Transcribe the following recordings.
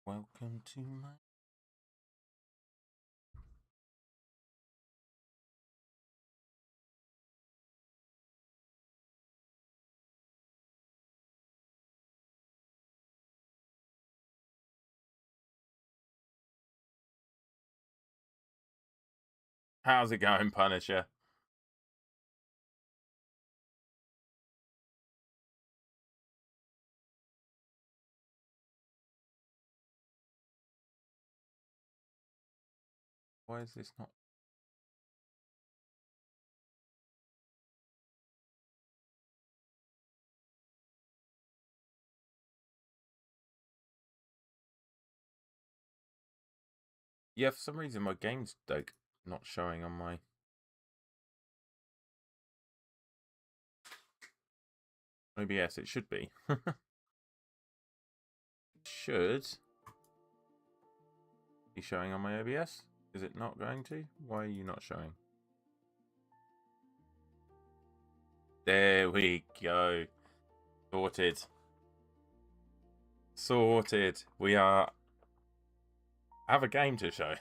Welcome to my... How's it going, Punisher? Why is this not... Yeah, for some reason my game's like not showing on my... OBS. It should be. Should be showing on my OBS. Is it not going to? Why are you not showing? There we go. Sorted. Sorted. We are... have a game to show.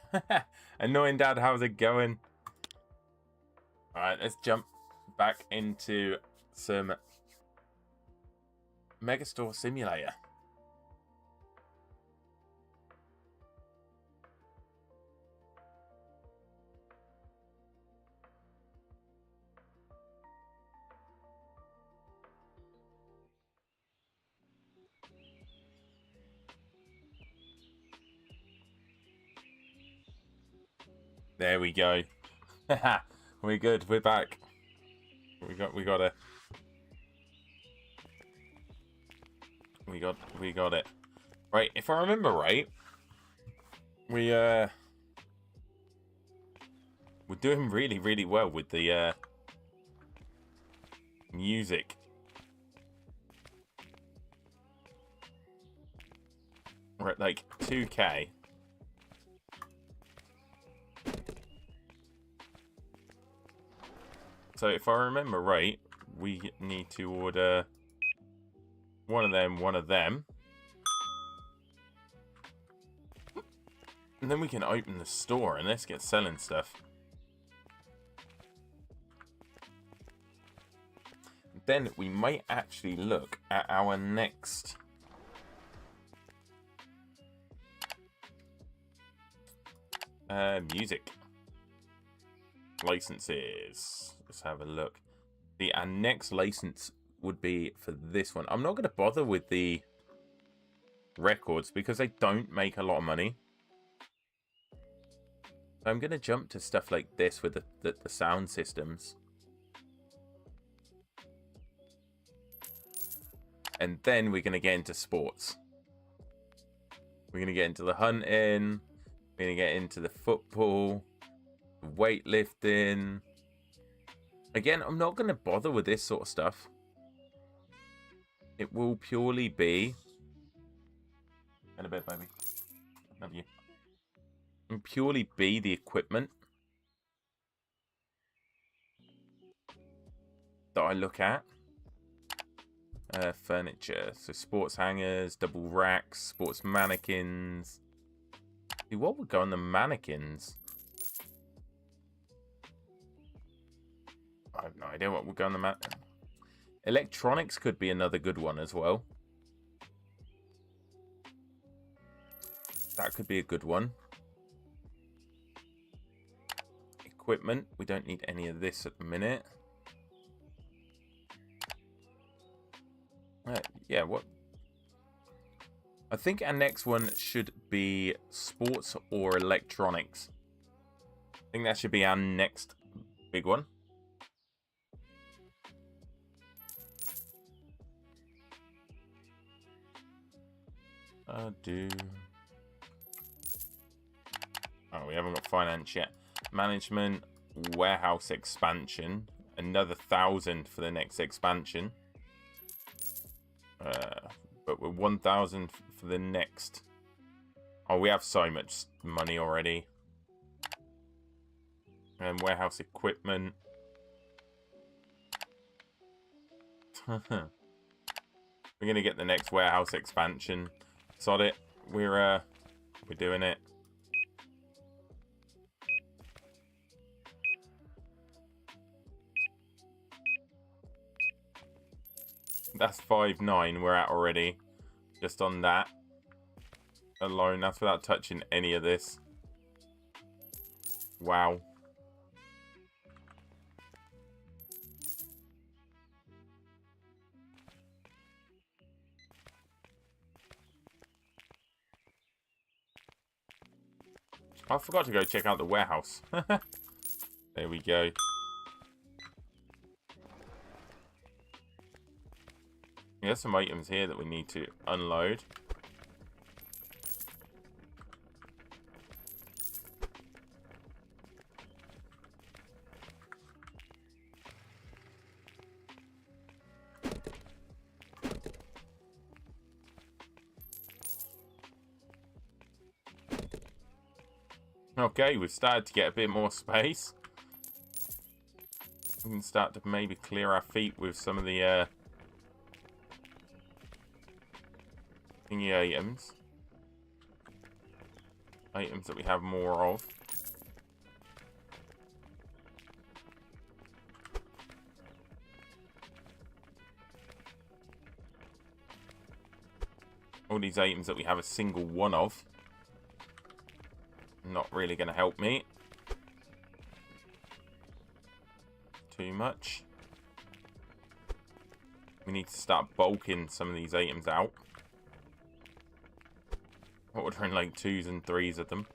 Annoying Dad, how's it going? Alright, let's jump back into some Megastore Simulator. There we go. We're good. We're back. We got it. We got it. Right, if I remember right, we're doing really well with the music. We're at like 2K. So if I remember right, we need to order one of them. And then we can open the store and let's get selling stuff. Then we might actually look at our next music licenses. Let's have a look. Our next license would be for this one. I'm not going to bother with the records because they don't make a lot of money. So I'm going to jump to stuff like this with the sound systems. And then we're going to get into sports. We're going to get into the hunting. We're going to get into the football, weightlifting. Again, I'm not going to bother with this sort of stuff. It will purely be... in a bit, baby. Love you. It'll purely be the equipment that I look at. Furniture. So sports hangers, double racks, sports mannequins. See, what would go on the mannequins? I have no idea what would go on the mannequins. Electronics could be another good one as well. That could be a good one. Equipment. We don't need any of this at the minute. Yeah, what? I think our next one should be sports or electronics. I think that should be our next big one. Oh, we haven't got finance yet. Management, warehouse expansion. Another 1,000 for the next expansion. But we're 1,000 for the next. Oh, we have so much money already. And warehouse equipment. We're gonna get the next warehouse expansion. Sod it. We're We're doing it. That's 5.9 we're at already. Just on that alone. That's without touching any of this. Wow. I forgot to go check out the warehouse. There we go. There's some items here that we need to unload. Okay, we've started to get a bit more space. We can start to maybe clear our feet with some of the thingy items. Items that we have more of. All these items that we have a single one of. Not really going to help me. Too much. We need to start bulking some of these items out. Ordering like 2s and 3s of them.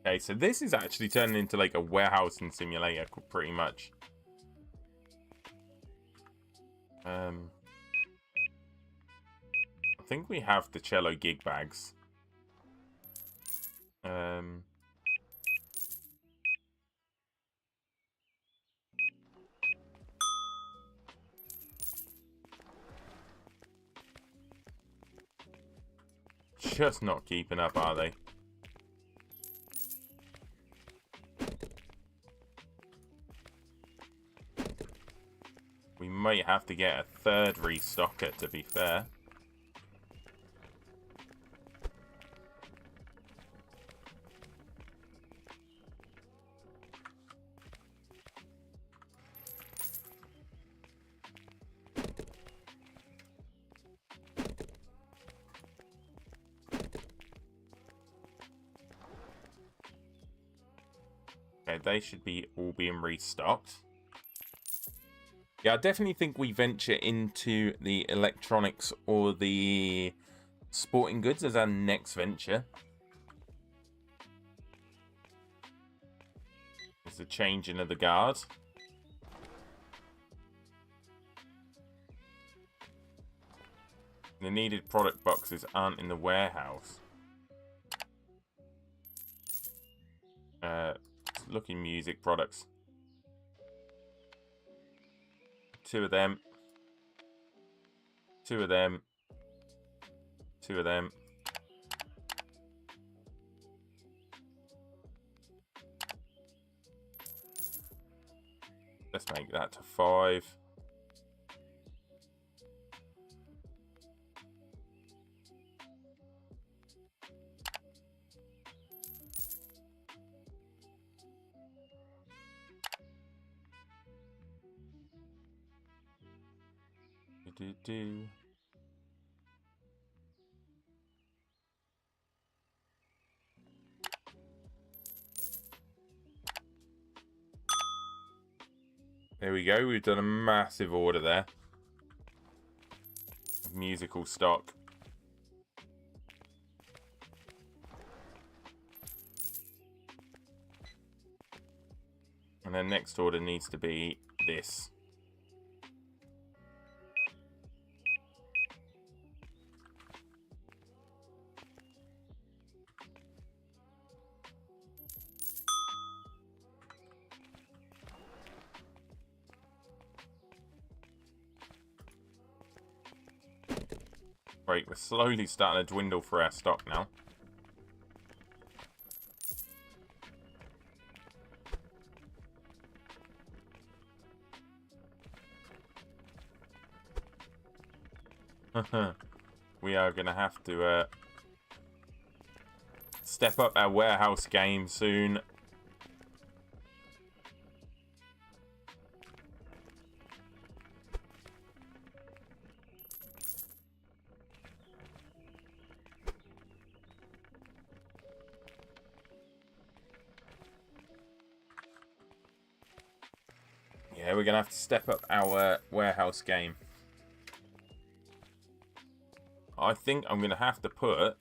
Okay, so this is actually turning into like a warehousing simulator, pretty much. I think we have the cello gig bags. Just not keeping up, are they? We might have to get a third restocker, to be fair. Okay, they should be all being restocked. Yeah, I definitely think we venture into the electronics or the sporting goods as our next venture. There's a changing of the guard. The needed product boxes aren't in the warehouse. Looking music products. 2 of them. 2 of them. 2 of them. Let's make that to 5. Do. There we go. We've done a massive order there. Musical stock. And then next order needs to be this. Right, we're slowly starting to dwindle through our stock now. We are going to have to step up our warehouse game soon. Yeah, we're going to have to step up our warehouse game. I think I'm going to have to put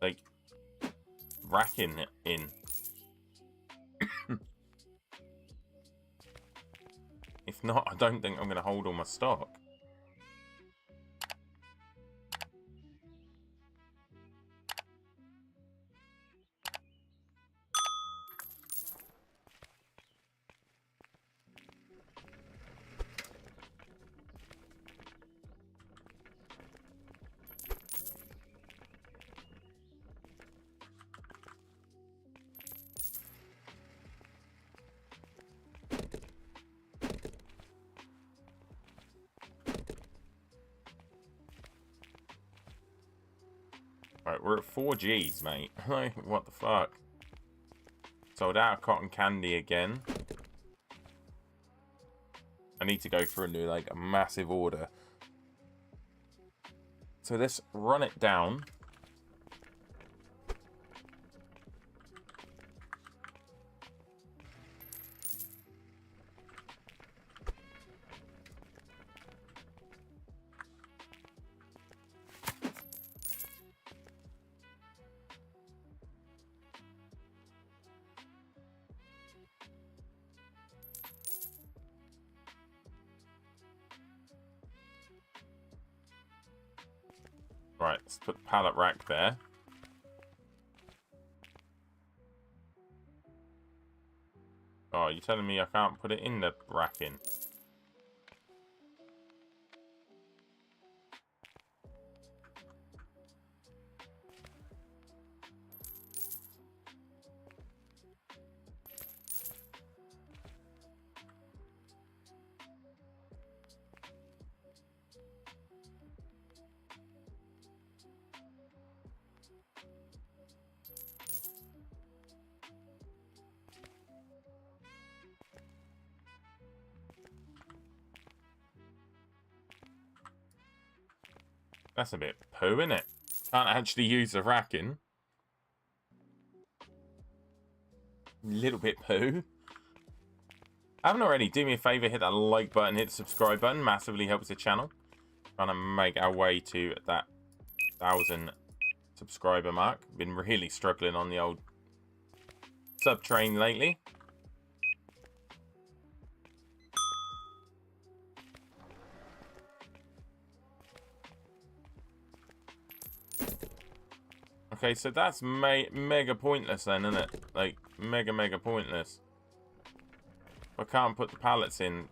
like racking in. If not, I don't think I'm going to hold all my stock. Right, we're at 4 Gs, mate. What the fuck? Sold out of cotton candy again. I need to go through and do like a massive order. So let's run it down. Right, let's put the pallet rack there. Oh, you're telling me I can't put it in the racking? That's a bit poo, isn't it? Can't actually use the racking. Little bit poo. Haven't already, do me a favour, hit that like button, hit the subscribe button. Massively helps the channel. Trying to make our way to that 1,000 subscriber mark. Been really struggling on the old sub train lately. Okay, so that's mega pointless then, isn't it? Like, mega pointless. I can't put the pallets in.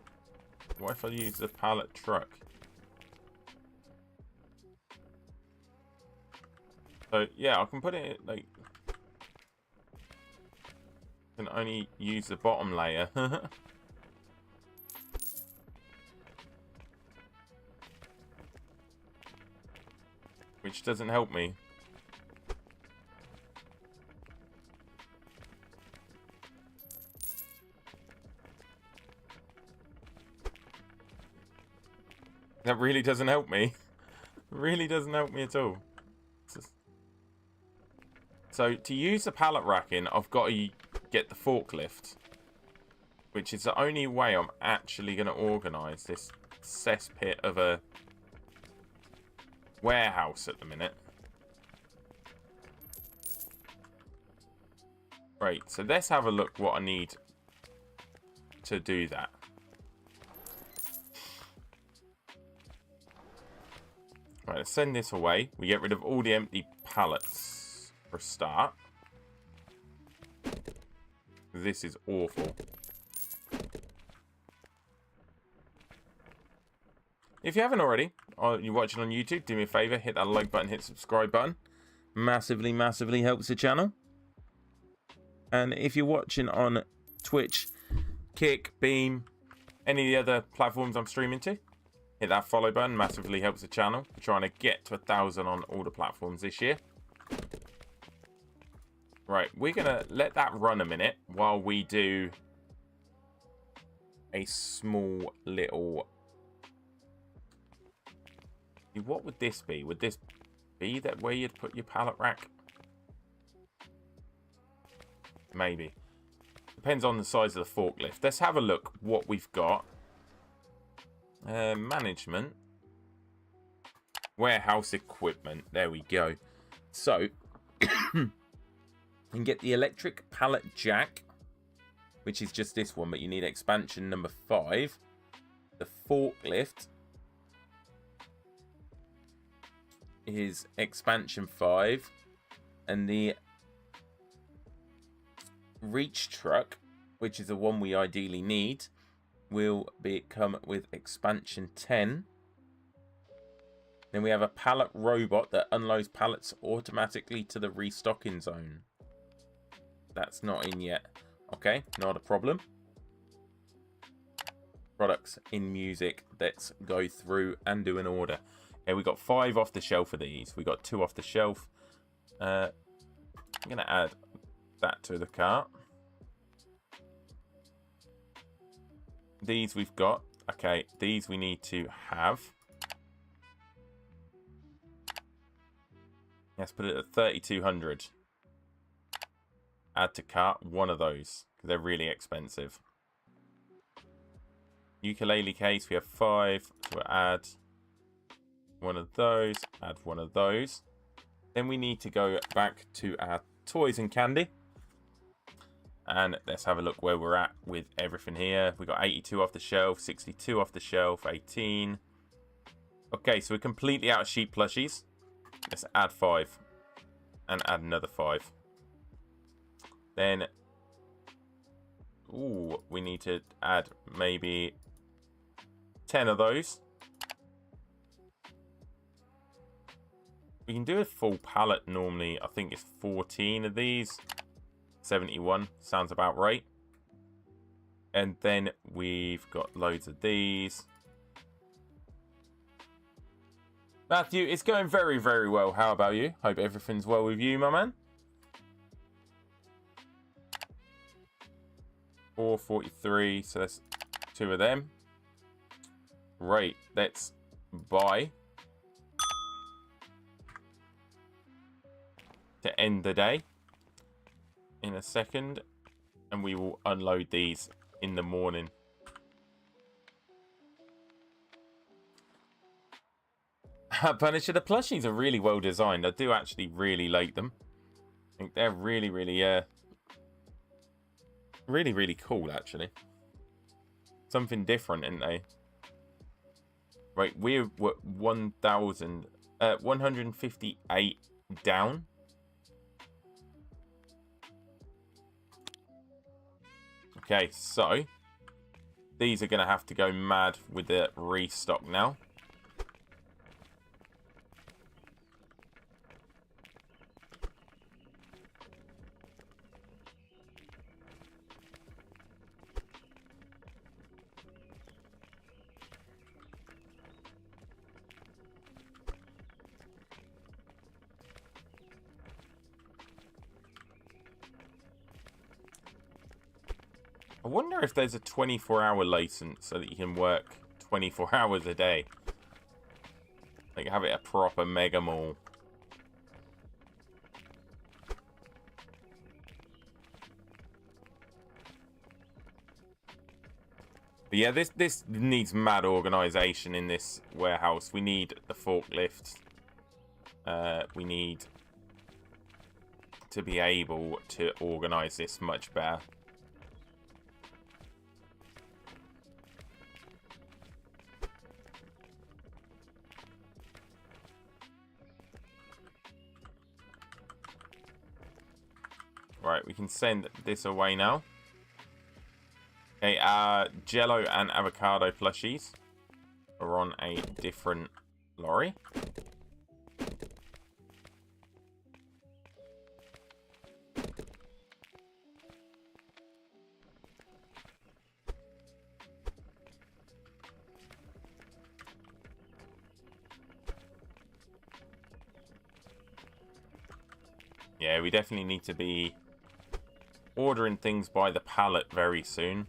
What if I use the pallet truck? So, yeah, I can put it, like... I can only use the bottom layer. Which doesn't help me. That really doesn't help me. Really doesn't help me at all. So, to use the pallet racking, I've got to get the forklift. Which is the only way I'm actually going to organise this cesspit of a warehouse at the minute. Right, so let's have a look what I need to do that. Right, let's send this away. We get rid of all the empty pallets for a start. This is awful. If you haven't already, or you're watching on YouTube, do me a favor, hit that like button, hit subscribe button. Massively, massively helps the channel. And if you're watching on Twitch, Kick, Beam, any of the other platforms I'm streaming to, hit that follow button. Massively helps the channel. We're trying to get to 1,000 on all the platforms this year. Right, we're going to let that run a minute while we do a small little... What would this be? Would this be that where you'd put your pallet rack? Maybe. Depends on the size of the forklift. Let's have a look what we've got. Management. Warehouse equipment. There we go. So, you can get the electric pallet jack, which is just this one, but you need expansion number 5. The forklift is expansion 5. And the reach truck, which is the one we ideally need, will come with expansion 10. Then we have a pallet robot that unloads pallets automatically to the restocking zone. That's not in yet. Okay, not a problem. Products in music. Let's go through and do an order. Okay, we got 5 off the shelf of these. We got 2 off the shelf. I'm going to add that to the cart. These we've got. Okay, these we need to have. Let's put it at 3,200. Add to cart 1 of those, because they're really expensive. Ukulele case, we have 5. So we'll add 1 of those, add 1 of those. Then we need to go back to our toys and candy. And let's have a look where we're at with everything here. We got 82 off the shelf, 62 off the shelf, 18. Okay, so we're completely out of sheep plushies. Let's add 5. And add another 5. Then, ooh, we need to add maybe 10 of those. We can do a full pallet normally. I think it's 14 of these. 71 sounds about right. And then we've got loads of these. Matthew, it's going very, very well. How about you? Hope everything's well with you, my man. 443, so that's 2 of them. Right, let's buy to end the day in a second, and we will unload these in the morning. Punisher, the plushies are really well designed. I do actually really like them. I think they're really, really, really cool, actually. Something different, aren't they? Right, we're 158 down. Okay, so these are going to have to go mad with the restock now. I wonder if there's a 24-hour license so that you can work 24 hours a day. Like, have it a proper mega mall. But yeah, this needs mad organization in this warehouse. We need the forklift. We need to be able to organize this much better. Right, we can send this away now. Okay, Jello and avocado plushies are on a different lorry. Yeah, we definitely need to be ordering things by the pallet very soon.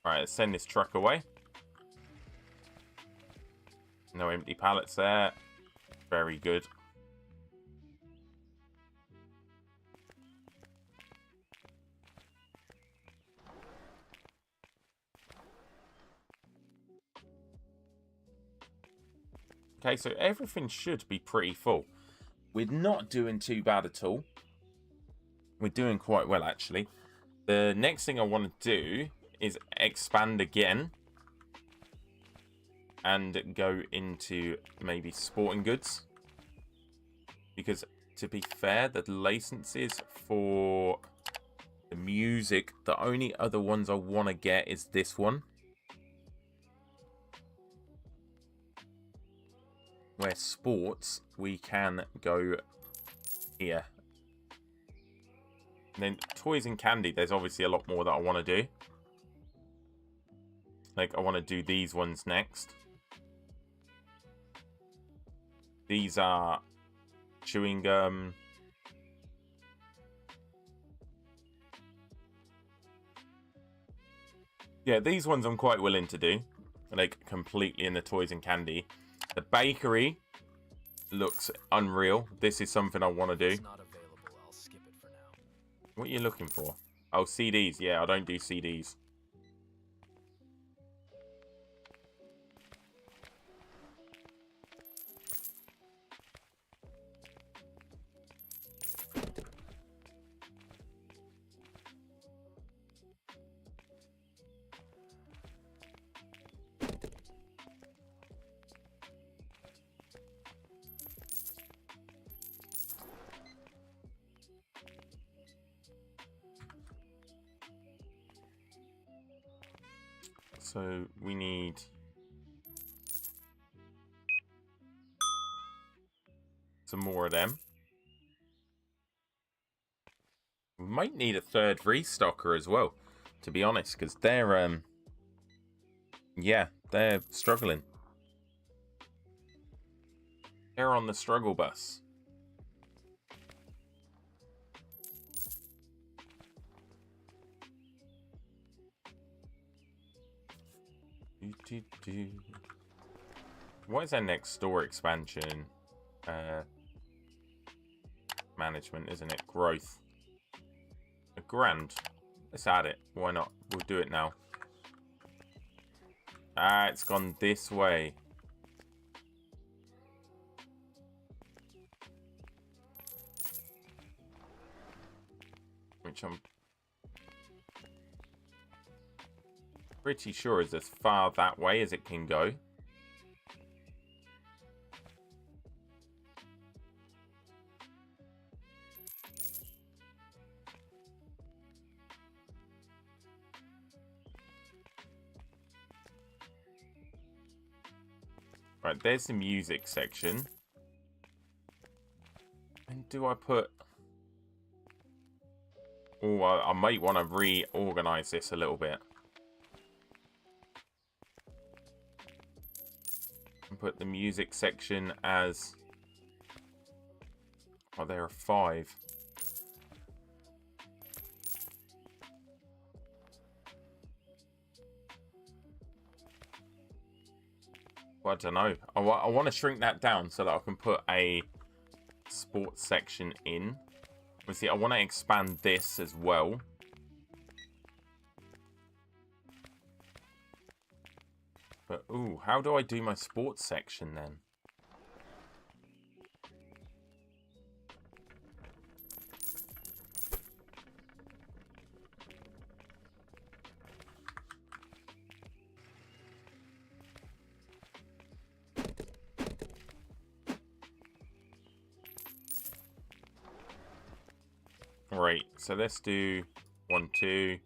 Alright, let's send this truck away. No empty pallets there. Very good. Okay, so everything should be pretty full. We're not doing too bad at all. We're doing quite well, actually. The next thing I want to do is expand again. And go into maybe sporting goods. Because, to be fair, the licenses for the music, the only other ones I want to get is this one. Where sports, we can go here. And then toys and candy, there's obviously a lot more that I want to do. Like, I want to do these ones next. These are chewing gum. Yeah, these ones I'm quite willing to do. Like, completely in the toys and candy. The bakery looks unreal. This is something I want to do. It's not available. I'll skip it for now. What are you looking for? Oh, CDs. Yeah, I don't do CDs. So we need some more of them. We might need a third restocker as well, to be honest, because they're yeah, they're struggling. They're on the struggle bus. What is our next store expansion? Management, isn't it? Growth. £1,000. Let's add it. Why not? We'll do it now. Ah, it's gone this way. Which I'm pretty sure is as far that way as it can go. Right, there's the music section. And do I put... Oh, I might want to reorganize this a little bit. And put the music section as... Oh, there are 5. Well, I don't know. I want to shrink that down so that I can put a sports section in. Obviously, I want to expand this as well. But, ooh, how do I do my sports section then? Right, so let's do 1, 2,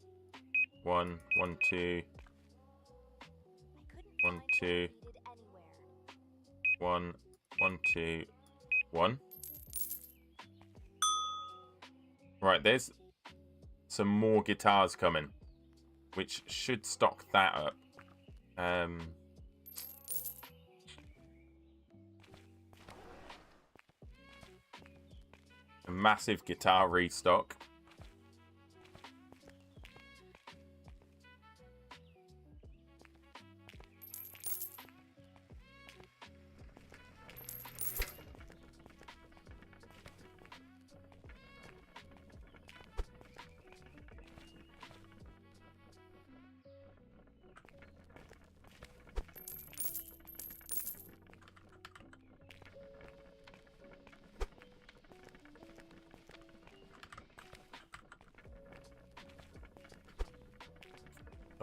1, 1, 2. 2, 1, 1, 2, 1. Right, there's some more guitars coming, which should stock that up. A massive guitar restock.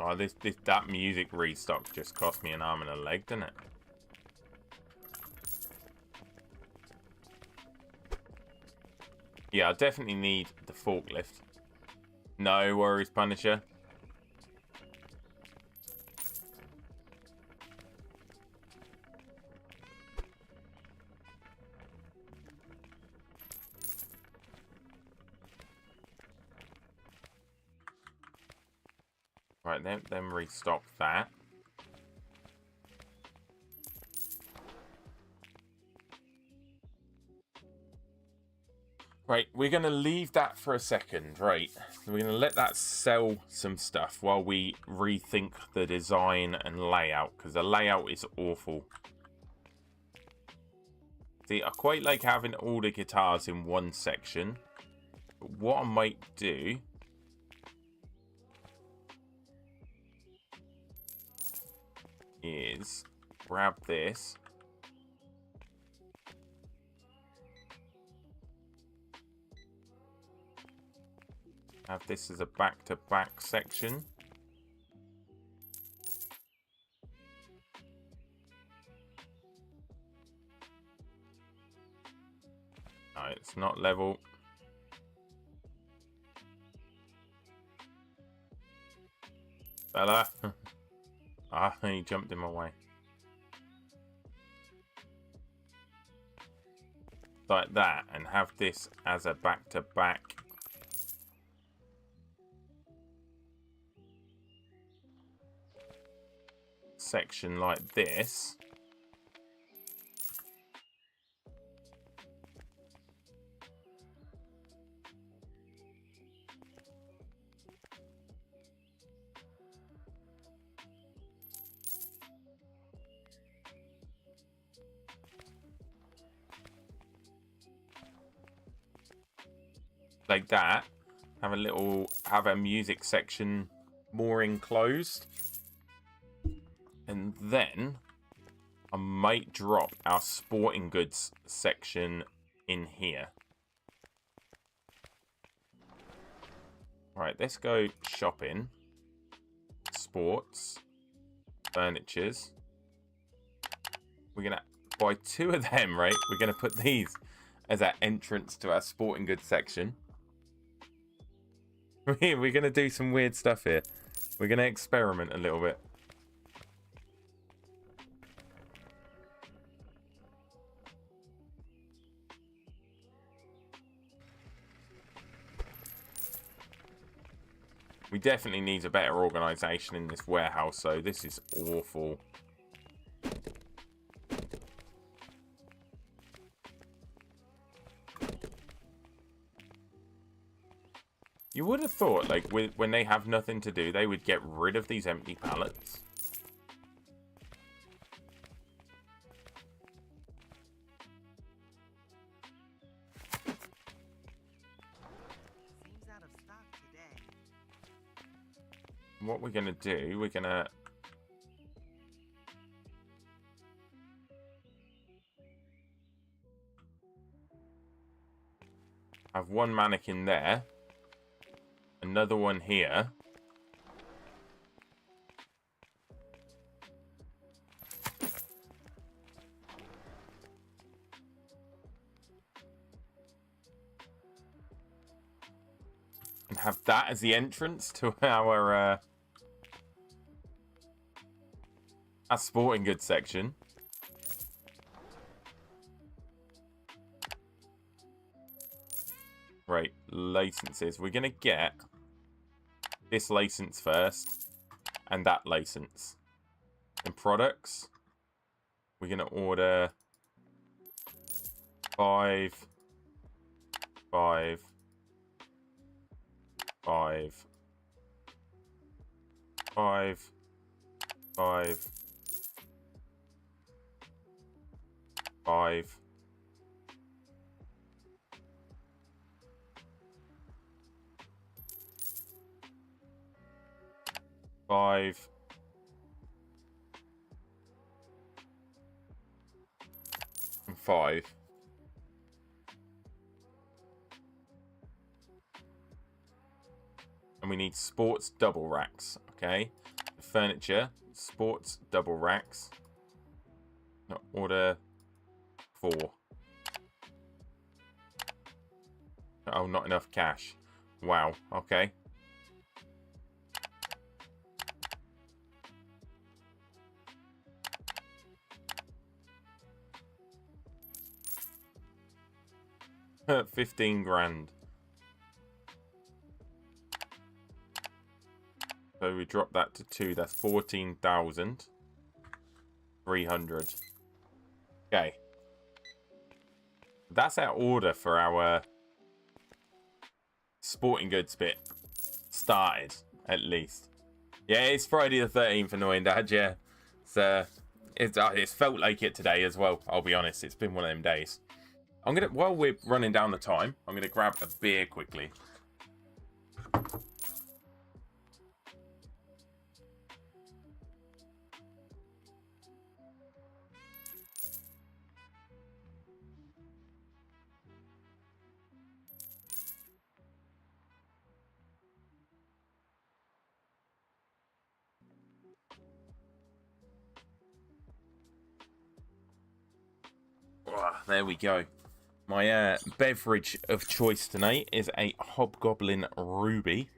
Oh, that music restock just cost me an arm and a leg, didn't it? Yeah, I definitely need the forklift. No worries, Punisher. Right, then restock that. Right, we're going to leave that for a second, right? We're going to let that sell some stuff while we rethink the design and layout, because the layout is awful. See, I quite like having all the guitars in one section. But what I might do is grab this. Have this as a back-to-back section. No, it's not level. Fella. Ah, he jumped in my way. Like that, and have this as a back-to-back section like this. Like that. Have a music section more enclosed. And then I might drop our sporting goods section in here. Right, let's go shopping. Sports. Furnitures. We're going to buy 2 of them, right? We're going to put these as our entrance to our sporting goods section. We're going to do some weird stuff here. We're going to experiment a little bit. We definitely need a better organisation in this warehouse, so this is awful. You would have thought, like, when they have nothing to do, they would get rid of these empty pallets. Seems out of stock today. What we're going to do, we're going to... have one mannequin there. Another one here. And have that as the entrance to our Our sporting goods section. Right, licenses. We're going to get this license first and that license. And products, we're going to order 5, 5, 5, 5, 5, 5. 5. And 5. And we need sports double racks, okay? Furniture, sports double racks. No, order 4. Oh, not enough cash. Wow, okay. $15,000. So we drop that to 2. That's 14,300. Okay. That's our order for our sporting goods bit. Started, at least. Yeah, it's Friday the 13th, annoying dad, yeah. It's felt like it today as well, I'll be honest. It's been one of them days. While we're running down the time, I'm gonna grab a beer quickly. There we go. My beverage of choice tonight is a Hobgoblin Ruby.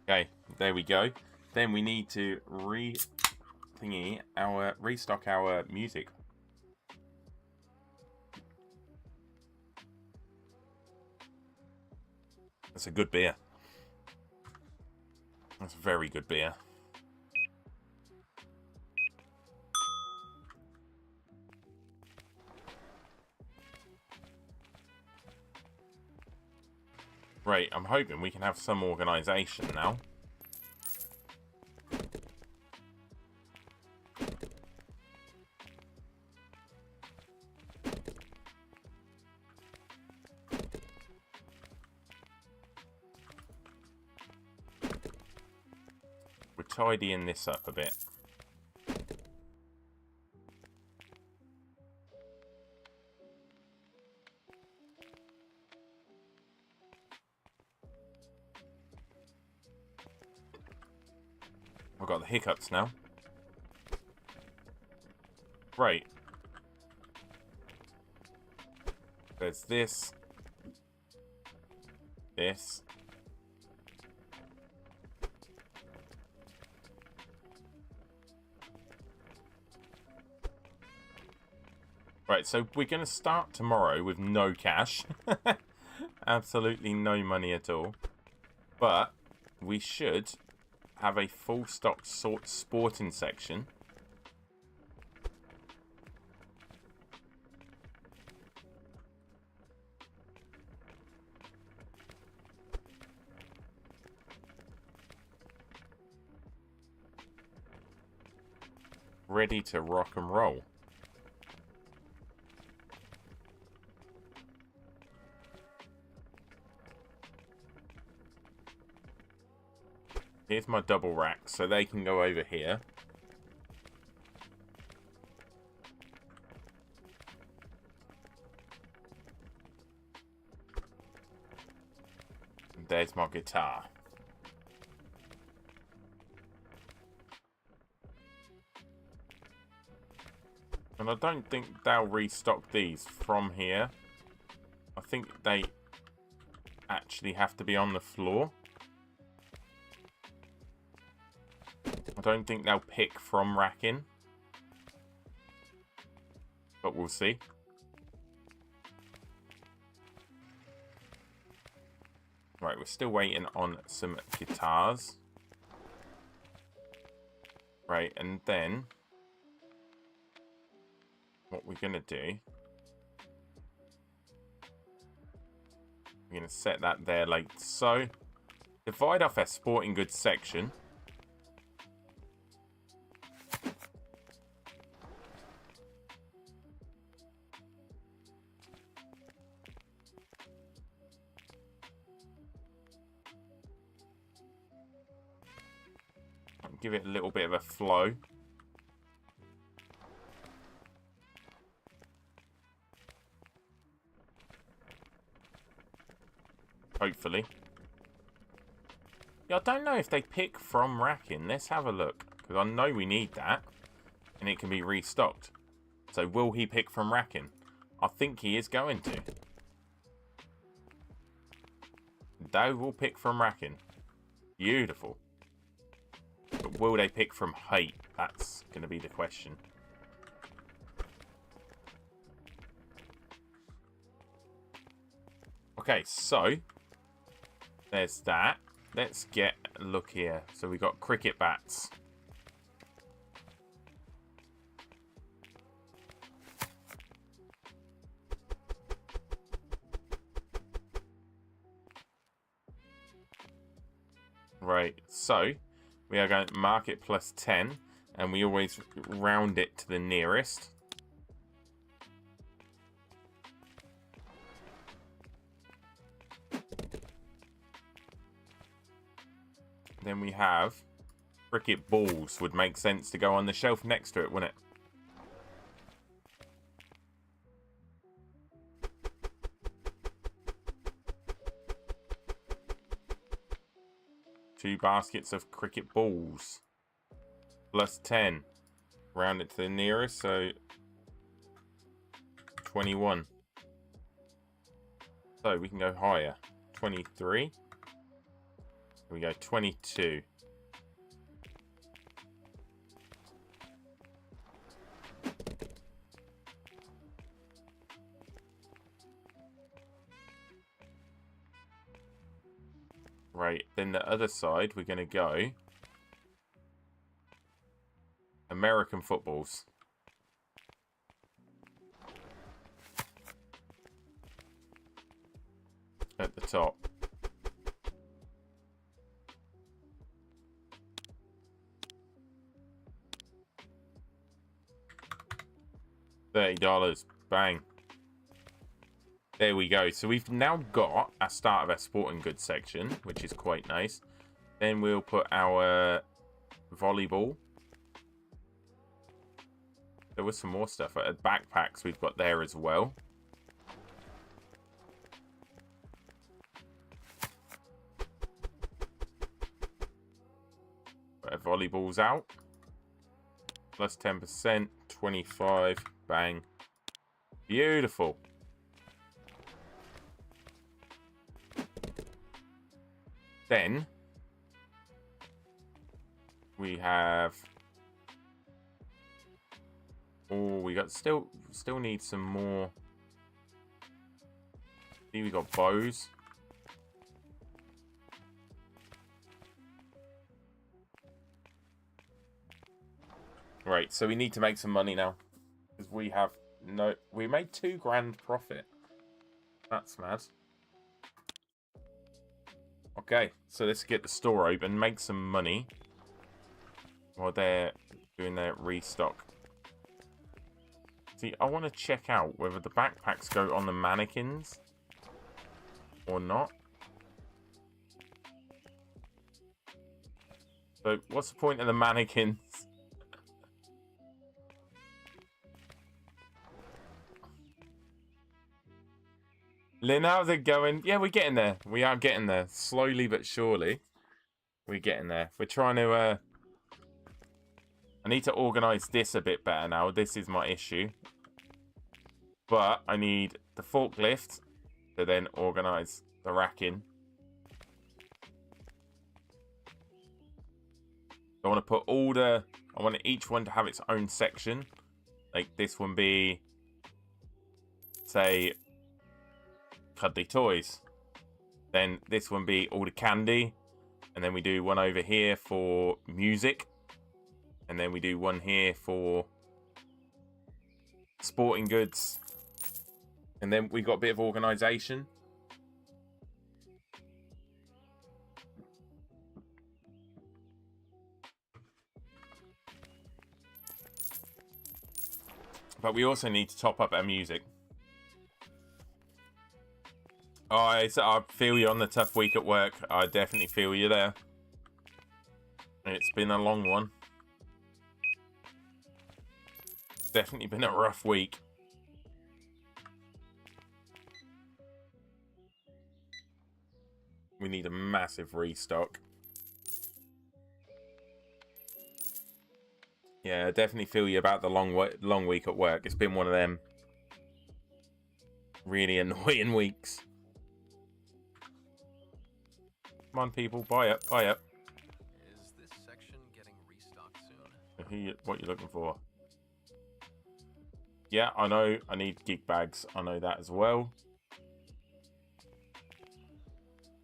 Okay, there we go. Then we need to restock our music. That's a good beer. That's a very good beer. Right, I'm hoping we can have some organisation now. We're tidying this up a bit. I've got the hiccups now. Right. There's this. This. Right, so we're going to start tomorrow with no cash. Absolutely no money at all. But we should have a full stock sporting section. Ready to rock and roll. Here's my double rack, so they can go over here. And there's my guitar. And I don't think they'll restock these from here. think they actually have to be on the floor. I don't think they'll pick from racking. But we'll see. Right, we're still waiting on some guitars. Right, and then what we're going to do, we're going to set that there like so. Divide off our sporting goods section. Give it a little bit of a flow. Hopefully. Yeah, I don't know if they pick from racking. Let's have a look. Because I know we need that. And it can be restocked. So will he pick from racking? I think he is going to. They will pick from racking. Beautiful. But will they pick from height? That's going to be the question. Okay, so there's that. Let's get a look here. So we got cricket bats. Right, so we are going to market plus 10, and we always round it to the nearest. Then we have cricket balls. Would make sense to go on the shelf next to it, wouldn't it? Two baskets of cricket balls. Plus 10. Round it to the nearest, so 21. So we can go higher. 23. Here we go, 22. Right, then the other side, we're going to go American footballs. At the top. $30. Bang. There we go. So we've now got a start of our sporting goods section, which is quite nice. Then we'll put our volleyball. There was some more stuff. Backpacks we've got there as well. Put our volleyballs out. Plus 10%, 25. Bang. Beautiful. Then we have, oh, we got still need some more. See, we got bows. Right, so we need to make some money now because we have we made £2,000 profit. That's mad. Okay, so let's get the store open, make some money while they're doing their restock. See, I want to check out whether the backpacks go on the mannequins or not. So, what's the point of the mannequins? Lynn, how's it going? Yeah, we're getting there. We are getting there. Slowly but surely. We're getting there. We're trying to... I need to organise this a bit better now. This is my issue. But I need the forklift. to then organize the racking. I want to put I want each one to have its own section. Like this one be, say, cuddly toys. Then this one be all the candy. And then we do one over here for music. And then we do one here for sporting goods. And then we got a bit of organisation. But we also need to top up our music. Oh, I feel you on the tough week at work. I definitely feel you there. It's been a long one. Definitely been a rough week. We need a massive restock. Yeah, I definitely feel you about the long week at work. It's been one of them really annoying weeks. Come on, people, buy up, buy up. Is this section getting restocked soon? What you looking for? Yeah, I know. I need gig bags. I know that as well.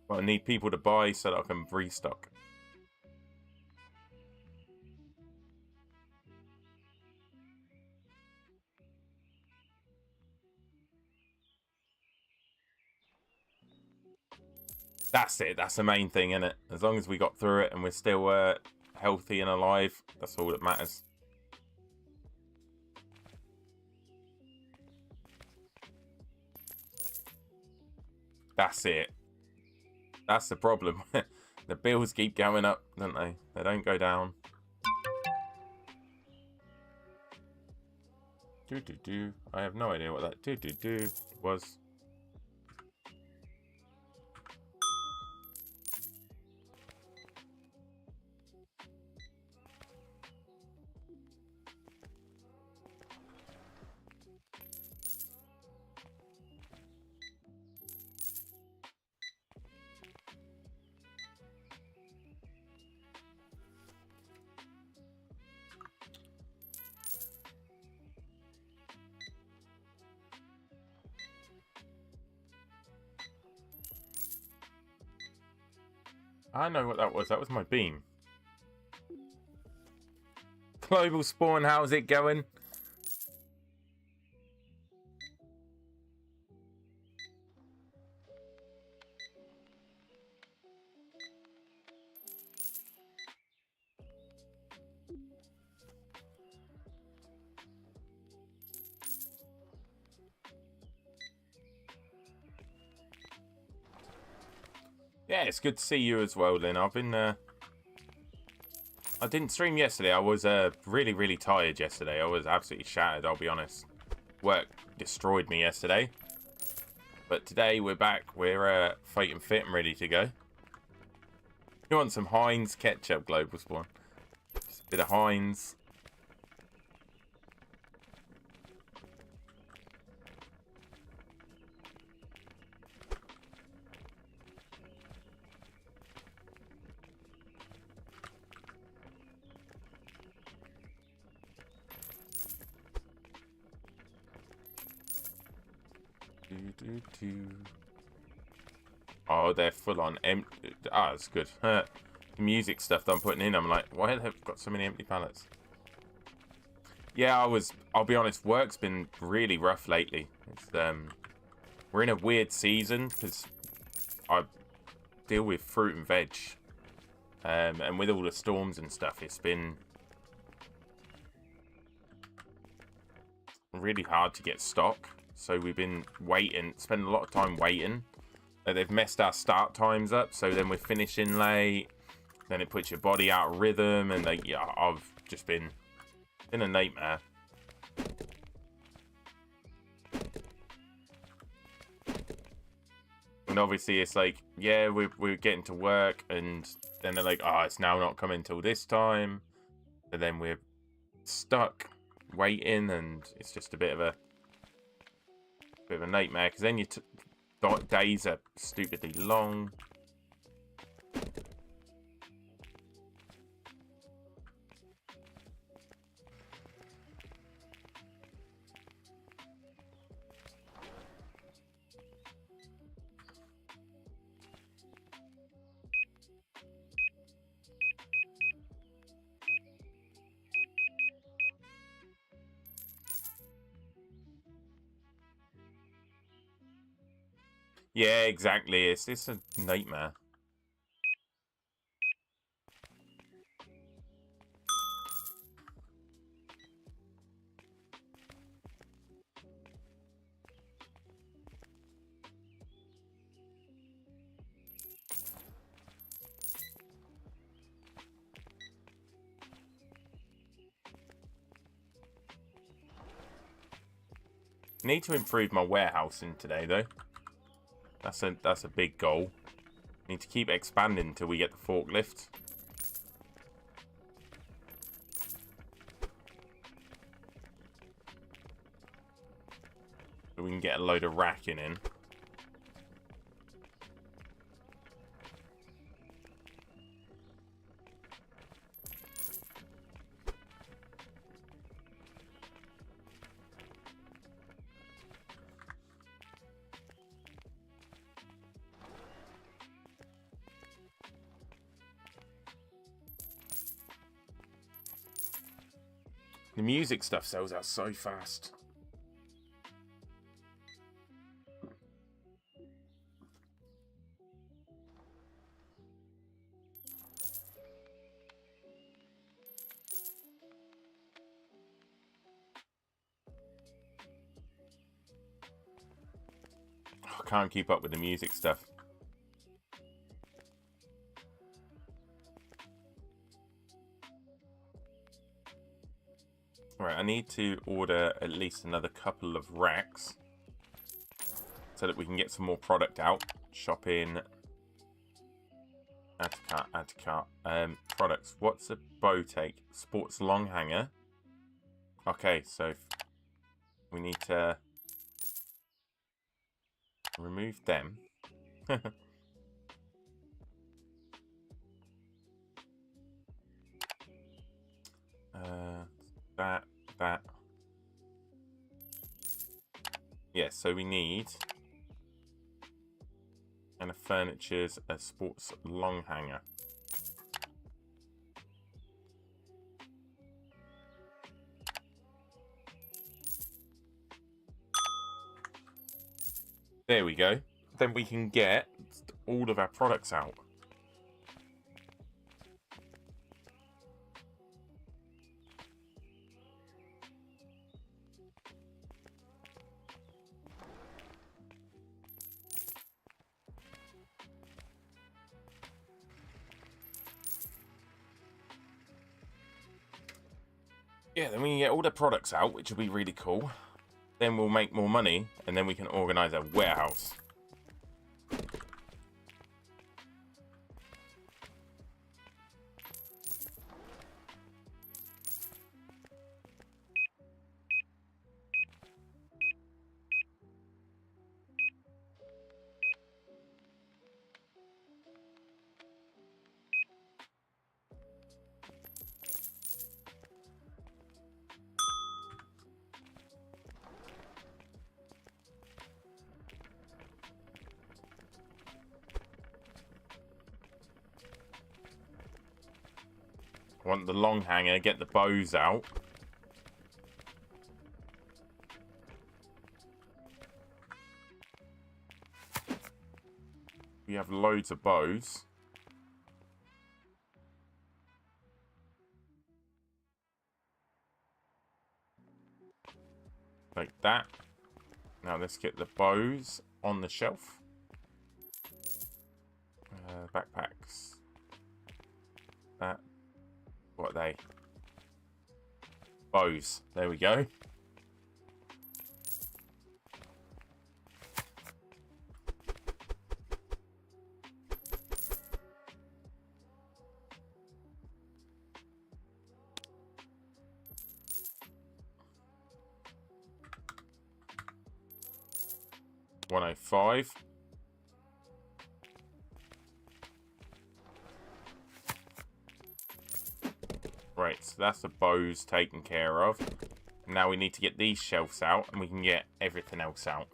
But I need people to buy so that I can restock. That's it. That's the main thing, isn't it? As long as we got through it and we're still healthy and alive, that's all that matters. That's it. That's the problem. The bills keep going up, don't they? They don't go down. Do. I have no idea what that do was. I know what that was. That was my beam. Global Spawn, how's it going? Yeah, it's good to see you as well, Lynn. I've been, I didn't stream yesterday. I was really, really tired yesterday. I was absolutely shattered, I'll be honest. Work destroyed me yesterday. But today we're back. We're fight and fit and ready to go. You want some Heinz ketchup, Global Spawn? Just a bit of Heinz. Oh, they're full on empty. Ah, that's good. The music stuff that I'm putting in, I'm like, why have they got so many empty pallets? Yeah, I'll be honest, work's been really rough lately. It's we're in a weird season because I deal with fruit and veg. And with all the storms and stuff, it's been really hard to get stock. So we've been waiting, spending a lot of time waiting. They've messed our start times up, so then we're finishing late. Then it puts your body out of rhythm, and yeah, I've just been in a nightmare. And obviously, it's like, yeah, we're getting to work, and then they're like, oh, it's now not coming till this time. And then we're stuck waiting, and it's just a bit of a nightmare, because then days are stupidly long. Yeah, exactly. It's a nightmare. Need to improve my warehousing today, though. That's a big goal. Need to keep expanding until we get the forklift. So we can get a load of racking in. The music stuff sells out so fast. I can't keep up with the music stuff. Right, I need to order at least another couple of racks so that we can get some more product out. Shopping. Add to cart, add to cart. Products. What's a bow take? Sports long hanger. Okay, so we need to remove them. That. Yeah, so we need... And a furniture's a sports long hanger. There we go. Then we can get all of our products out. Yeah, then we can get all the products out, which will be really cool. Then we'll make more money, and then we can organize a warehouse. I want the long hanger, get the bows out. We have loads of bows. Like that. Now let's get the bows on the shelf. Backpacks. That. What are they? Bows. There we go. $105. Right, so that's the bows taken care of. Now we need to get these shelves out, and we can get everything else out.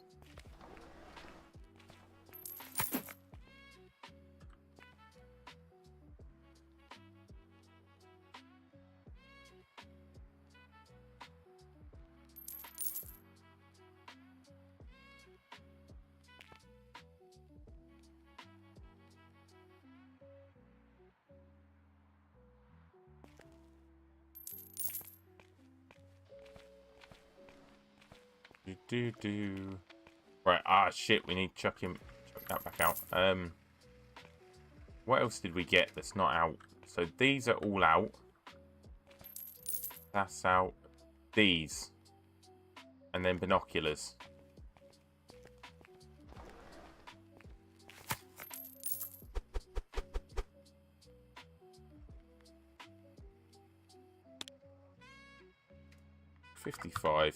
Right, shit, we need to chuck that back out. What else did we get that's not out? So these are all out. That's out. These. And then binoculars. $55.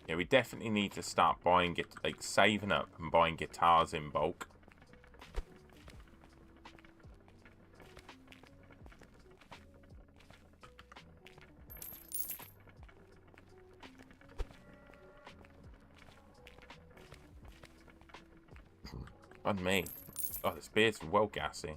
Yeah, we definitely need to start buying it, like saving up and buying guitars in bulk. On me. Oh, this beer's well gassy.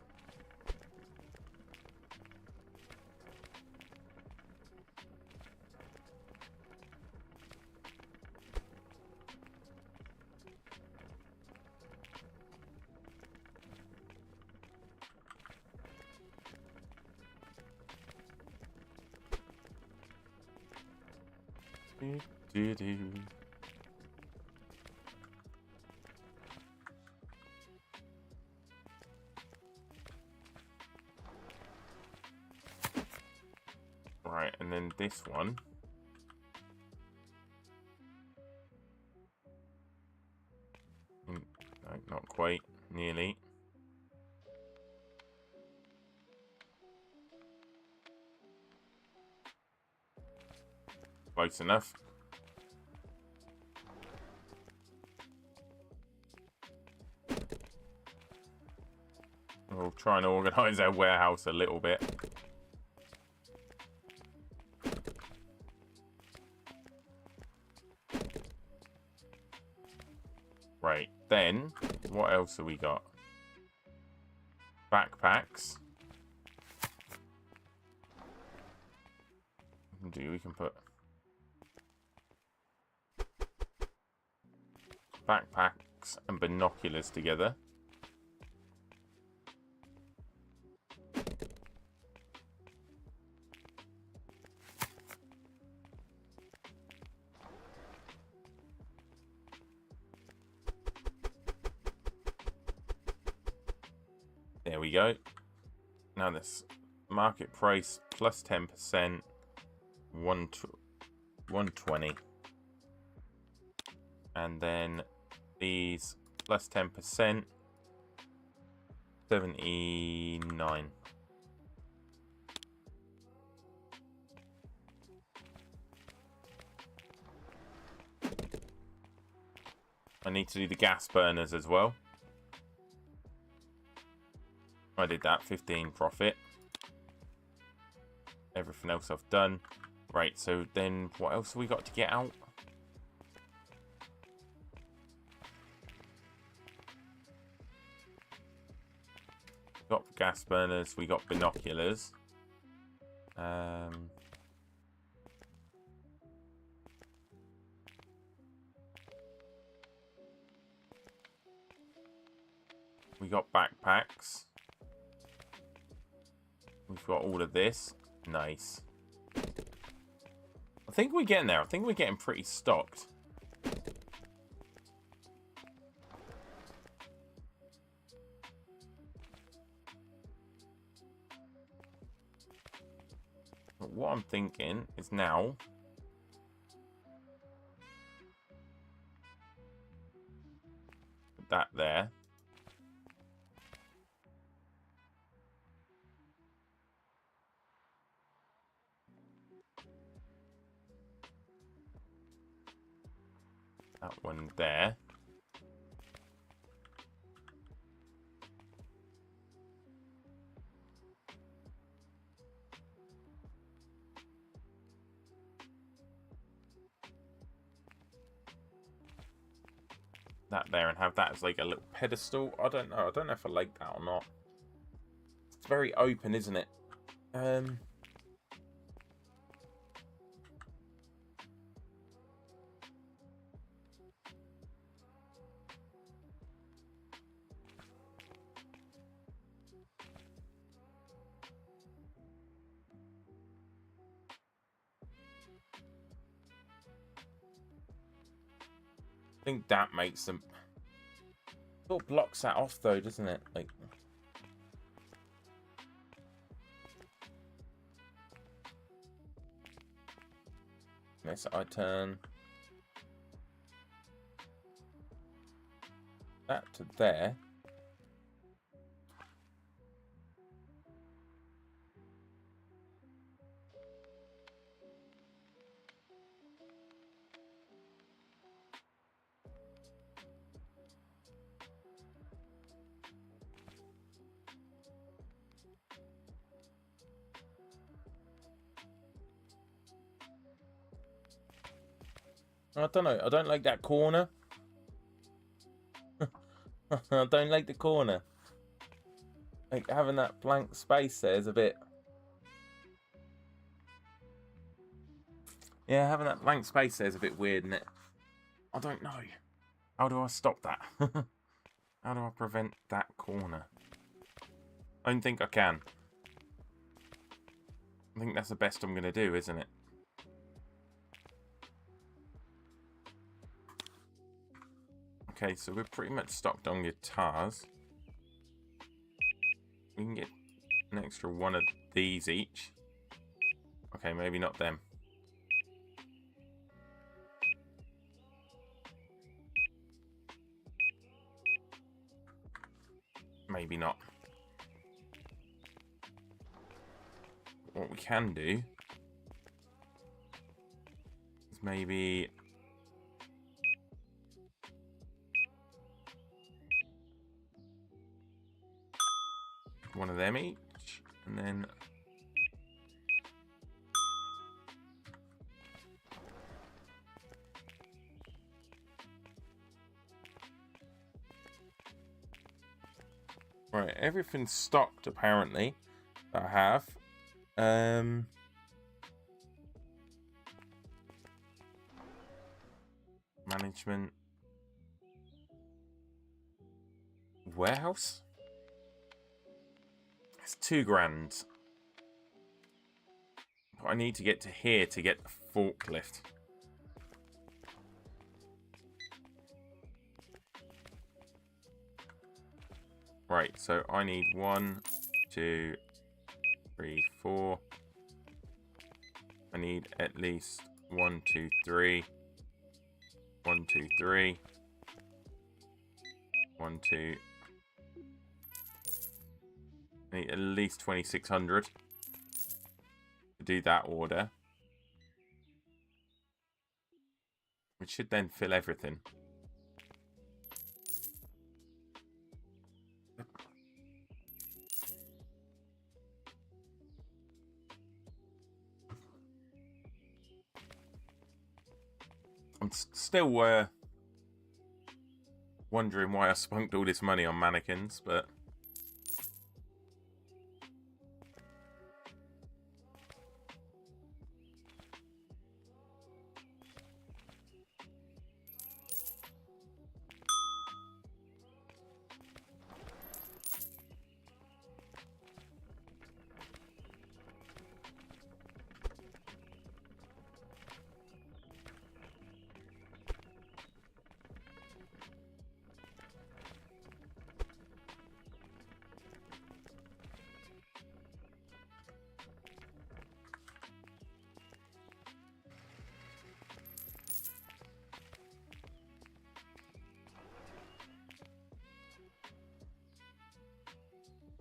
Right, and then this one. No, not quite. Nearly. Close enough. We'll try and organise our warehouse a little bit. Right, then, what else have we got? Backpacks. We can put backpacks and binoculars together. There we go. Now this market price plus 10%, 120. And then these plus 10%, 79. I need to do the gas burners as well. I did that, 15 profit. Everything else I've done. Right, so then what else have we got to get out? Got gas burners, we got binoculars. We got backpacks. We've got all of this. Nice. I think we're getting there. I think we're getting pretty stocked. But what I'm thinking is now... Put that there. That one there. That there and have that as like a little pedestal. I don't know. I don't know if I like that or not. It's very open, isn't it? I think that makes them. Sort of blocks that off though, doesn't it? Like. Yes, I turn that to there. I don't know. I don't like that corner. I don't like the corner. Like having that blank space there is a bit. Yeah, having that blank space there is a bit weird, isn't it? I don't know. How do I stop that? How do I prevent that corner? I don't think I can. I think that's the best I'm going to do, isn't it? Okay, so we're pretty much stocked on guitars. We can get an extra one of these each. Okay, maybe not them. Maybe not. What we can do is maybe one of them each, and then right, everything's stocked apparently that I have. Management warehouse. It's $2,000. But I need to get to here to get the forklift. Right, so I need 1, 2, 3, 4. I need at least 1, 2, 3. 1, 2, 3. 1, 2. I need at least 2,600 to do that order. Which should then fill everything. I'm still wondering why I spunked all this money on mannequins, but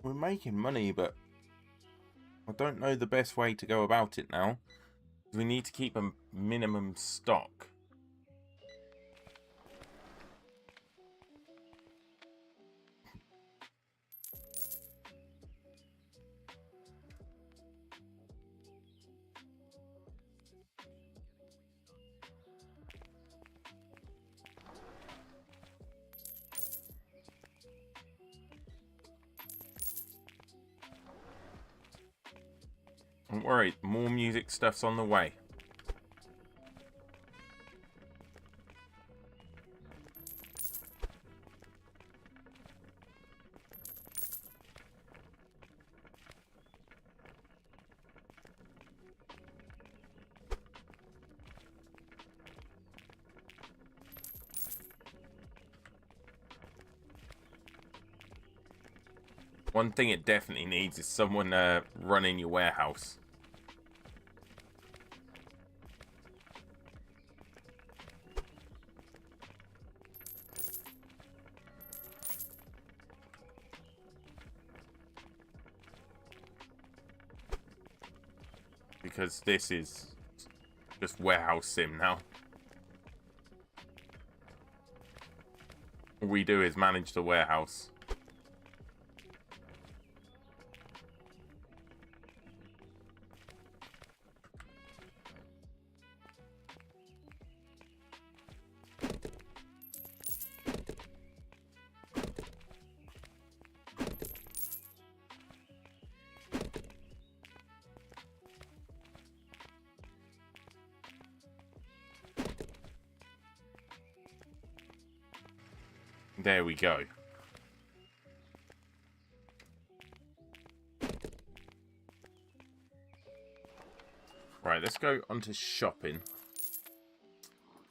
we're making money, but I don't know the best way to go about it now. We need to keep a minimum stock. Don't worry, more music stuff's on the way. One thing it definitely needs is someone running your warehouse. Because this is just warehouse sim now. All we do is manage the warehouse. There we go. Right, let's go onto shopping.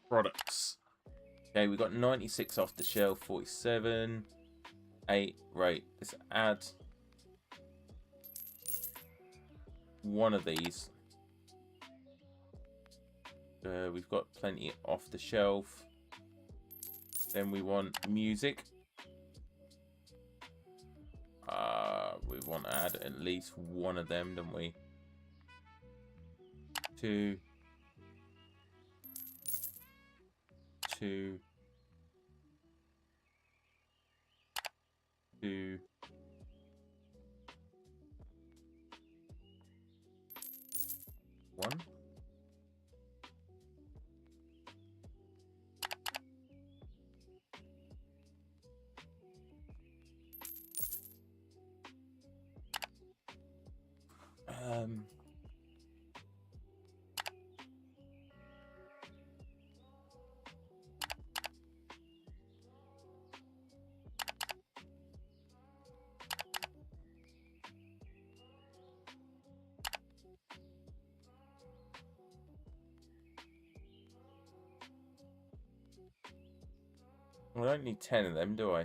Products. Okay, we got 96 off the shelf, 47, 8. Right, let's add one of these. We've got plenty off the shelf. Then we want music. We want to add at least one of them, don't we? 2, 2, 2, 1. I don't need 10 of them, do I?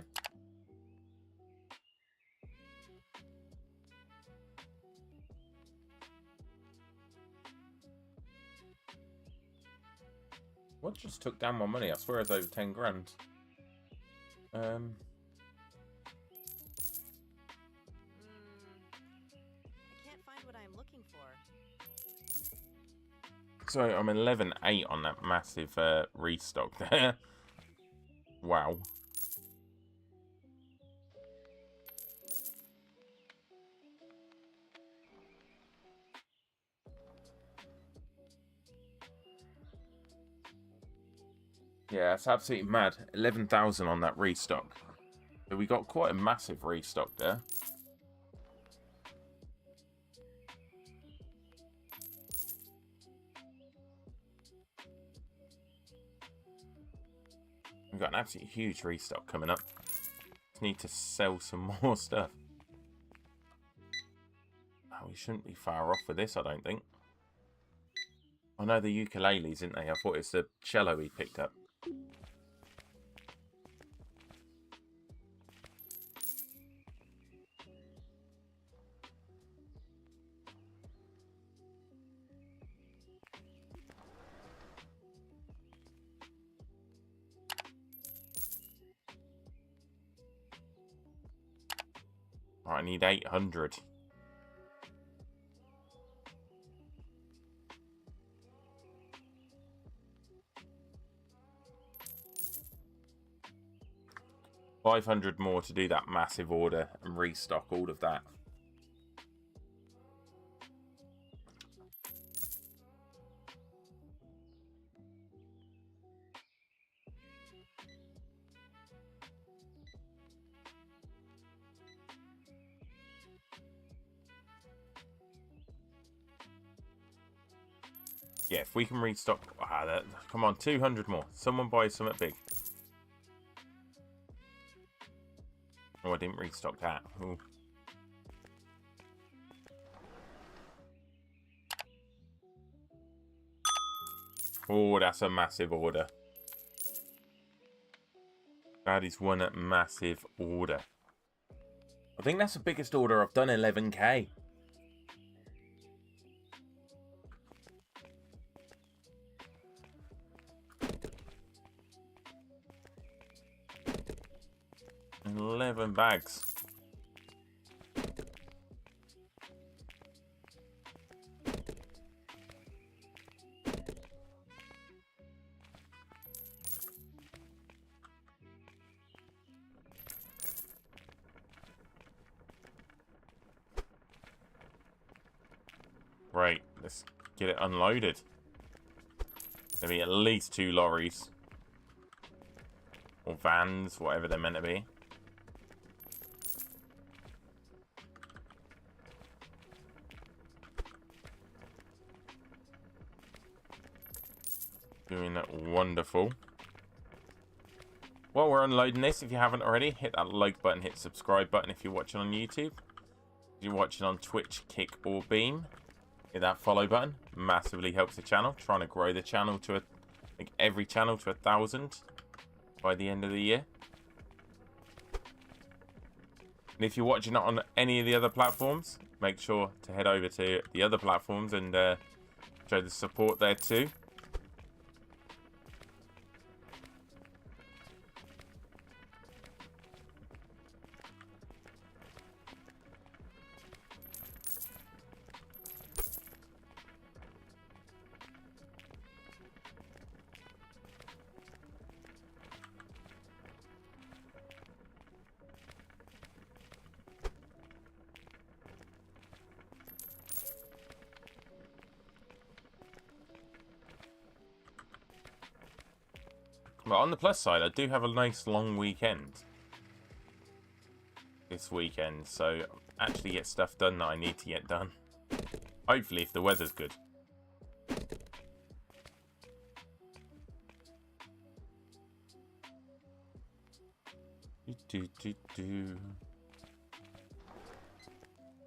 What just took down my money? I swear it's over 10 grand. I can't find what I'm looking for. So I'm 11.8 on that massive restock there. Wow. Yeah, it's absolutely mad. 11,000 on that restock. So we got quite a massive restock there. We've got an absolutely huge restock coming up. Just need to sell some more stuff. Oh, we shouldn't be far off with this, I don't think. I know the ukuleles, isn't they? I thought it's the cello he picked up. Right, I need 800. $500 more to do that massive order and restock all of that. Yeah, if we can restock... come on, 200 more. Someone buy something big. Oh, I didn't restock that. Ooh. Oh, that's a massive order. That is one massive order. I think that's the biggest order I've done, 11k. $11 bags. Right, let's get it unloaded. There'll be at least 2 lorries. Or vans, whatever they're meant to be. Doing that wonderful. While we're unloading this, if you haven't already, hit that like button, hit subscribe button if you're watching on YouTube. If you're watching on Twitch, Kick or Beam, hit that follow button. Massively helps the channel. Trying to grow the channel to every channel to 1,000 by the end of the year. And if you're watching it on any of the other platforms, make sure to head over to the other platforms and show the support there too. But on the plus side, I do have a nice long weekend this weekend, so actually get stuff done that I need to get done. Hopefully, if the weather's good.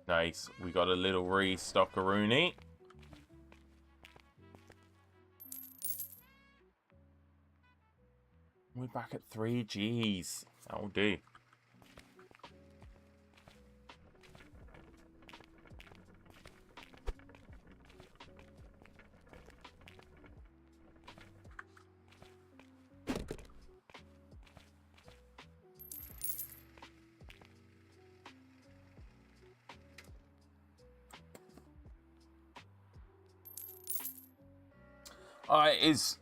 Nice, we got a little restockeroonie. We're back at 3 Gs. That'll do. It is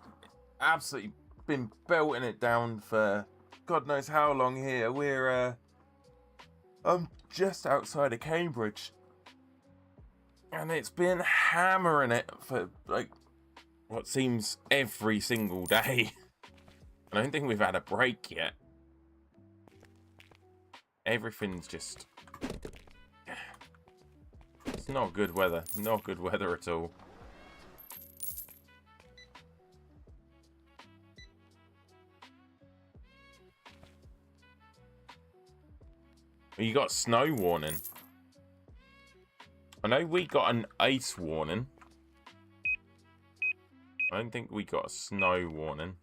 absolutely been belting it down for God knows how long here. We're I'm just outside of Cambridge, and it's been hammering it for like what seems every single day. I don't think we've had a break yet. Everything's just... It's not good weather. Not good weather at all. You got snow warning. I know we got an ice warning. I don't think we got a snow warning.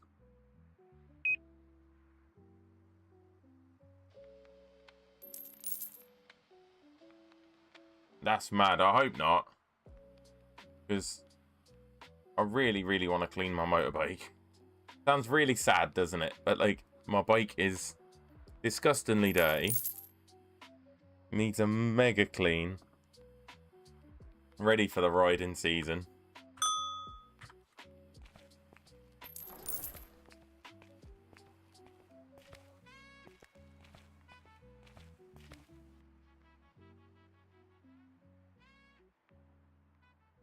That's mad. I hope not. Because I really, really want to clean my motorbike. Sounds really sad, doesn't it? But, like, my bike is disgustingly dirty. Needs a mega clean. Ready for the riding season.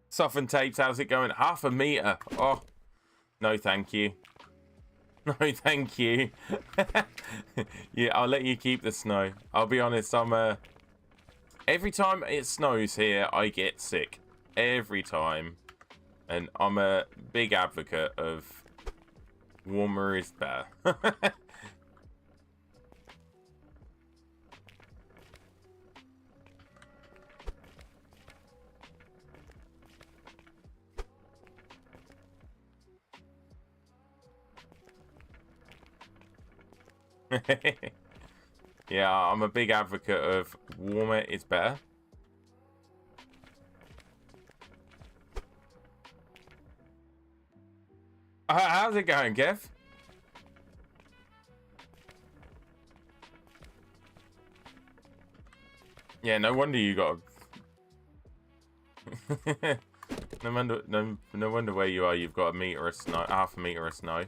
Soften tapes, how's it going? 1/2 meter. Oh, no thank you. No thank you. Yeah, I'll let you keep the snow. I'll be honest, I'm every time it snows here, I get sick. Every time. And I'm a big advocate of warmer is better. Yeah, I'm a big advocate of warmer is better. How's it going, Kev? Yeah, no wonder you got. No wonder where you are. You've got a meter of snow, half a meter of snow.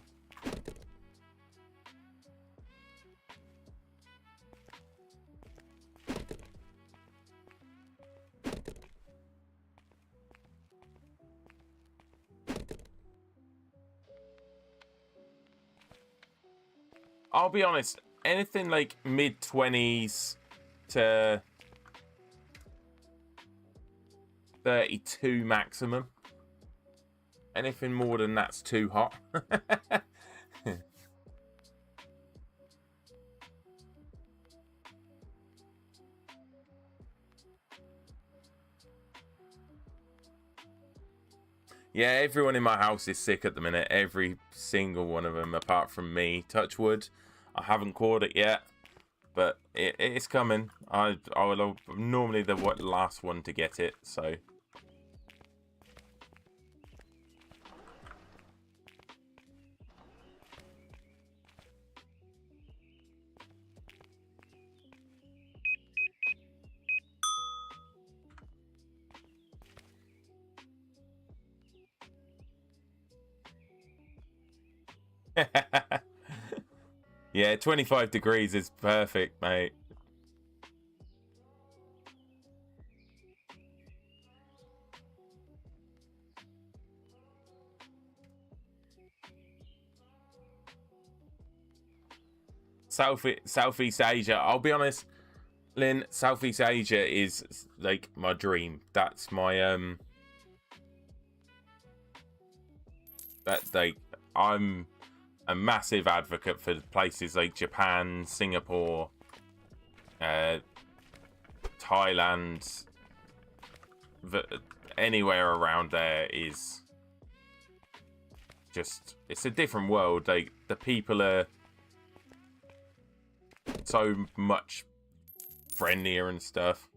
I'll be honest. Anything like mid-20s to 32 maximum. Anything more than that's too hot. Yeah, everyone in my house is sick at the minute. Every single one of them, apart from me. Touch wood. I haven't caught it yet, but it's coming. I'm normally the last one to get it, so. Yeah, 25 degrees is perfect, mate. Southeast Asia. I'll be honest, Lynn, Southeast Asia is like my dream. That's my I'm a massive advocate for places like Japan, Singapore, Thailand. Anywhere around there is just, it's a different world. Like, the people are so much friendlier and stuff.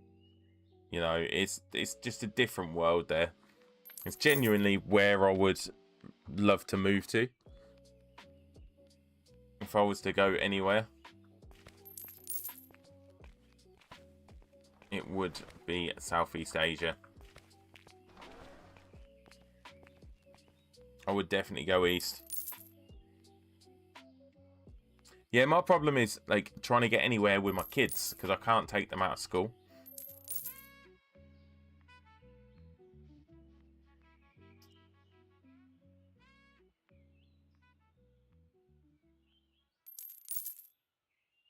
You know, it's just a different world there. It's genuinely where I would love to move to if I was to go anywhere. It would be Southeast Asia. I would definitely go east. Yeah, my problem is like trying to get anywhere with my kids because I can't take them out of school.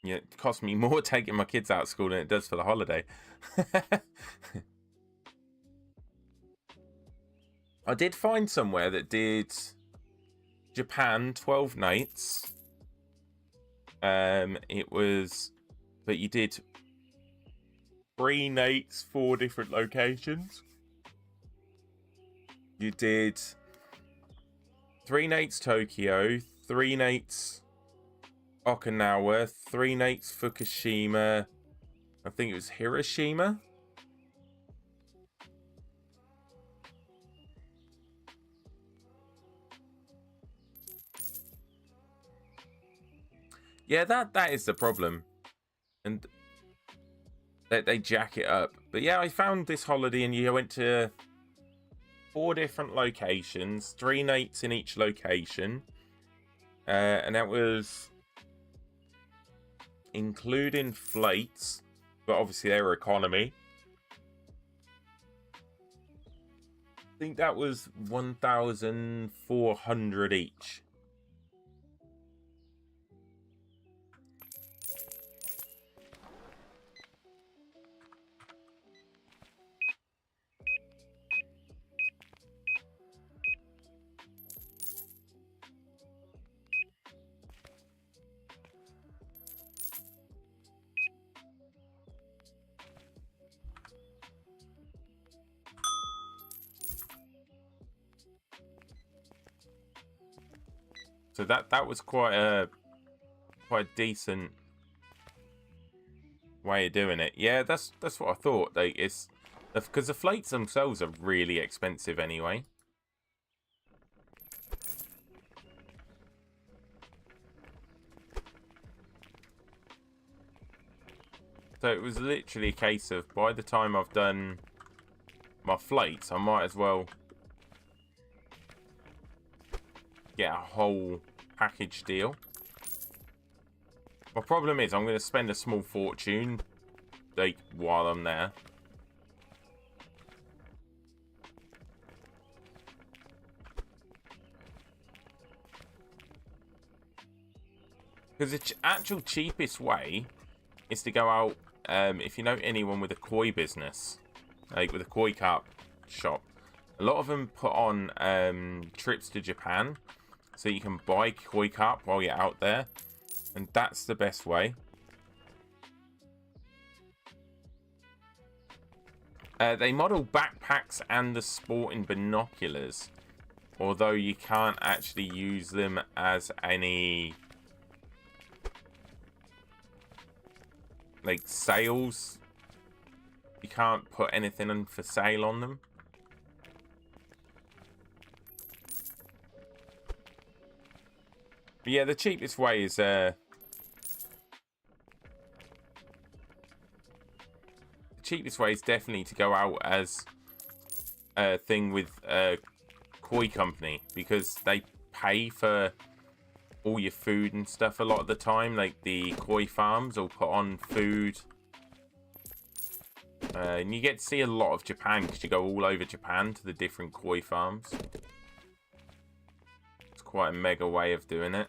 Yeah, it costs me more taking my kids out of school than it does for the holiday. I did find somewhere that did Japan 12 nights. It was, but you did 3 nights, 4 different locations. You did 3 nights Tokyo, 3 nights Okinawa, 3 nights Fukushima. I think it was Hiroshima. Yeah, that is the problem. And they jack it up. But yeah, I found this holiday and you went to 4 different locations, 3 nights in each location. And that was including flights, but obviously they were economy. I think that was 1,400 each. So that was quite a decent way of doing it. Yeah, that's what I thought. Like, it's because the flakes themselves are really expensive anyway. So it was literally a case of, by the time I've done my flakes, I might as well get a whole package deal. My problem is I'm going to spend a small fortune, like, while I'm there. Because the actual cheapest way is to go out, if you know anyone with a koi business, like with a koi carp shop, a lot of them put on trips to Japan, so you can buy koi carp while you're out there, and that's the best way. They model backpacks and the sporting binoculars, although you can't actually use them as any like sales. You can't put anything on for sale on them. But yeah, the cheapest way is the cheapest way is definitely to go out as a thing with a koi company, because they pay for all your food and stuff a lot of the time. Like the koi farms will put on food, and you get to see a lot of Japan because you go all over Japan to the different koi farms. It's quite a mega way of doing it.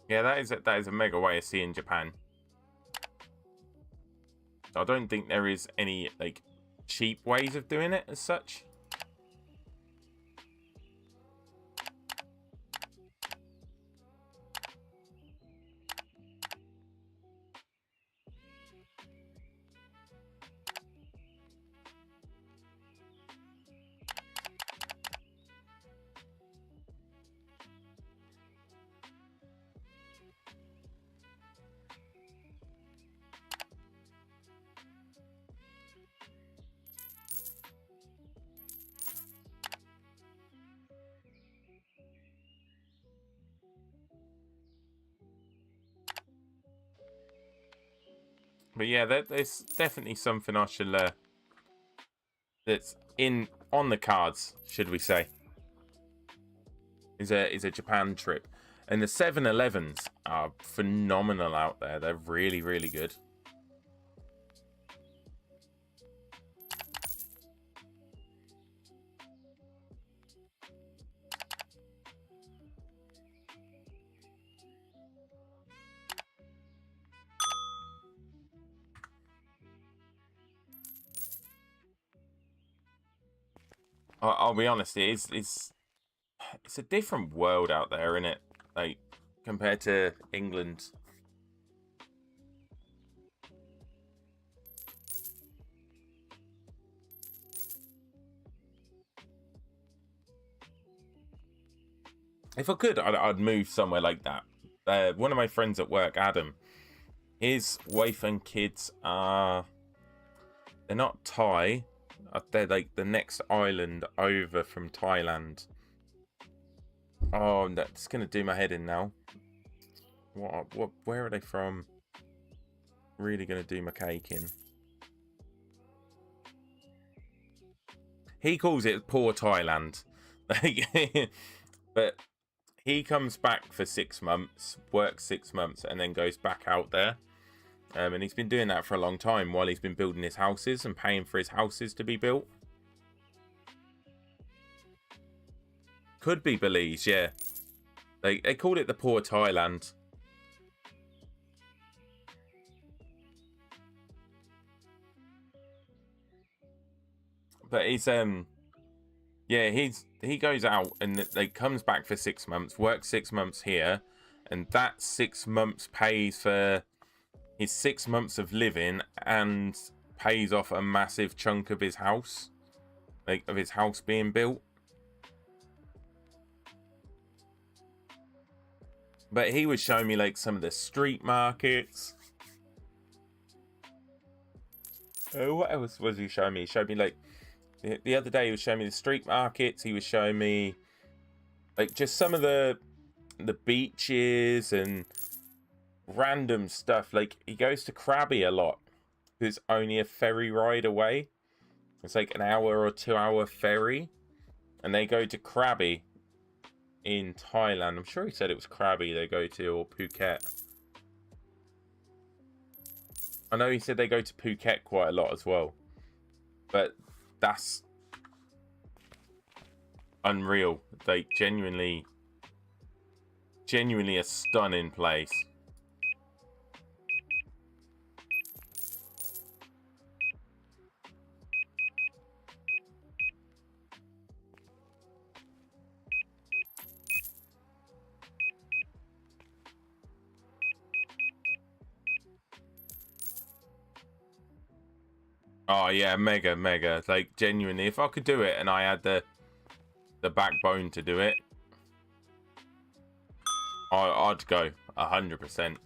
Yeah, that is a mega way of seeing Japan. I don't think there is any like cheap ways of doing it as such. But yeah, there's definitely something I should that's on the cards, should we say? Is a Japan trip, and the 7-Elevens are phenomenal out there. They're really, really good. I'll be honest, it's a different world out there, isn't it? Like, compared to England. If I could, I'd move somewhere like that. One of my friends at work, Adam, his wife and kids they're not Thai. They're like the next island over from Thailand. Oh, that's gonna do my head in now. Where are they from? Really gonna do my cake in. He calls it poor Thailand. But he comes back for 6 months, works 6 months, and then goes back out there. And he's been doing that for a long time while he's been building his houses and paying for his houses to be built. Could be Belize, yeah. They called it the poor Thailand. But he's yeah, he goes out and comes back for 6 months, works 6 months here, and that 6 months pays for his 6 months of living and pays off a massive chunk of his house, of his house being built. But he was showing me some of the street markets. What else was he showing me? He showed me the other day he was showing me the street markets. He was showing me just some of the beaches and random stuff. He goes to Krabi a lot. It's only a ferry ride away. It's an hour or 2 hour ferry, and they go to Krabi in Thailand. I'm sure he said it was Krabi they go to, or Phuket. I know he said they go to Phuket quite a lot as well, but that's unreal. Genuinely a stunning place. Oh yeah, mega. Genuinely, if I could do it and I had the backbone to do it, I'd go 100%.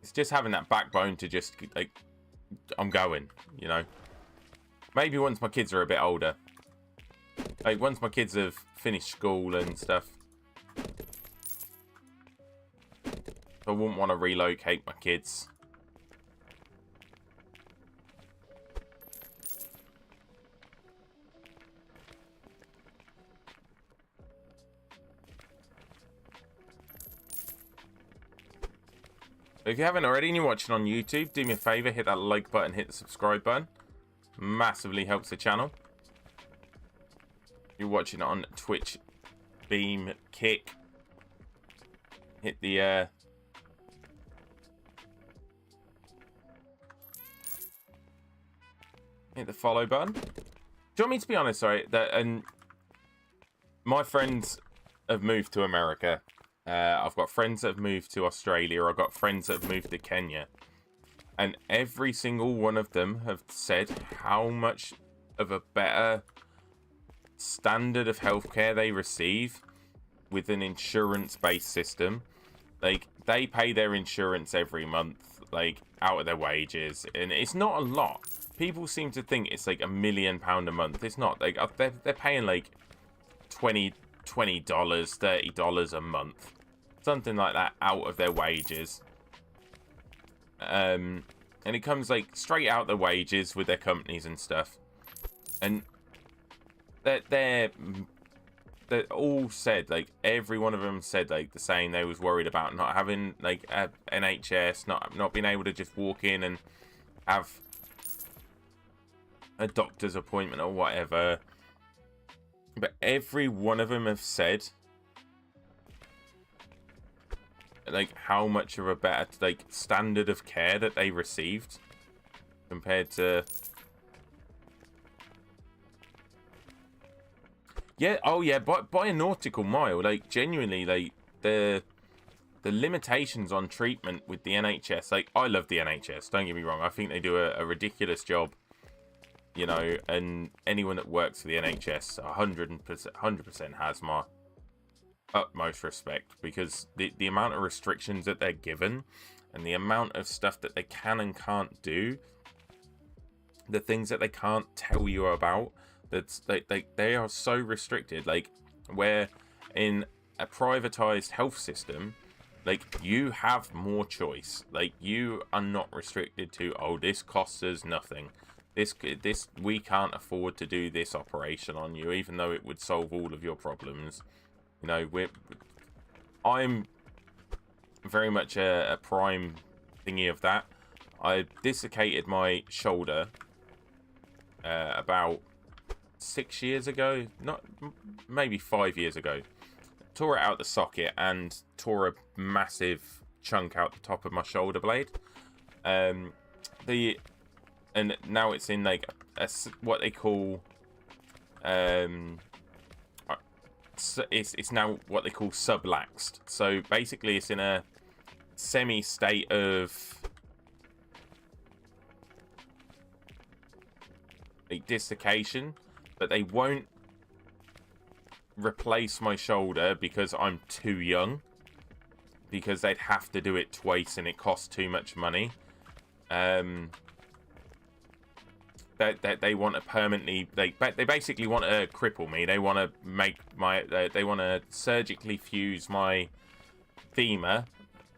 It's just having that backbone to just I'm going, you know. Maybe once my kids are a bit older, once my kids have finished school and stuff. I wouldn't want to relocate my kids. If you haven't already and you're watching on YouTube, do me a favor, hit that like button, hit the subscribe button. Massively helps the channel. If you're watching on Twitch, Beam, Kick, hit the follow button. Do you want me to be honest? Sorry, my friends have moved to America. I've got friends that have moved to Australia. I've got friends that have moved to Kenya. And every single one of them have said how much of a better standard of healthcare they receive with an insurance-based system. They pay their insurance every month, out of their wages. And it's not a lot. People seem to think it's £1 million a month. It's not. They're paying $20, $30 a month. Something like that out of their wages. And it comes straight out their wages with their companies and stuff. And they're all said, every one of them said the same. They was worried about not having a NHS, not being able to just walk in and have a doctor's appointment or whatever. But every one of them have said how much of a better standard of care that they received compared to by a nautical mile. Genuinely, the limitations on treatment with the NHS. I love the NHS, don't get me wrong. I think they do a ridiculous job, you know, and anyone that works for the NHS 100% has my utmost respect, because the amount of restrictions that they're given and the amount of stuff that they can and can't do, the things that they can't tell you about, that's they are so restricted. Where in a privatized health system, you have more choice. You are not restricted to, oh, this costs us nothing, this we can't afford to do this operation on you, even though it would solve all of your problems. You know, I'm very much a prime thingy of that. I dislocated my shoulder about 6 years ago, not maybe 5 years ago. Tore it out the socket and tore a massive chunk out the top of my shoulder blade. And now it's in like what they call it's now what they call subluxed. So basically, it's in a semi state of like dislocation, but they won't replace my shoulder because I'm too young, because they'd have to do it twice and it costs too much money. They want to permanently, they basically want to cripple me. They want to make my they want to surgically fuse my femur,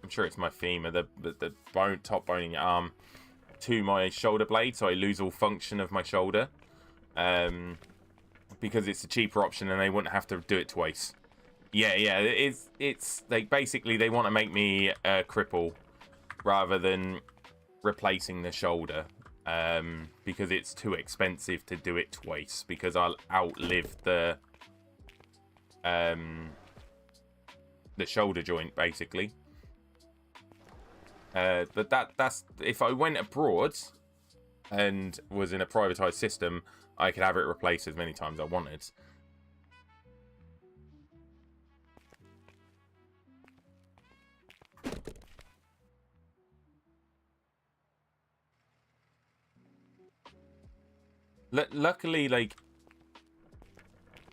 I'm sure it's my femur, the bone, top bone in your arm, to my shoulder blade, so I lose all function of my shoulder, because it's a cheaper option and they wouldn't have to do it twice. Yeah, it's like basically they want to make me a cripple rather than replacing the shoulder, because it's too expensive to do it twice, because I'll outlive the shoulder joint basically. But that's if I went abroad and was in a privatized system, I could have it replaced as many times as I wanted. Luckily, like,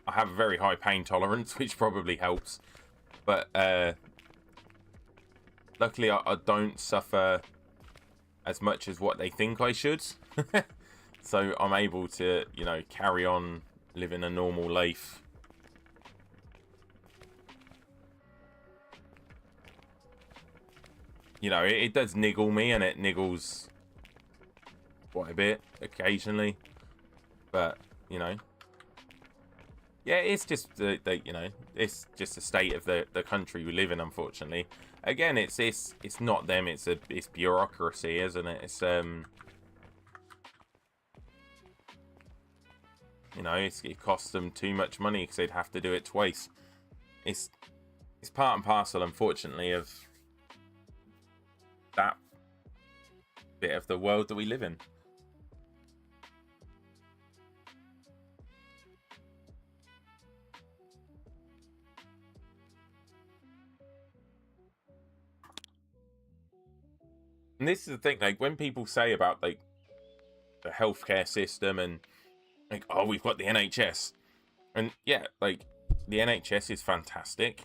I have a very high pain tolerance, which probably helps. But luckily, I don't suffer as much as what they think I should. So I'm able to, you know, carry on living a normal life. You know, it does niggle me, and it niggles quite a bit occasionally. But, you know, yeah, it's just you know, it's just the state of the country we live in, unfortunately. Again, it's not them, it's bureaucracy, isn't it? It's you know, it costs them too much money because they'd have to do it twice. It's part and parcel, unfortunately, of that bit of the world that we live in. And this is the thing, like, when people say about, like, the healthcare system and, like, oh, we've got the NHS. And, yeah, like, the NHS is fantastic.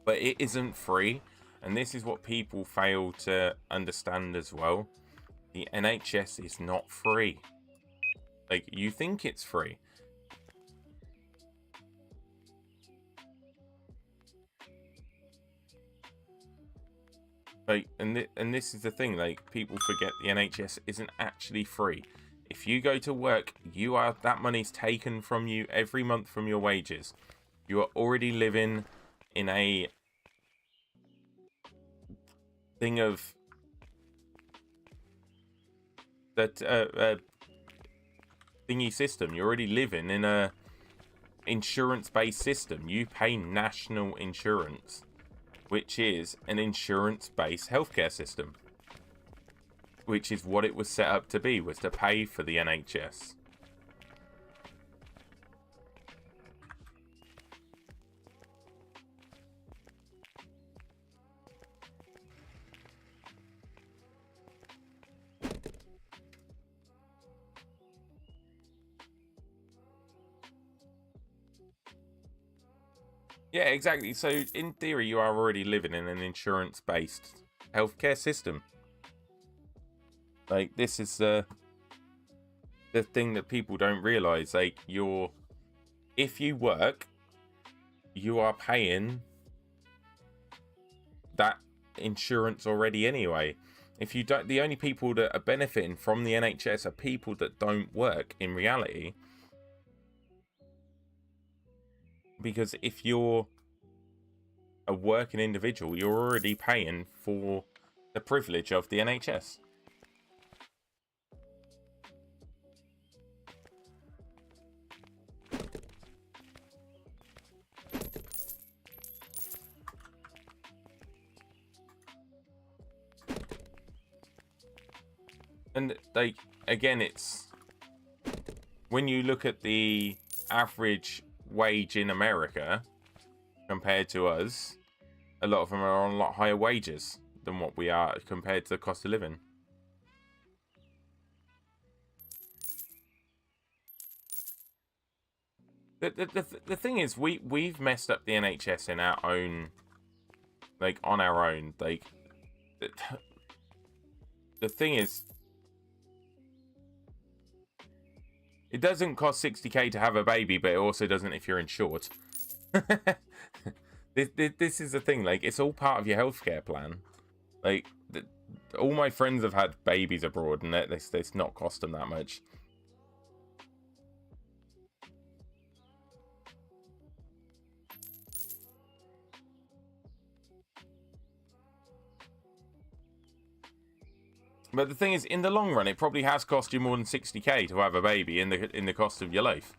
But it isn't free. And this is what people fail to understand as well. The NHS is not free. Like, you think it's free. Like, and this is the thing, like, people forget the NHS isn't actually free. If you go to work, that money's taken from you every month from your wages. You are already living in a thing of that thingy system. You're already living in a insurance-based system. You pay national insurance, which is an insurance-based healthcare system, which is what it was set up to be, was to pay for the NHS. Yeah, exactly. So, in theory, you are already living in an insurance-based healthcare system. Like, this is the thing that people don't realize. Like, if you work, you are paying that insurance already anyway. If you don't, the only people that are benefiting from the NHS are people that don't work in reality. Because if you're a working individual, you're already paying for the privilege of the NHS. And like, again, it's when you look at the average wage in America compared to us, a lot of them are on a lot higher wages than what we are compared to the cost of living. The thing is, we've messed up the NHS in our own, like, on our own. Like, the thing is, it doesn't cost 60k to have a baby, but it also doesn't if you're insured. This is the thing. Like, it's all part of your healthcare plan. Like, all my friends have had babies abroad, and it's not cost them that much. But the thing is, in the long run, it probably has cost you more than 60k to have a baby in the cost of your life.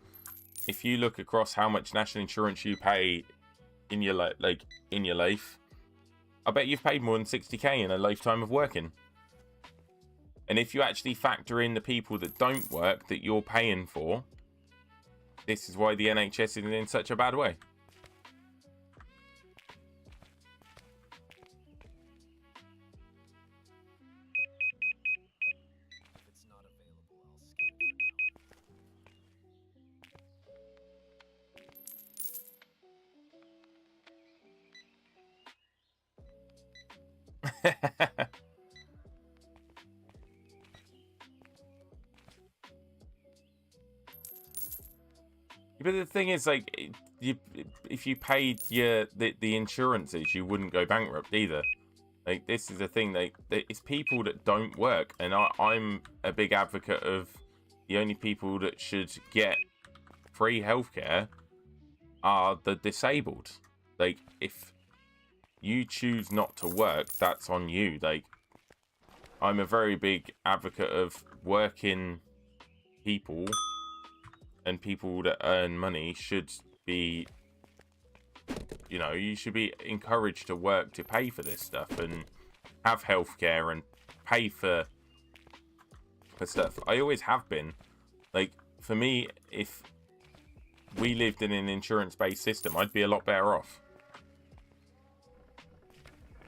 If you look across how much national insurance you pay in your life, I bet you've paid more than 60k in a lifetime of working. And if you actually factor in the people that don't work that you're paying for, this is why the NHS is in such a bad way. But the thing is, like, if you paid the insurances, you wouldn't go bankrupt either. Like, this is the thing. Like, it's people that don't work, and I'm a big advocate of the only people that should get free healthcare are the disabled. Like, if you choose not to work, that's on you. Like, I'm a very big advocate of working people, and people that earn money should be, you know, you should be encouraged to work to pay for this stuff and have healthcare and pay for stuff. I always have been. Like, for me, if we lived in an insurance-based system, I'd be a lot better off.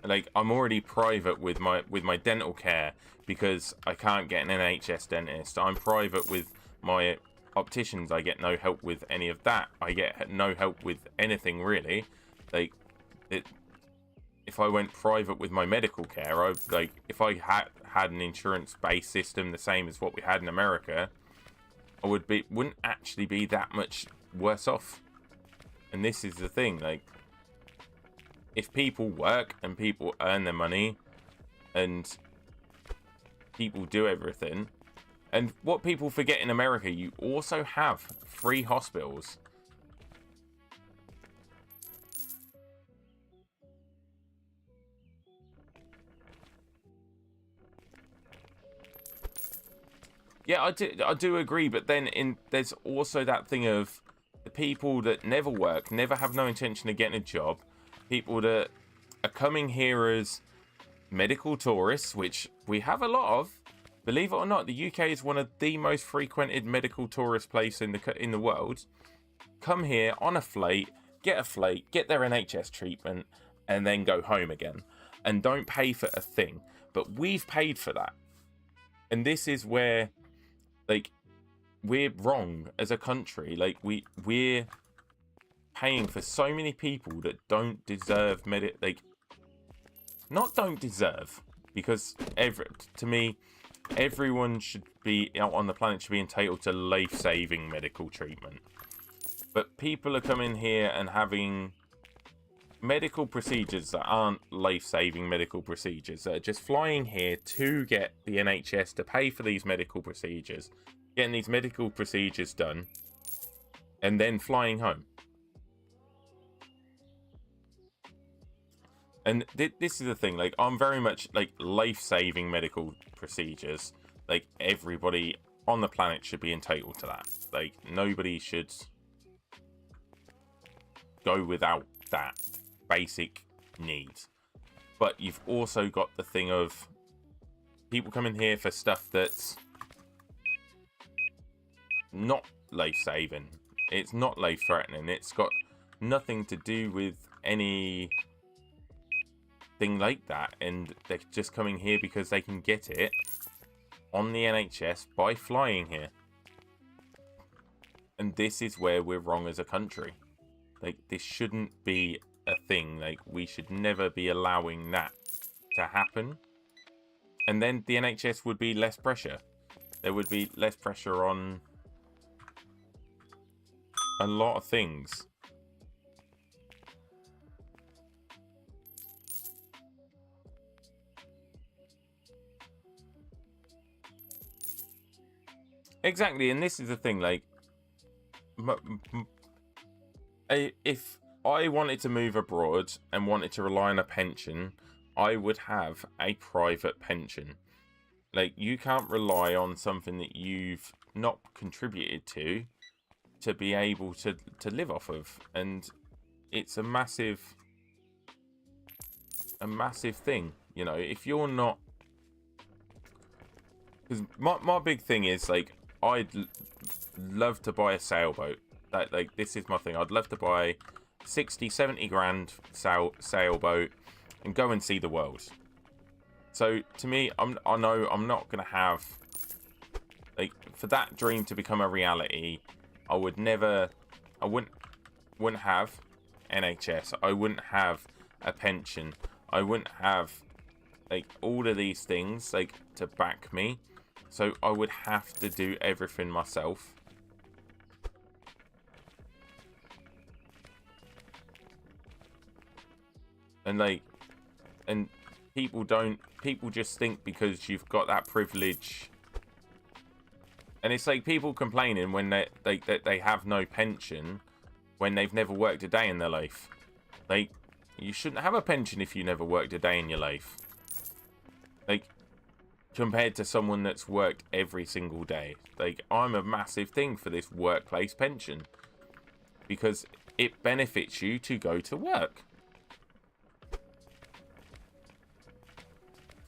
Like, I'm already private with my dental care because I can't get an NHS dentist. I'm private with my opticians. I get no help with any of that. I get no help with anything really. Like, if I went private with my medical care, if I had an insurance-based system the same as what we had in America, I wouldn't actually be that much worse off. And this is the thing, like, if people work and people earn their money and people do everything, and what people forget in America, you also have free hospitals. Yeah, I do agree, but then there's also that thing of the people that never work, never have no intention of getting a job, people that are coming here as medical tourists, which we have a lot of. Believe it or not, the UK is one of the most frequented medical tourist places in the world. Come here on a flight, get their NHS treatment, and then go home again, and don't pay for a thing. But we've paid for that, and this is where, like, we're wrong as a country. Like, we're paying for so many people that don't deserve don't deserve, because to me, everyone should be on the planet should be entitled to life-saving medical treatment. But people are coming here and having medical procedures that aren't life-saving medical procedures. That are just flying here to get the NHS to pay for these medical procedures, getting these medical procedures done, and then flying home. And this is the thing, like, I'm very much like life-saving medical procedures. Like, everybody on the planet should be entitled to that. Like, nobody should go without that basic need. But you've also got the thing of people come in here for stuff that's not life-saving. It's not life-threatening. It's got nothing to do with any thing like that, and they're just coming here because they can get it on the NHS by flying here. And this is where we're wrong as a country. Like, this shouldn't be a thing. Like, we should never be allowing that to happen. And then the NHS would be less pressure. There would be less pressure on a lot of things. Exactly, and this is the thing, like, if I wanted to move abroad and wanted to rely on a pension, I would have a private pension. Like, you can't rely on something that you've not contributed to be able to live off of, and it's a massive thing, you know. If you're not, because my big thing is, like, I'd love to buy a sailboat. That, like, this is my thing. I'd love to buy 60-70 grand sailboat and go and see the world. So to me, I know I'm not gonna have, like, for that dream to become a reality, I wouldn't have NHS. I wouldn't have a pension. I wouldn't have, like, all of these things, like, to back me. So I would have to do everything myself. And, like, and people just think because you've got that privilege. And it's like people complaining when they have no pension when they've never worked a day in their life. Like, you shouldn't have a pension if you never worked a day in your life. Like, compared to someone that's worked every single day. Like, I'm a massive thing for this workplace pension because it benefits you to go to work.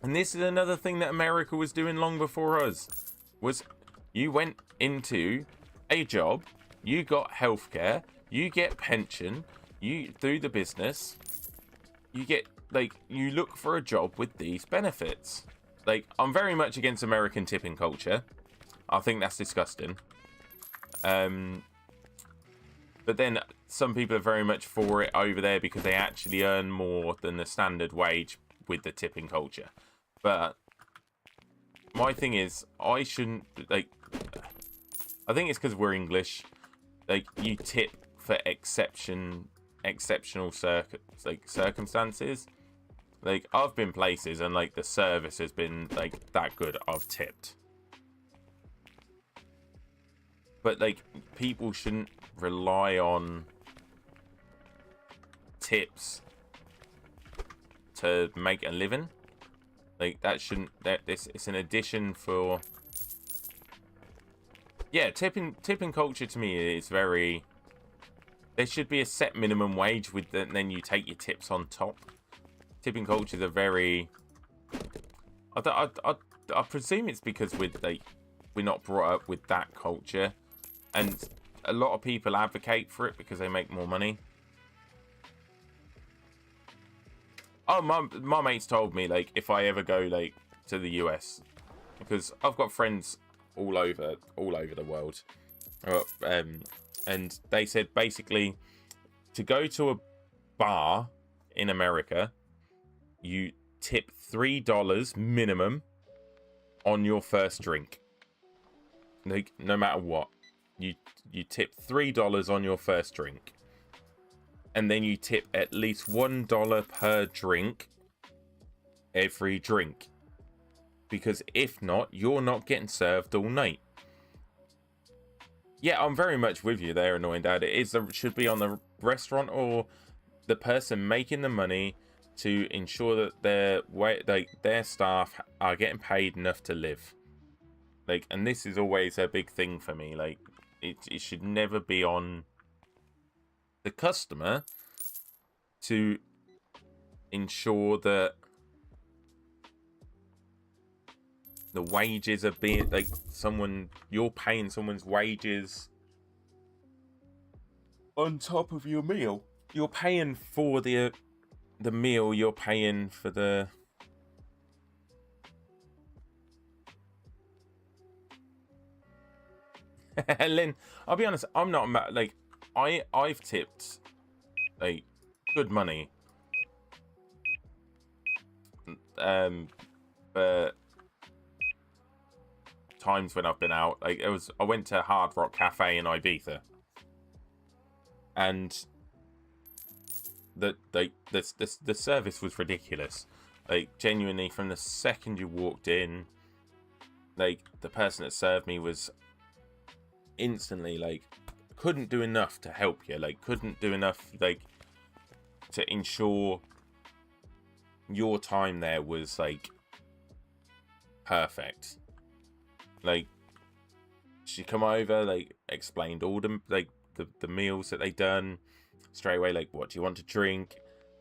And this is another thing that America was doing long before us. Was you went into a job, you got healthcare, you get pension, you do the business, you get, like, you look for a job with these benefits. Like, I'm very much against American tipping culture. I think that's disgusting. But then some people are very much for it over there because they actually earn more than the standard wage with the tipping culture. But my thing is, I shouldn't, like, I think it's because we're English. Like, you tip for exceptional circumstances. Like, I've been places and, like, the service has been, like, that good. I've tipped. But, like, people shouldn't rely on tips to make a living. Like, that shouldn't, it's an addition for, yeah, tipping culture to me is very, there should be a set minimum wage with the, and then you take your tips on top. Tipping cultures are very, I presume it's because we're not brought up with that culture, and a lot of people advocate for it because they make more money. Oh, my mates told me, like, if I ever go, like, to the US, because I've got friends all over the world, and they said basically to go to a bar in America, you tip $3 minimum on your first drink. Like, no matter what, you tip $3 on your first drink. And then you tip at least $1 per drink every drink. Because if not, you're not getting served all night. Yeah, I'm very much with you there, Annoying Dad. It should be on the restaurant or the person making the money to ensure that their staff are getting paid enough to live. Like, and this is always a big thing for me. Like, it should never be on the customer to ensure that the wages are being like you're paying someone's wages on top of your meal. You're paying for the meal. You're paying for the Lynn. I'll be honest. I'm not like I've tipped like good money. For times when I've been out, like I went to Hard Rock Cafe in Ibiza, and the service was ridiculous. Like genuinely, from the second you walked in, like the person that served me was instantly like couldn't do enough to help you, like couldn't do enough like to ensure your time there was like perfect. Like she come over, like explained all the like the meals that they done straight away, like what do you want to drink,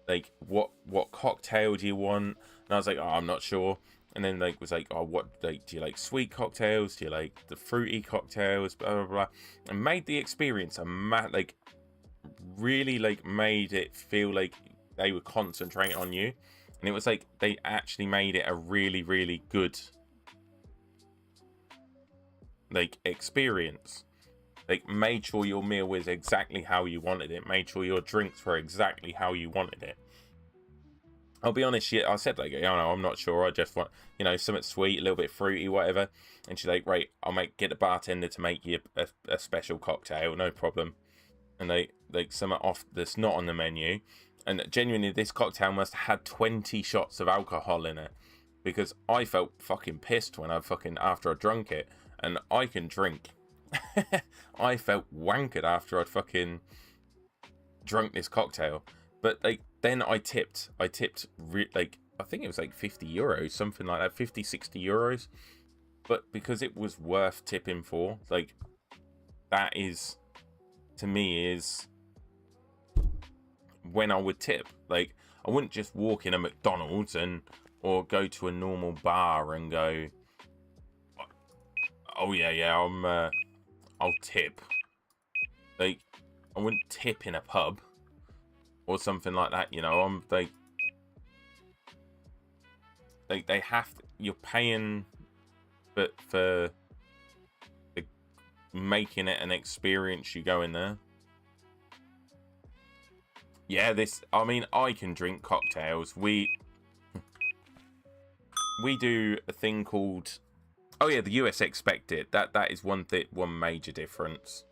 like what cocktail do you want, and I was like, oh, I'm not sure. And then like was like, oh, what, like, do you like sweet cocktails, do you like the fruity cocktails, blah blah blah, and made the experience like really like made it feel like they were concentrating on you. And it was like they actually made it a really, really good like experience. Like made sure your meal was exactly how you wanted it, made sure your drinks were exactly how you wanted it. I'll be honest, I said like, no, I'm not sure, I just want, something sweet, a little bit fruity, whatever. And she's like, right, I'll get the bartender to make you a special cocktail, no problem. And they like something off that's not on the menu. And genuinely, this cocktail must have had 20 shots of alcohol in it, because I felt fucking pissed when after I drunk it, and I can drink. I felt wankered after I'd fucking drunk this cocktail. But like then I tipped like I think it was like 50 euros, something like that, 50-60 euros. But because it was worth tipping for, like that is, to me, is when I would tip. Like I wouldn't just walk in a McDonald's or go to a normal bar and go, oh yeah, I'll tip. Like I wouldn't tip in a pub or something like that, I'm like they have to, you're paying for making it an experience. You go in there. Yeah, I can drink cocktails. We do a thing called, oh yeah, the US expect it. That is one major difference.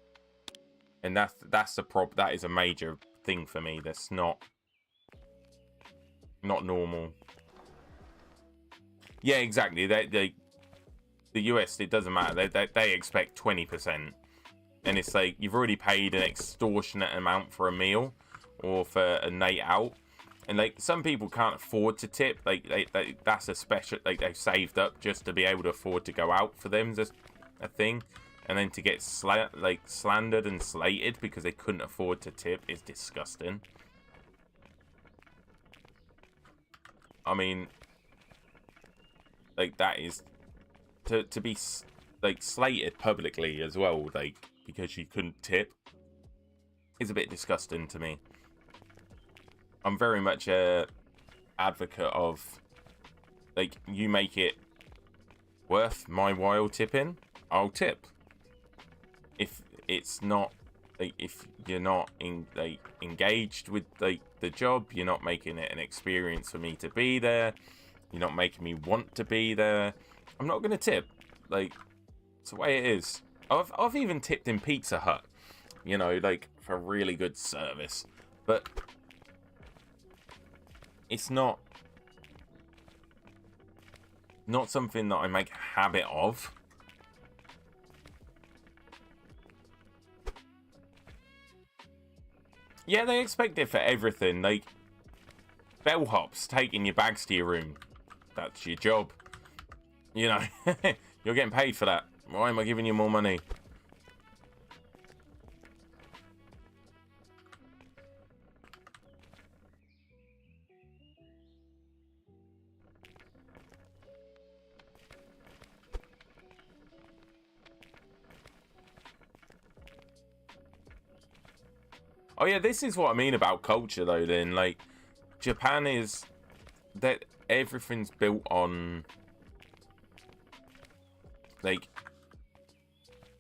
And that's that is a major thing for me. That's not normal. Yeah, exactly. The US, it doesn't matter. They expect 20%. And it's like you've already paid an extortionate amount for a meal or for a night out. And like some people can't afford to tip. Like that's a special, like they've saved up just to be able to afford to go out. For them, just a thing. And then to get slandered and slated because they couldn't afford to tip is disgusting. I mean, like that is to be like slated publicly as well, like because you couldn't tip, is a bit disgusting to me. I'm very much a advocate of, like, you make it worth my while tipping, I'll tip. If it's not, like, if you're not engaged with the job, you're not making it an experience for me to be there, you're not making me want to be there, I'm not gonna tip. Like, it's the way it is. I've even tipped in Pizza Hut, like for really good service, but it's not something that I make a habit of. Yeah, they expect it for everything. Like, bellhops taking your bags to your room. That's your job. You're getting paid for that. Why am I giving you more money? Oh yeah, this is what I mean about culture though. Then like Japan is that everything's built on like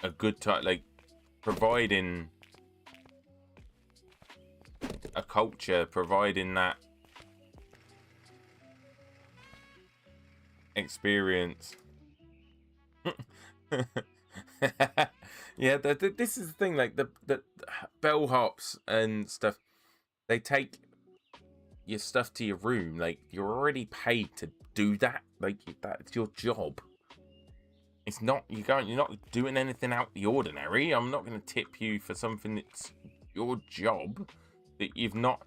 a good time, like providing a culture, providing that experience. Yeah, this is the thing. Like the bellhops and stuff, they take your stuff to your room. Like you're already paid to do that. Like that's your job. It's not you're not doing anything out the ordinary. I'm not going to tip you for something that's your job that you've not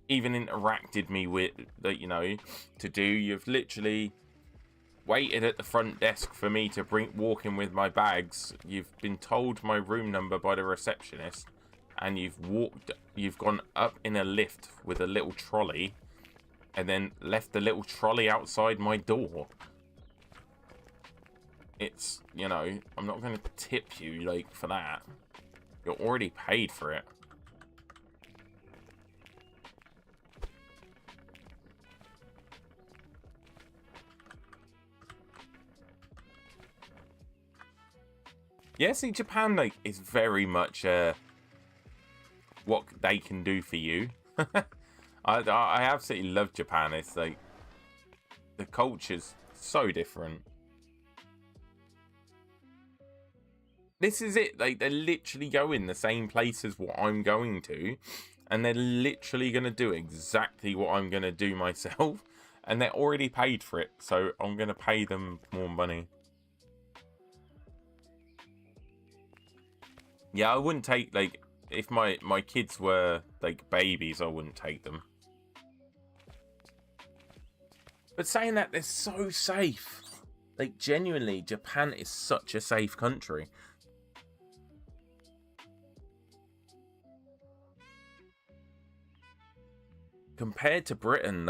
even interacted me with, that to do. You've literally waited at the front desk for me to walk in with my bags. You've been told my room number by the receptionist, and you've gone up in a lift with a little trolley and then left the little trolley outside my door. It's, I'm not going to tip you like for that. You're already paid for it. Yeah, see, Japan is very much what they can do for you. I absolutely love Japan. It's like the culture's so different. This is it. Like they're literally going the same place as what I'm going to, and they're literally gonna do exactly what I'm gonna do myself, and they're already paid for it. So I'm gonna pay them more money. Yeah, I wouldn't take, if my kids were, babies, I wouldn't take them. But saying that, they're so safe. Like, genuinely, Japan is such a safe country. Compared to Britain,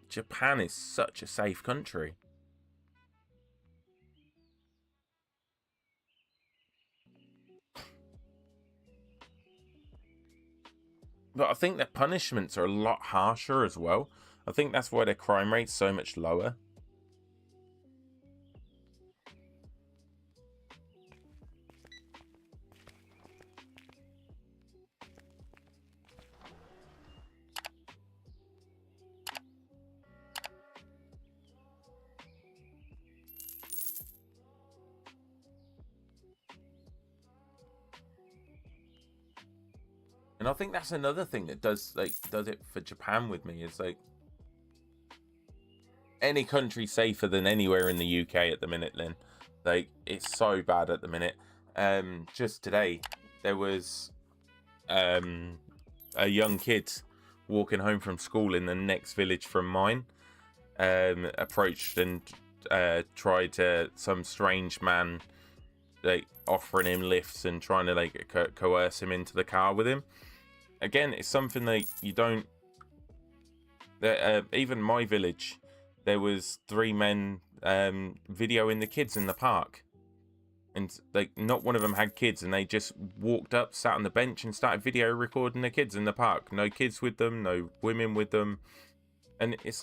Japan is such a safe country. But I think their punishments are a lot harsher as well. I think that's why their crime rate's so much lower. And I think that's another thing that does it for Japan with me, is any country safer than anywhere in the UK at the minute, Lynn. It's so bad at the minute. Just today there was a young kid walking home from school in the next village from mine, approached and tried to some strange man offering him lifts and trying to coerce him into the car with him. Again, it's something that you don't. Even my village, there was 3 men videoing the kids in the park, and not one of them had kids, and they just walked up, sat on the bench, and started video recording the kids in the park. No kids with them, no women with them, and it's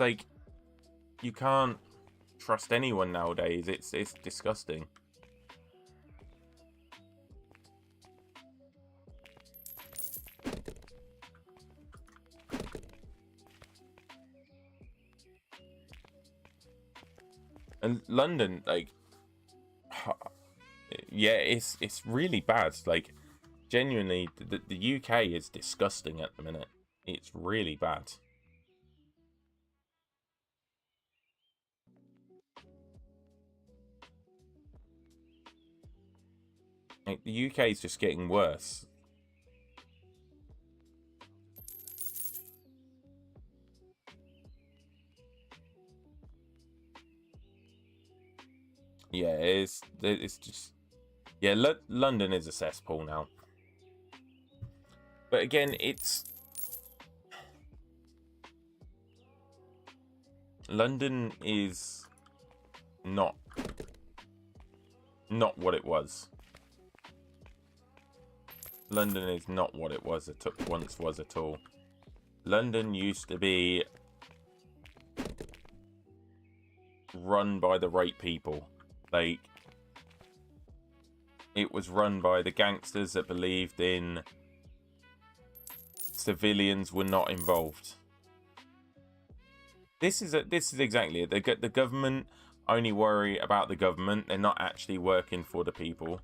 you can't trust anyone nowadays. It's disgusting. And London, yeah, it's really bad. Genuinely, the UK is disgusting at the minute. It's really bad. The UK is just getting worse. Yeah, it's just, yeah. London is a cesspool now. But again, London is not what it was. London is not what it was once was at all. London used to be run by the right people. Like, it was run by the gangsters that believed in civilians were not involved. This is exactly it. The government only worry about the government. They're not actually working for the people.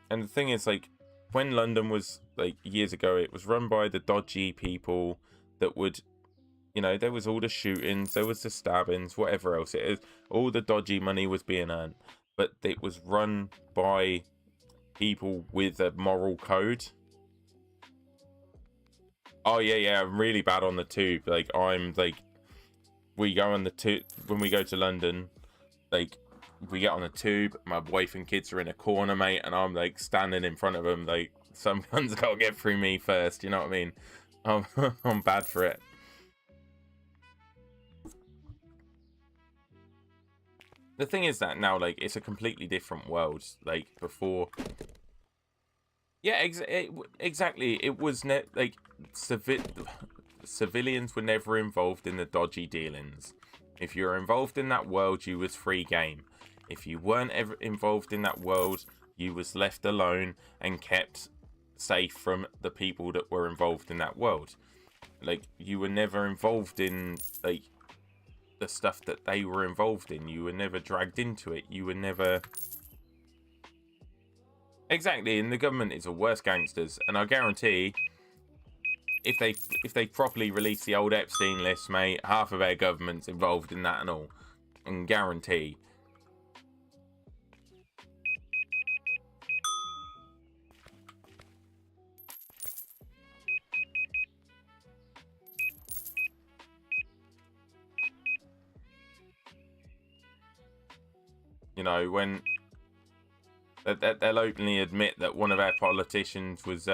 And the thing is, like, when London was, like, years ago, it was run by the dodgy people that would, you know, there was all the shootings, there was the stabbings, whatever else it is. All the dodgy money was being earned. But it was run by people with a moral code. Oh, yeah, I'm really bad on the tube. Like, we go on the tube, when we go to London, like, we get on the tube, my wife and kids are in a corner, mate, and I'm, like, standing in front of them, like, some guns gotta get through me first, you know what I mean? I'm bad for it. The thing is that now, like, it's a completely different world. Like, before... Yeah, exactly. It was like civilians were never involved in the dodgy dealings. If you were involved in that world, you was free game. If you weren't ever involved in that world, you was left alone and kept safe from the people that were involved in that world. Like, you were never involved in, like, the stuff that they were involved in. You were never dragged into it. You were never... Exactly, and the government is the worst gangsters, and I guarantee if they properly release the old Epstein list, mate, half of their government's involved in that and all. And guarantee. You know, when they'll openly admit that one of our politicians was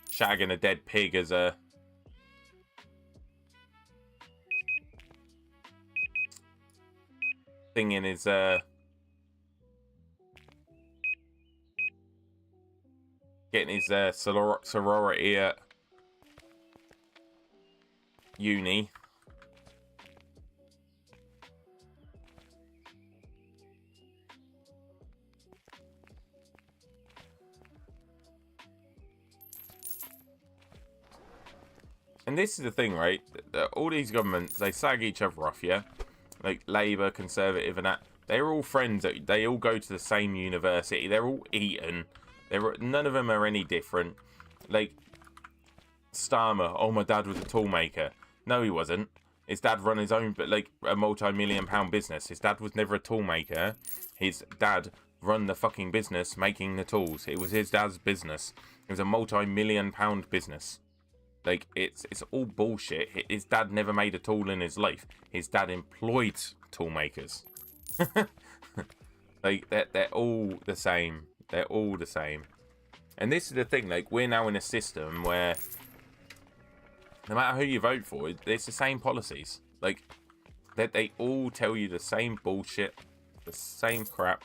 shagging a dead pig as a thing in his getting his sorority at uni. And this is the thing, right? All these governments, they slag each other off, yeah? Like Labour, Conservative, and that. They're all friends. They all go to the same university. They're all Eton. None of them are any different. Like, Starmer, oh, my dad was a tool maker. No, he wasn't. His dad run his own, but like a multi-million-pound business. His dad was never a tool maker. His dad run the fucking business making the tools. It was his dad's business. It was a multi-million-pound business. Like, it's all bullshit. His dad never made a tool in his life. His dad employed tool makers. Like, they're all the same. They're all the same. And this is the thing, like, we're now in a system where no matter who you vote for, it's the same policies. Like, they all tell you the same bullshit, the same crap.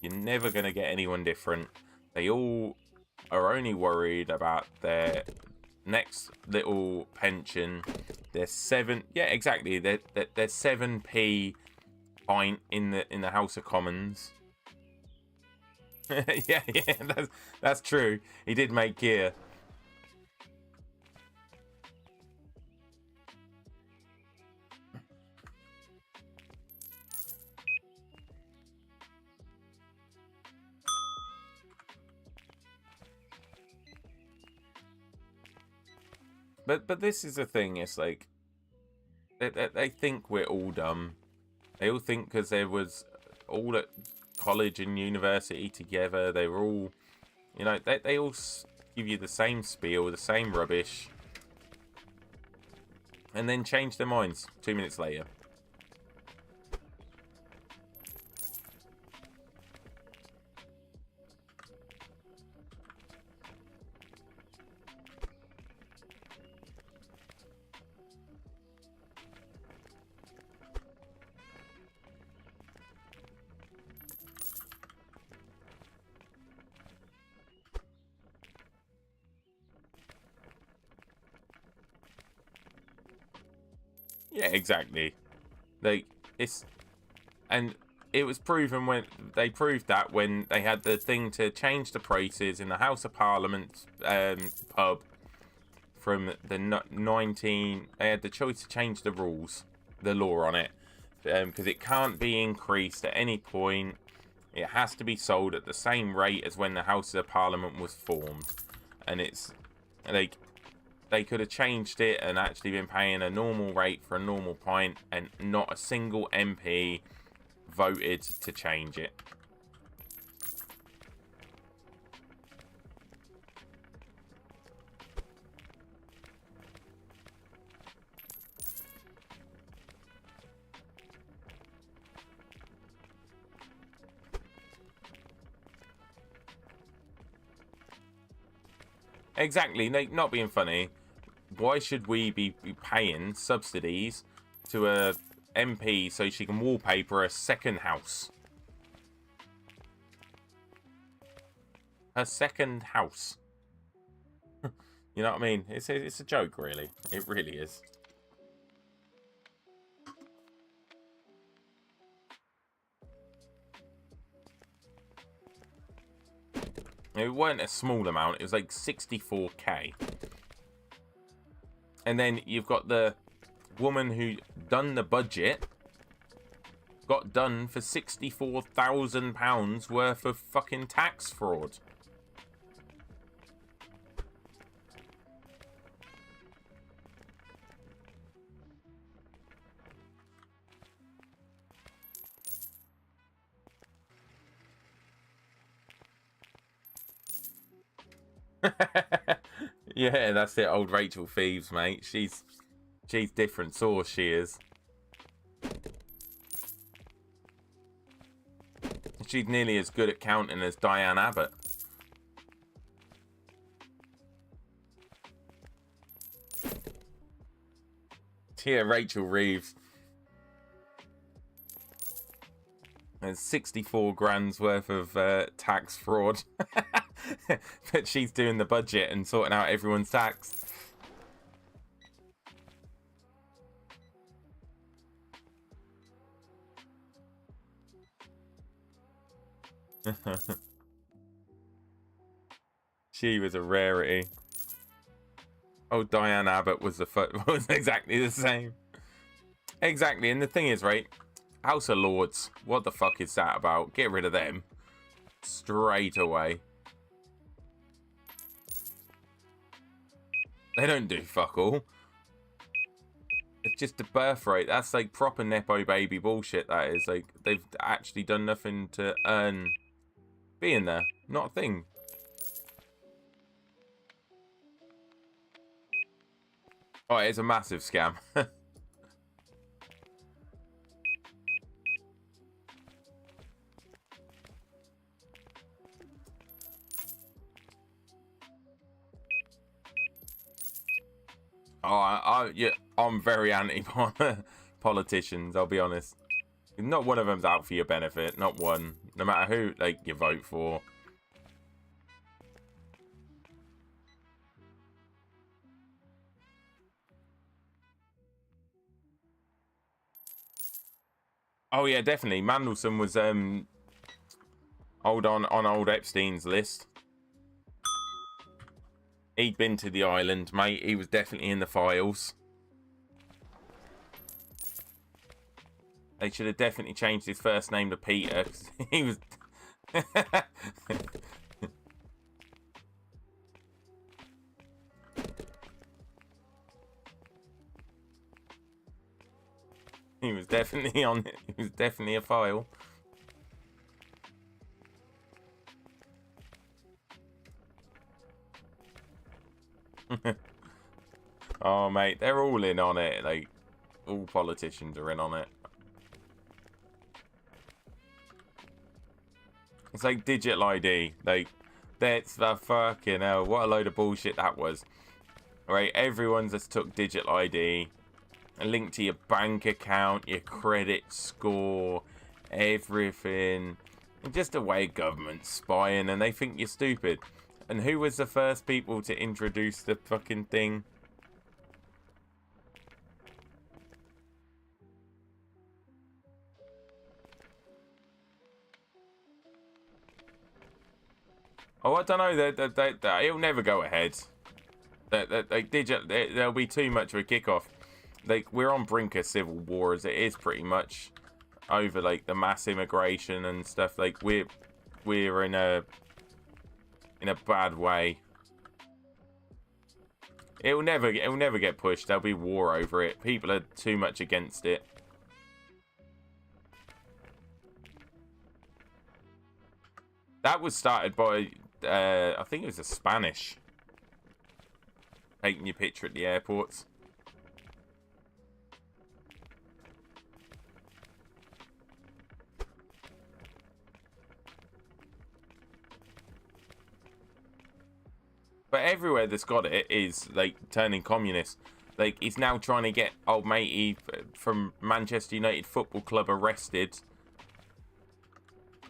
You're never going to get anyone different. They all are only worried about their next little pension. Their 7p pint in the House of Commons. yeah, that's true. He did make gear. But this is the thing. It's like they think we're all dumb. They all think because there was all at college and university together. They were all, you know, they all give you the same spiel, the same rubbish, and then change their minds 2 minutes later. Yeah, exactly. Like, it's... And it was proven when... They proved that when they had the thing to change the prices in the House of Parliament pub from the 19... They had the choice to change the rules, the law on it, because it can't be increased at any point. It has to be sold at the same rate as when the House of Parliament was formed. And it's... Like... They could have changed it and actually been paying a normal rate for a normal pint, and not a single MP voted to change it. Exactly, like, not being funny. Why should we be paying subsidies to a MP so she can wallpaper a second house? Her second house. You know what I mean? It's a joke, really. It really is. It weren't a small amount. It was like 64k. And then you've got the woman who done the budget, got done for £64,000 worth of fucking tax fraud. Yeah, that's it, old Rachel Thieves, mate. She's different sauce, she is. She's nearly as good at counting as Diane Abbott. Yeah, Rachel Reeves. There's 64 grand's worth of tax fraud. But she's doing the budget and sorting out everyone's tax. She was a rarity. Oh, Diane Abbott was was exactly the same. Exactly, and the thing is, right? House of Lords, what the fuck is that about? Get rid of them straight away. They don't do fuck all. It's just a birth rate. That's like proper Nepo baby bullshit, that is. Like, they've actually done nothing to earn being there. Not a thing. Oh, it's a massive scam. Oh, yeah, I'm very anti politicians, I'll be honest. Not one of them's out for your benefit. Not one. No matter who, like, you vote for. Oh, yeah, definitely. Mandelson was, on old Epstein's list. He'd been to the island, mate. He was definitely in the files. They should have definitely changed his first name to Peter, because he was... He was definitely on it. He was definitely a file. Oh, mate, they're all in on it. Like, all politicians are in on it. It's like digital ID. Like, that's the fucking hell. What a load of bullshit that was. Right, everyone's just took digital ID. A link to your bank account, your credit score, everything. And just a way of government spying, and they think you're stupid. And who was the first people to introduce the fucking thing? Oh, I don't know. It'll never go ahead. There'll be too much of a kickoff. Like, we're on brink of civil war as it is, pretty much, over like the mass immigration and stuff. Like, we're in a bad way. It'll never get pushed. There'll be war over it. People are too much against it. That was started by I think it was the Spanish taking your picture at the airports. But everywhere that's got it is like turning communist. Like, he's now trying to get old matey from Manchester United Football Club arrested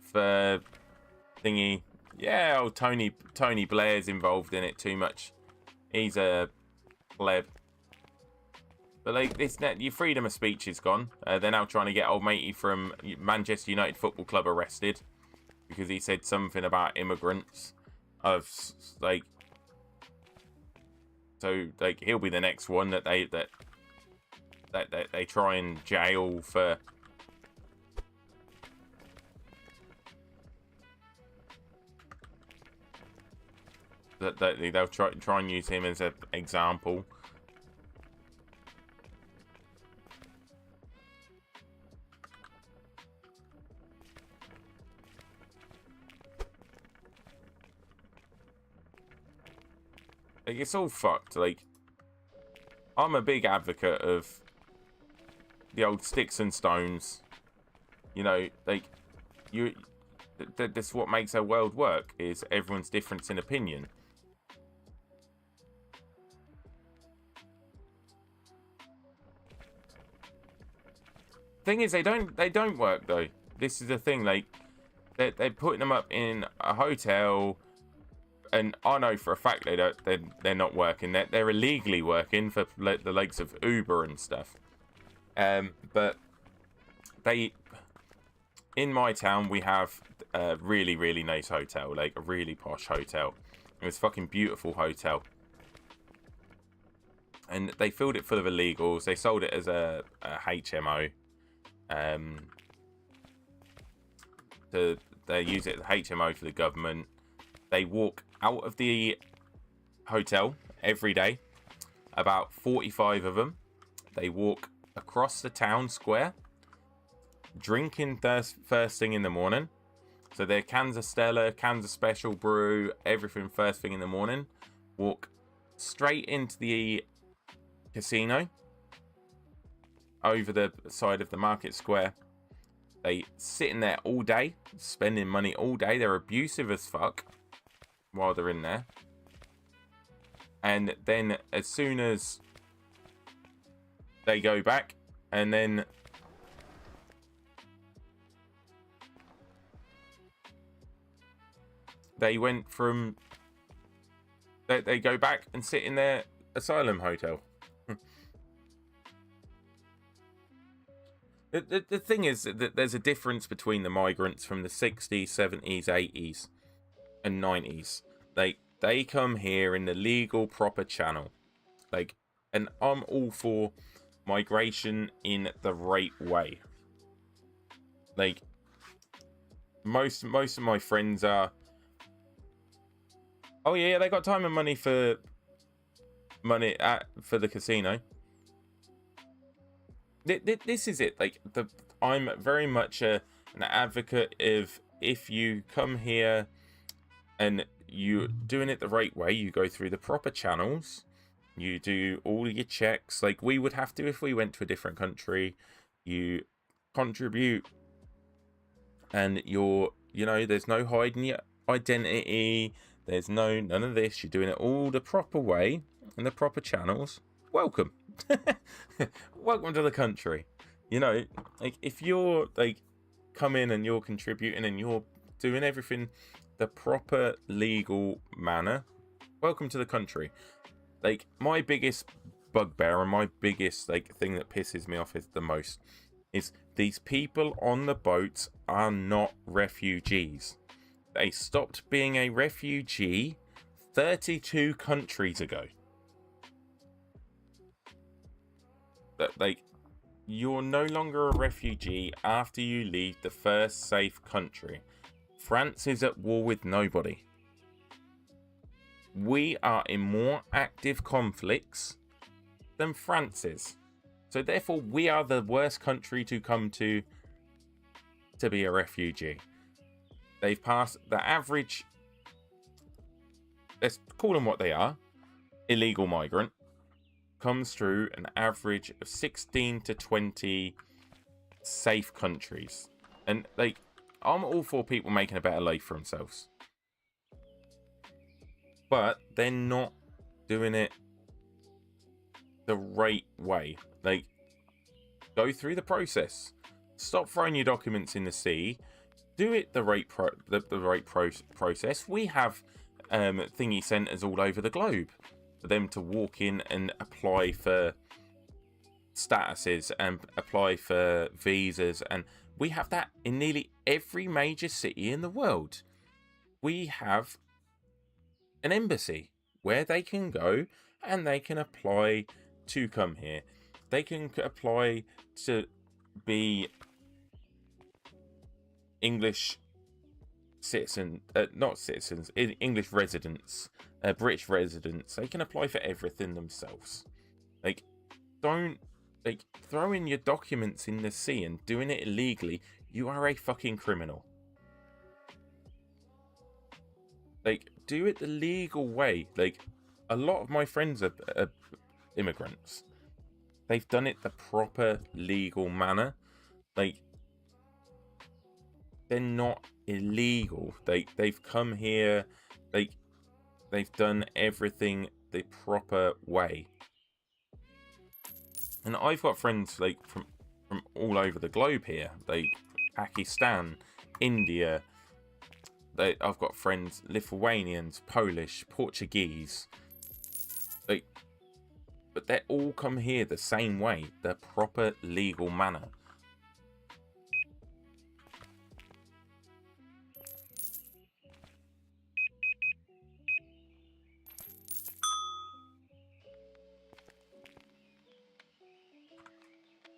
for thingy. Yeah, old Tony Blair's involved in it too much. He's a pleb. But like, your freedom of speech is gone. They're now trying to get old matey from Manchester United Football Club arrested because he said something about immigrants. So like, he'll be the next one that they try and jail for. That they'll try and use him as an example. Like, it's all fucked. Like, I'm a big advocate of the old sticks and stones. You know, like, that's what makes our world work, is everyone's difference in opinion. Thing is, they don't work though. This is the thing. Like, they're putting them up in a hotel. And I know for a fact they're not working. They're illegally working for the likes of Uber and stuff. But in my town we have a really, really nice hotel, like a really posh hotel. It was a fucking beautiful hotel. And they filled it full of illegals. They sold it as a HMO. They use it as a HMO for the government. They walk out of the hotel every day, about 45 of them. They walk across the town square, drinking first thing in the morning. So they're cans of Stella, cans of Special Brew, everything first thing in the morning. Walk straight into the casino over the side of the market square. They sit in there all day, spending money all day. They're abusive as fuck while they're in there. And then as soon as they go back, and then they went from they go back and sit in their asylum hotel. The thing is that there's a difference between the migrants from the 60s, 70s, 80s and 90s. They come here in the legal, proper channel. Like, and I'm all for migration in the right way. Like, most of my friends are, oh yeah, they got time and money for the casino. This is it. Like, I'm very much an advocate of, if you come here and you're doing it the right way, you go through the proper channels, you do all your checks like we would have to if we went to a different country, you contribute, and there's no hiding your identity, there's none of this, you're doing it all the proper way in the proper channels. Welcome. Welcome to the country. Like, if you're like come in and you're contributing and you're doing everything the proper legal manner, welcome to the country. Like, my biggest bugbear and my biggest like thing that pisses me off is the most is these people on the boats are not refugees. they stopped being a refugee 32 countries ago. That, like, you're no longer a refugee after you leave the first safe country. France is at war with nobody. We are in more active conflicts than France is. So therefore, we are the worst country to come to be a refugee. They've passed the average, let's call them what they are, illegal migrant, comes through an average of 16 to 20 safe countries. And like, I'm all for people making a better life for themselves. But they're not doing it the right way. Like, go through the process. Stop throwing your documents in the sea. Do it the right process. We have thingy centres all over the globe for them to walk in and apply for statuses and apply for visas, and we have that in nearly every major city in the world. We have an embassy where they can go and they can apply to come here. They can apply to be English citizen, not citizens, English residents, British residents. They can apply for everything themselves. Like, don't like throwing your documents in the sea and doing it illegally. You are a fucking criminal. Like, do it the legal way. Like, a lot of my friends are immigrants. They've done it the proper legal manner. Like, they're not illegal. They've come here. They've done everything the proper way. And I've got friends like from all over the globe here. Like Pakistan, India. I've got friends Lithuanians, Polish, Portuguese. Like, but they all come here the same way, the proper legal manner.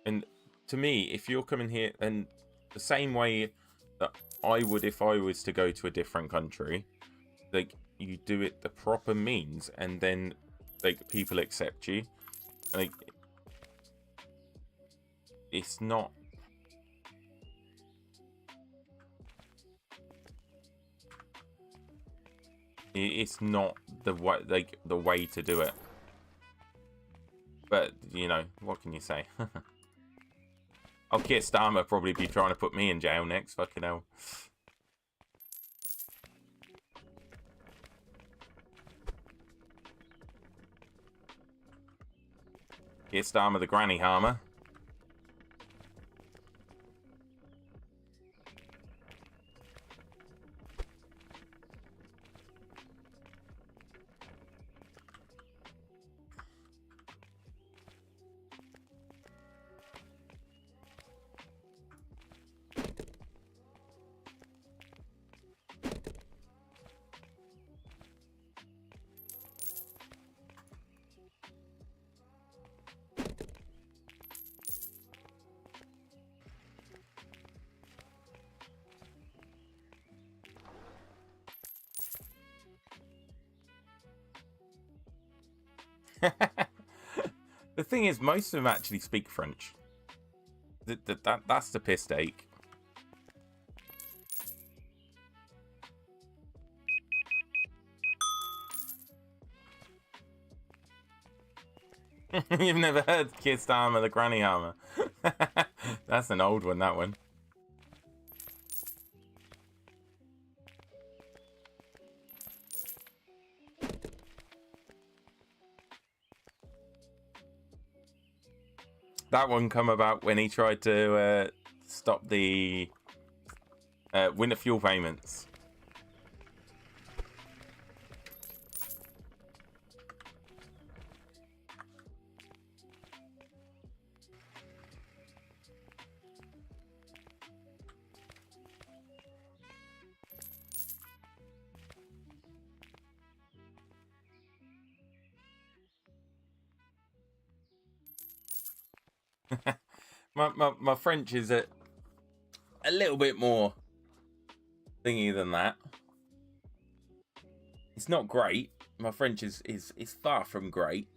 And to me, if you're coming here, and the same way that I would if I was to go to a different country, like, you do it the proper means, and then like people accept you. Like, it's not. It's not the way, like, the way to do it. But you know, what can you say? Oh, Keir Starmer probably be trying to put me in jail next. Fucking hell. Keir Starmer, the granny harmer. The thing is, most of them actually speak French. That's the piss take. You've never heard Keir Starmer, the granny hammer? That's an old one, that one. That one come about when he tried to stop the winter fuel payments. My French is a little bit more thingy than that. It's not great. My French is far from great.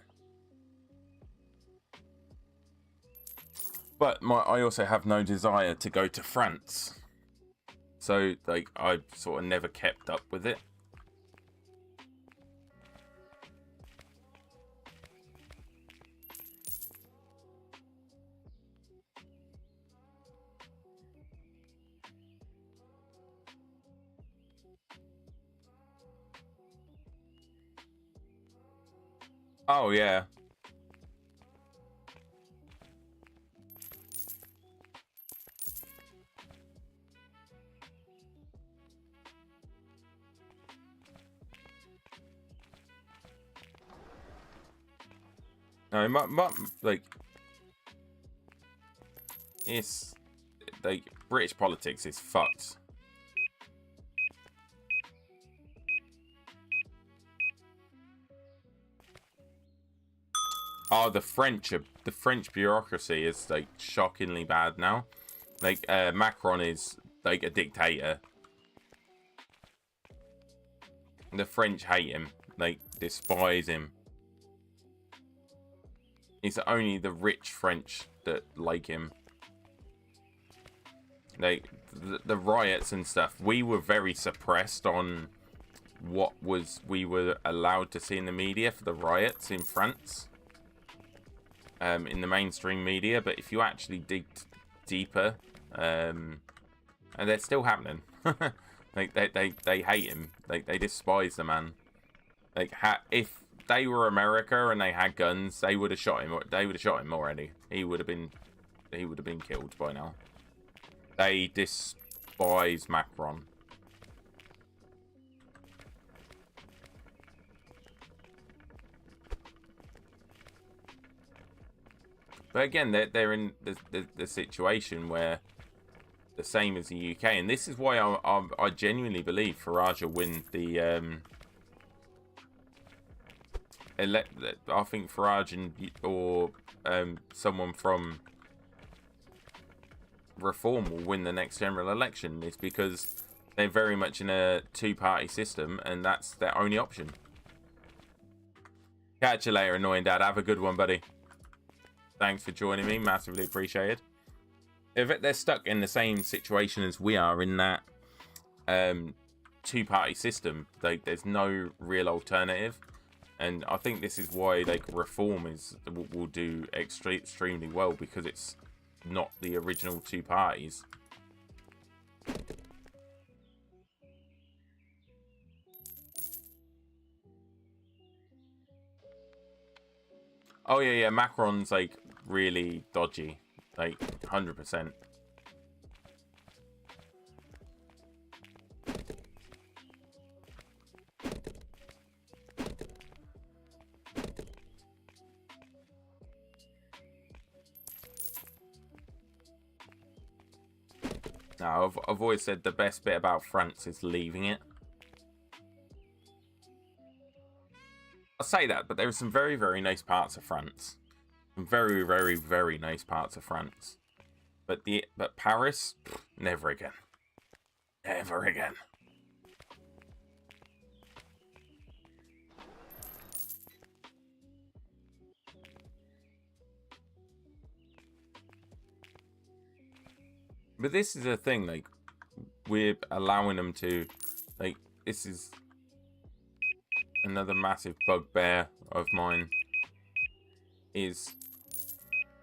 But I also have no desire to go to France. So like I sort of never kept up with it. Oh yeah. No, like it's like British politics is fucked. Oh, the French bureaucracy is like shockingly bad now. Like Macron is like a dictator. The French hate him, like despise him. It's only the rich French that like him. Like the riots and stuff, we were very suppressed on what we were allowed to see in the media for the riots in France. In the mainstream media, but if you actually dig deeper, and they're still happening. Like they hate him. Like they despise the man. Like if they were America and they had guns, they would have shot him. They would have shot him already. He would have been killed by now. They despise Macron. But again, they're in the situation where the same as the UK, and this is why I genuinely believe Farage will win the I think Farage or someone from Reform will win the next general election. It's because they're very much in a two-party system, and that's their only option. Catch you later, annoying dad. Have a good one, buddy. Thanks for joining me. Massively appreciated. If they're stuck in the same situation as we are in that two-party system, like there's no real alternative, and I think this is why like Reform will do extremely well, because it's not the original two parties. Oh yeah, Macron's like really dodgy, like 100%. No, I've always said the best bit about France is leaving it. I say that, but there are some very, very nice parts of France. Some very, very, very nice parts of France. But Paris, never again. Never again. But this is the thing, like, we're allowing them to, like, this is another massive bugbear of mine, is,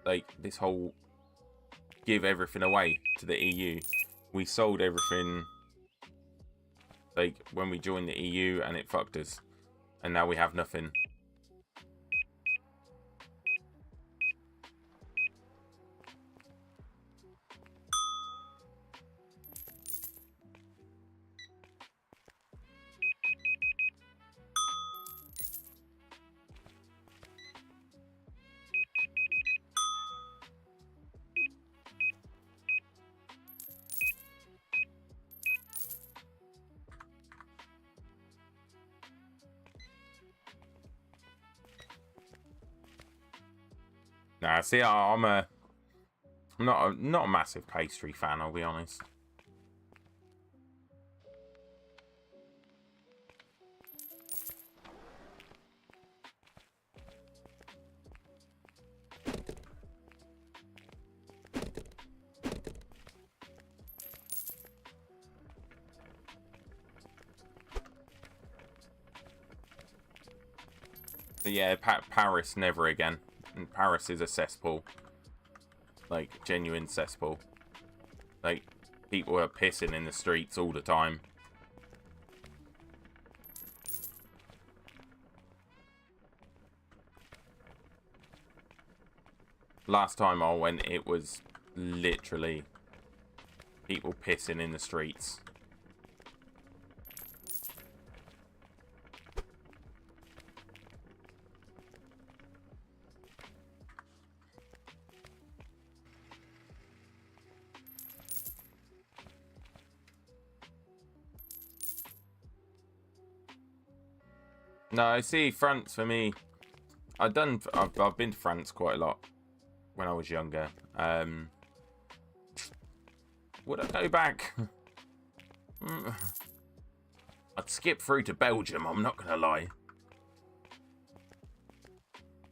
like, this whole give everything away to the EU. We sold everything, like, when we joined the EU, and it fucked us. And now we have nothing. Nah, see, I'm a I'm not a massive pastry fan, I'll be honest. But yeah, Paris never again. And Paris is a cesspool. Like, genuine cesspool. Like, people are pissing in the streets all the time. Last time I went, it was literally people pissing in the streets. No, I see France for me. I've been to France quite a lot when I was younger. Would I go back? I'd skip through to Belgium, I'm not gonna lie.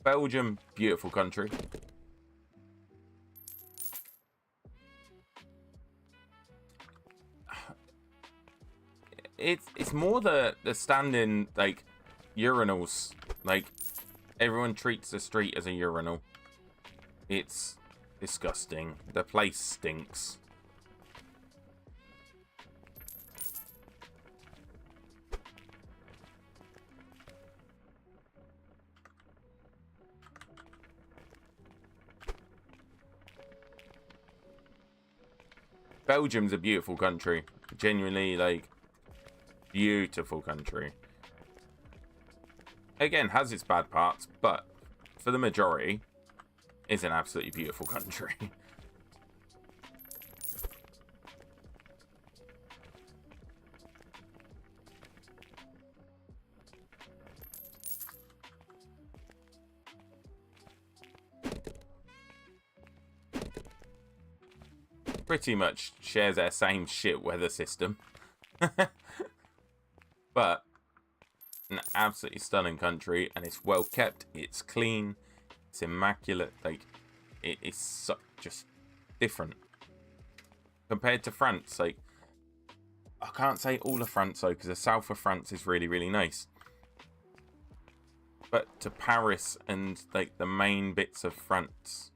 Belgium, beautiful country. It's more the standing, like, urinals. Like, everyone treats the street as a urinal. It's disgusting. The place stinks. Belgium's a beautiful country. Genuinely, like, beautiful country. Again, has its bad parts, but for the majority, it's an absolutely beautiful country. Pretty much shares their same shit weather system. But an absolutely stunning country, and it's well kept, it's clean, it's immaculate. Like, it's so, just different compared to France. Like, I can't say all of France though, because the south of France is really, really nice. But to Paris and like the main bits of France,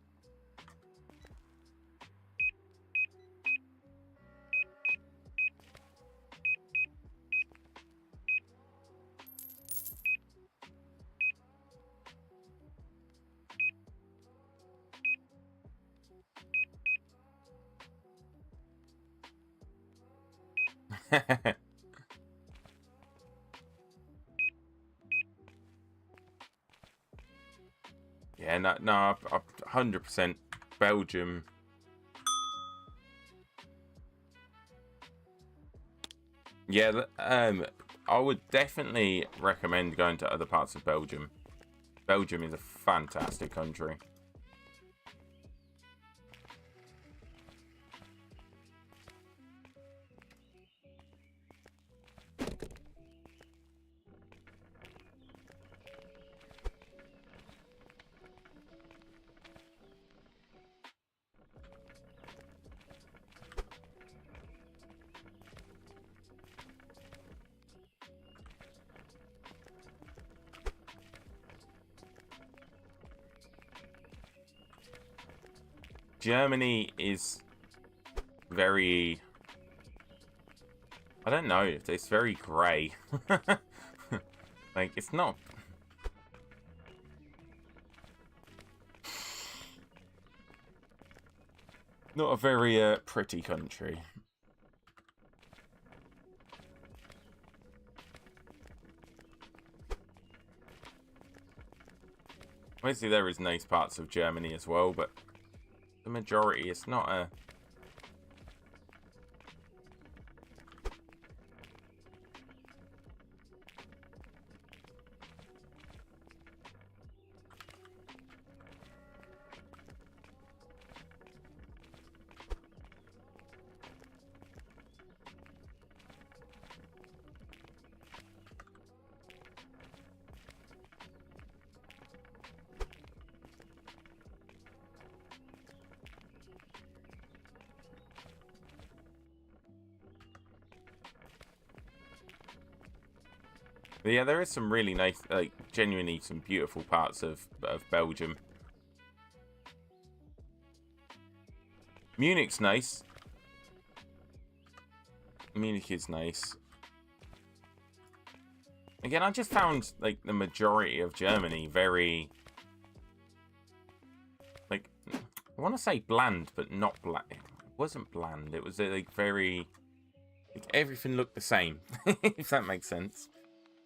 yeah, no, 100% Belgium. Yeah, I would definitely recommend going to other parts of Belgium. Belgium is a fantastic country. Germany is very, I don't know, it's very grey. Like, it's not a very pretty country. Obviously there is nice parts of Germany as well, but the majority, it's not a... But yeah, there is some really nice, like, genuinely some beautiful parts of Belgium. Munich's nice. Munich is nice. Again, I just found, like, the majority of Germany very... Like, I want to say bland, but not bland. It wasn't bland. It was, like, very... Like, everything looked the same, if that makes sense.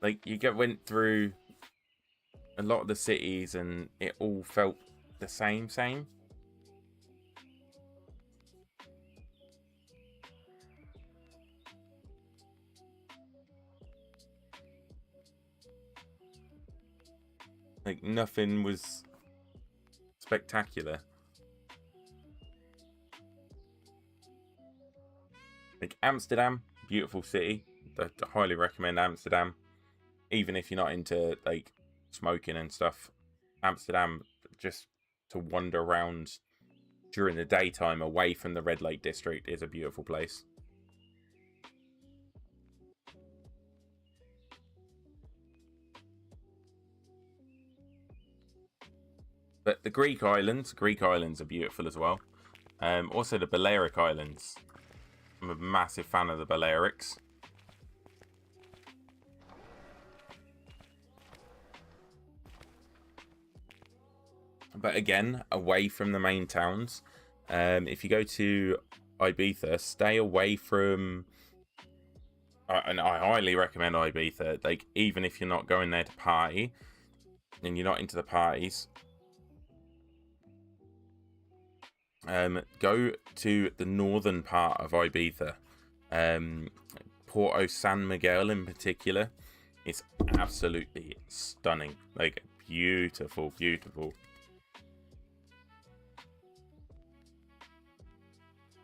Like, went through a lot of the cities, and it all felt the same. Like, nothing was spectacular. Like, Amsterdam, beautiful city. I highly recommend Amsterdam. Even if you're not into, like, smoking and stuff. Amsterdam, just to wander around during the daytime away from the Red Lake District, is a beautiful place. But the Greek islands are beautiful as well. Also the Balearic Islands. I'm a massive fan of the Balearics. But again, away from the main towns. If you go to Ibiza, stay away from... and I highly recommend Ibiza. Like, even if you're not going there to party, and you're not into the parties... go to the northern part of Ibiza. Porto San Miguel in particular. It's absolutely stunning. Like, beautiful.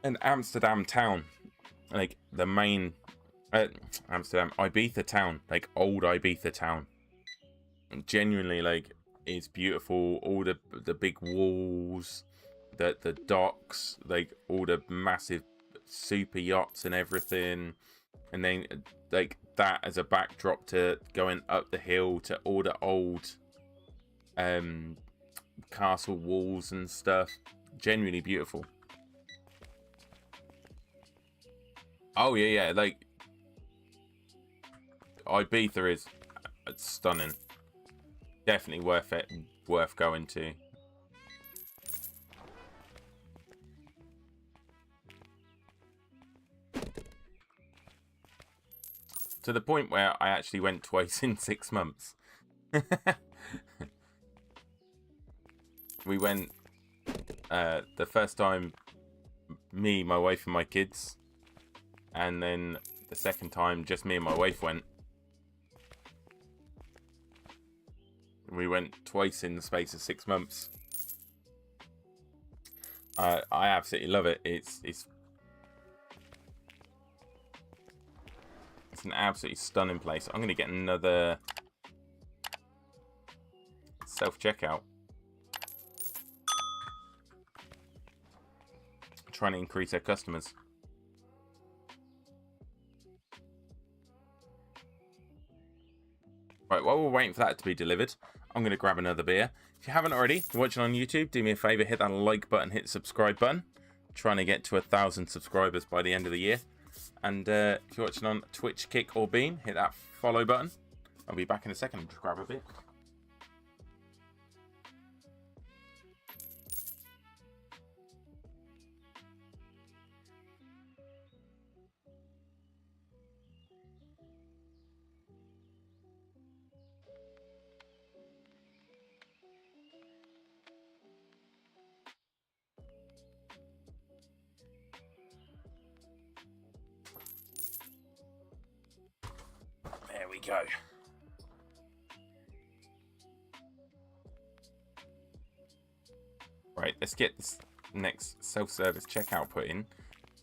And Amsterdam town. Like, the main... Ibiza town. Like, old Ibiza town. Genuinely, like, it's beautiful. All the big walls... The docks, like all the massive super yachts and everything, and then like that as a backdrop to going up the hill to all the old castle walls and stuff. Genuinely beautiful. Oh yeah, like Ibiza is stunning. Definitely worth it. Worth going to. To the point where I actually went twice in 6 months. We went the first time, me, my wife, and my kids. And then the second time, just me and my wife went. We went twice in the space of 6 months. I absolutely love it. It's an absolutely stunning place. I'm going to get another self-checkout. Trying to increase our customers. Right, while we're waiting for that to be delivered, I'm going to grab another beer. If you haven't already, if you're watching on YouTube, do me a favour, hit that like button, hit the subscribe button. I'm trying to get to 1,000 subscribers by the end of the year. And if you're watching on Twitch, Kick, or Beam, hit that follow button. I'll be back in a second to grab a bit. There we go. Right, let's get this next self-service checkout put in.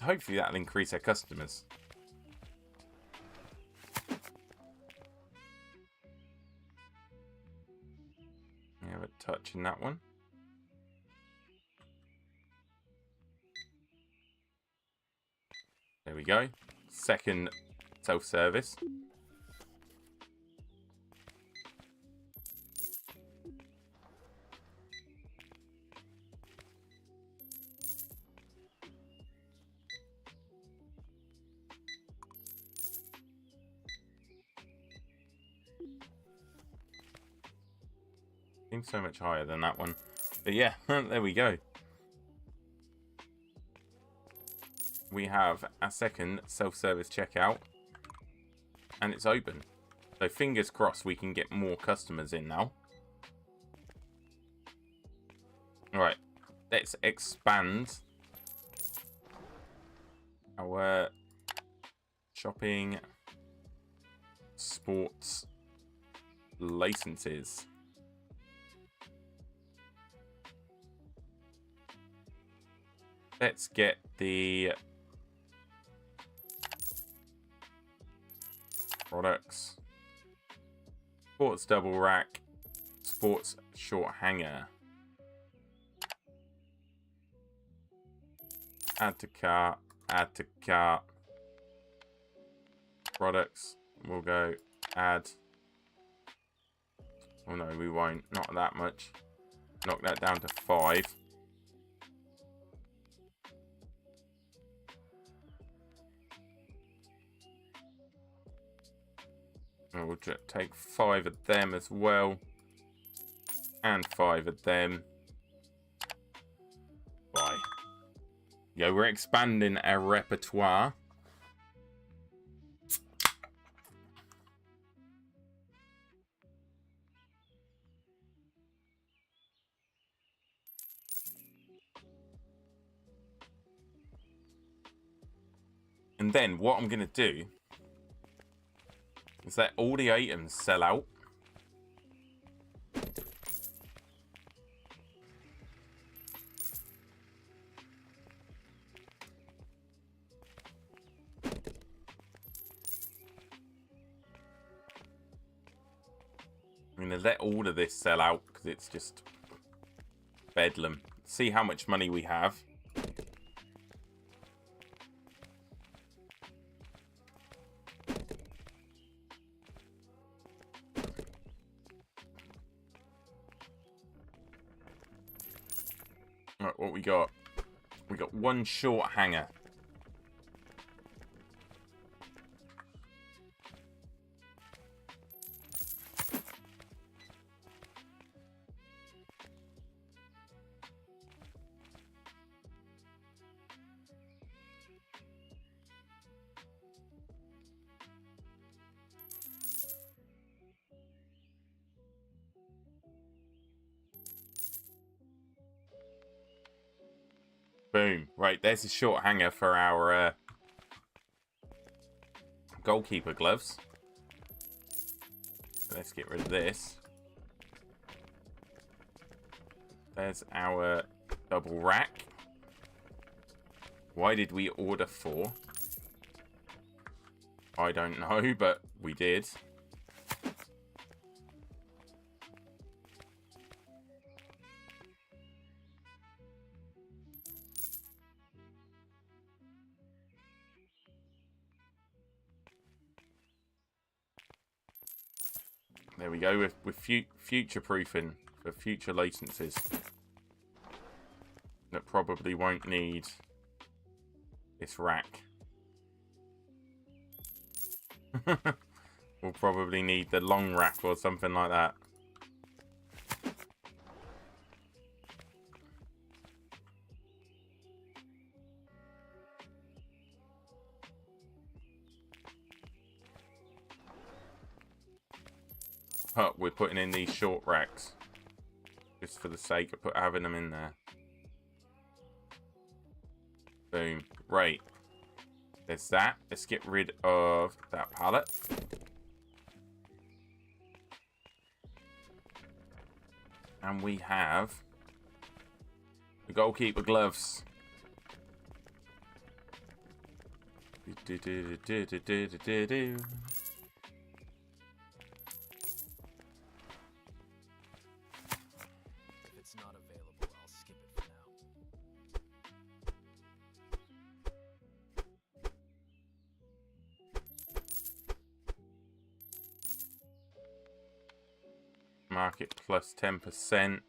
Hopefully that'll increase our customers. Have a touch in that one. There we go. Second self-service. Seems so much higher than that one. But yeah, there we go. We have a second self-service checkout. And it's open. So fingers crossed we can get more customers in now. Alright. Let's expand our shopping sports licenses. Let's get the products. Sports double rack. Sports short hanger. Add to cart. Add to cart. Products. We'll go add. Oh no, we won't. Not that much. Knock that down to 5. And we'll just take 5 of them as well. And 5 of them. Bye. Yeah, we're expanding our repertoire. And then what I'm going to do is let all the items sell out. I'm going to let all of this sell out because it's just bedlam. See how much money we have. Right, what we got? We got 1 short hanger. Boom. Right, there's a short hanger for our goalkeeper gloves. Let's get rid of this. There's our double rack. Why did we order 4? I don't know, but we did. There we go, with future-proofing for future licenses that probably won't need this rack. We'll probably need the long rack or something like that. But we're putting in these short racks just for the sake of having them in there. Boom. Right. There's that. Let's get rid of that pallet. And we have the goalkeeper gloves. If it's not available, I'll skip it for now. Market plus 10%.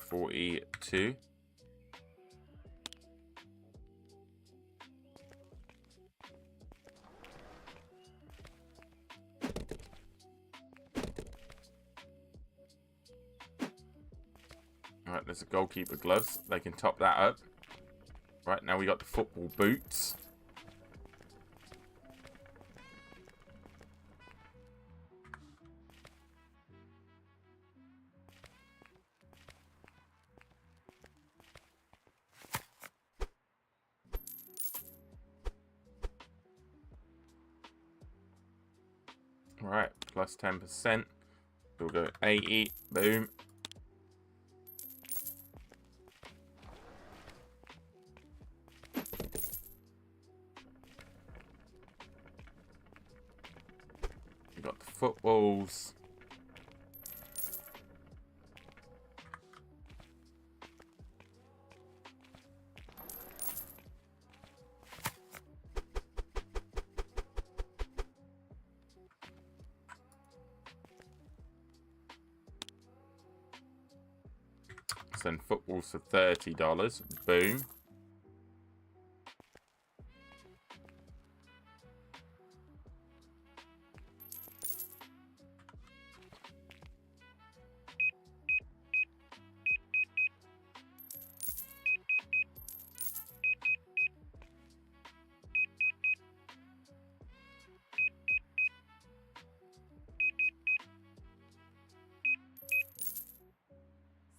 42. There's the goalkeeper gloves. They can top that up. Right, now we got the football boots. Right, plus 10%. We'll go 80. Boom. We got the footballs. Send footballs for $30. Boom.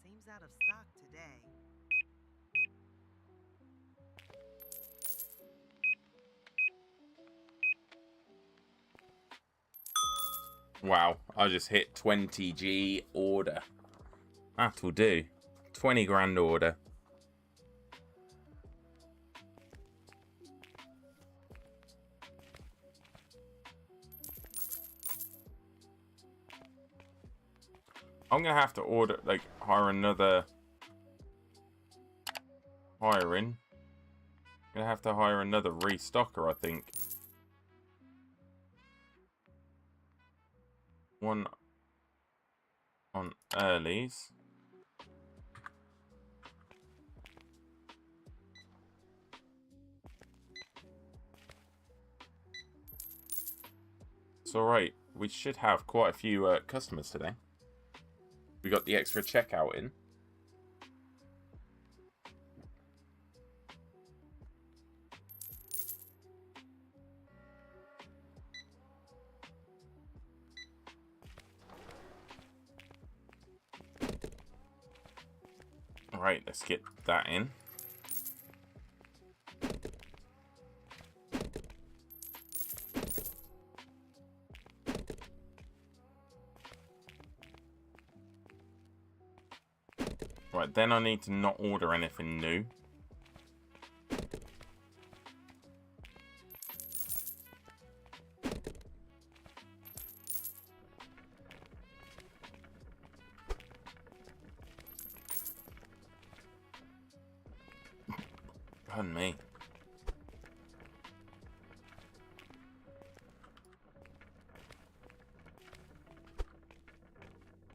Seems out of stock today. Wow, I just hit 20G order. That'll do. 20 grand order. I'm gonna have to order, like, hire another hiring. I'm gonna have to hire another restocker, I think. One on earlies. It's alright. We should have quite a few customers today. We got the extra checkout in. Alright, let's get that in. Right, then I need to not order anything new. Pardon me.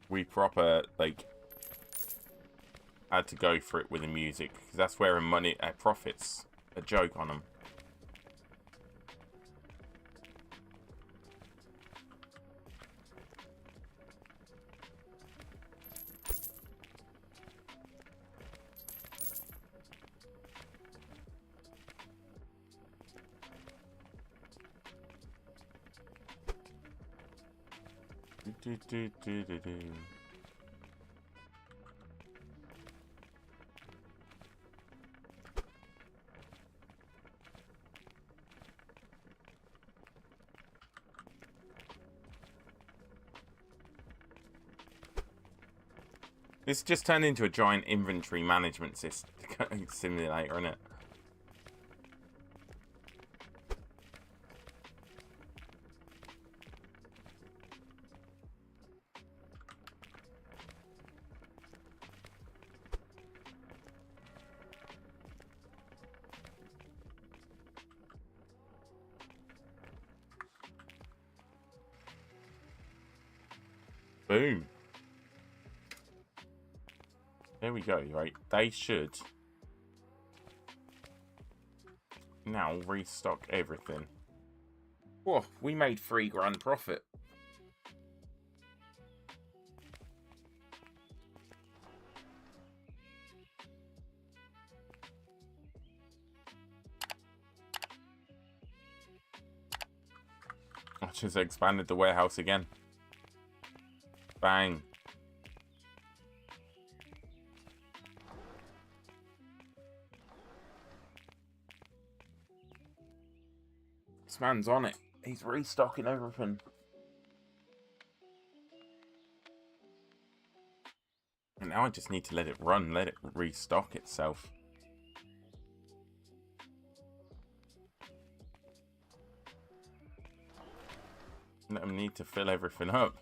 We proper, like, had to go for it with the music, because that's where money, profits, a joke on them. This just turned into a giant inventory management system simulator, isn't it? Boom. There we go, right? They should now restock everything. Whoa, we made $3 grand profit. Just expanded the warehouse again. Bang. This man's on it. He's restocking everything. And now I just need to let it run, let it restock itself. Let them need to fill everything up.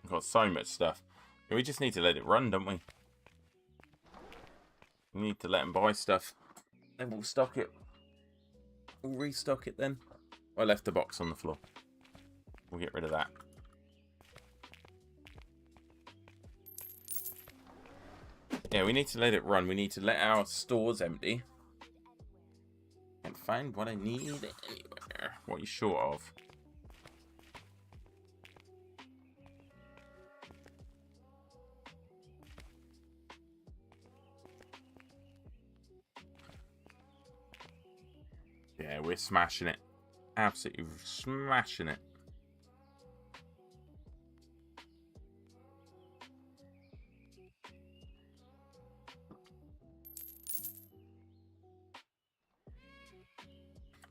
We've got so much stuff. We just need to let it run, don't we? We need to let them buy stuff. Then we'll stock it. We'll restock it then. I left the box on the floor. We'll get rid of that. Yeah, we need to let it run. We need to let our stores empty. Can't find what I need anywhere. What are you short of? Yeah, we're smashing it. Absolutely smashing it.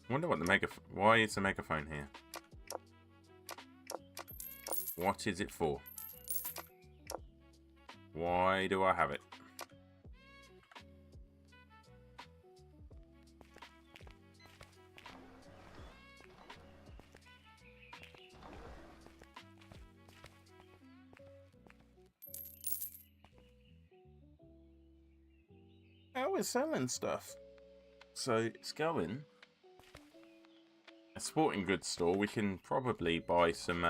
I wonder what the why is the megaphone here? What is it for? Why do I have it? Oh, we're selling stuff. So it's going. A sporting goods store. We can probably buy some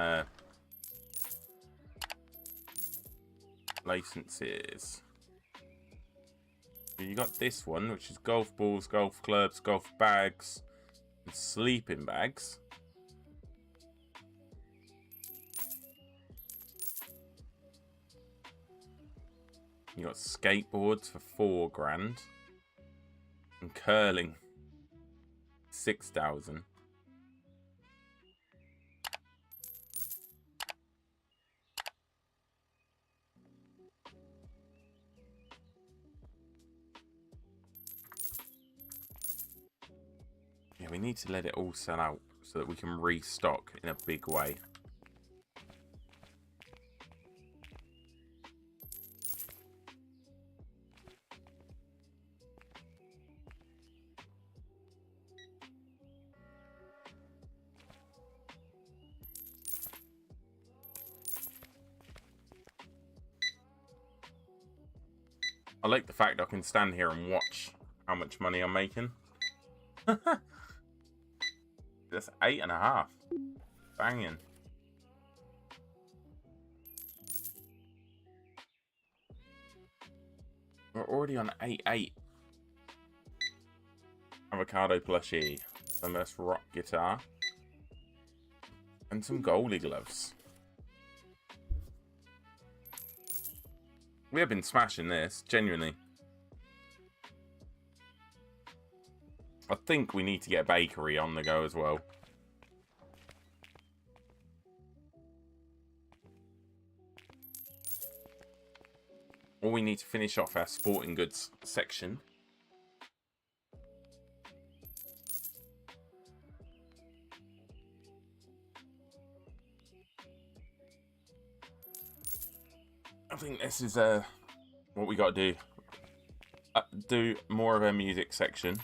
licenses. You got this one, which is golf balls, golf clubs, golf bags, and sleeping bags. You got skateboards for 4 grand. And curling, 6,000. Yeah, we need to let it all sell out so that we can restock in a big way. I like the fact I can stand here and watch how much money I'm making. That's 8.5. Banging. We're already on 8.8. Avocado plushie. Some rock guitar. And some goalie gloves. We have been smashing this, genuinely. I think we need to get a bakery on the go as well. Or we need to finish off our sporting goods section. I think this is what we got to do. Do more of our music section.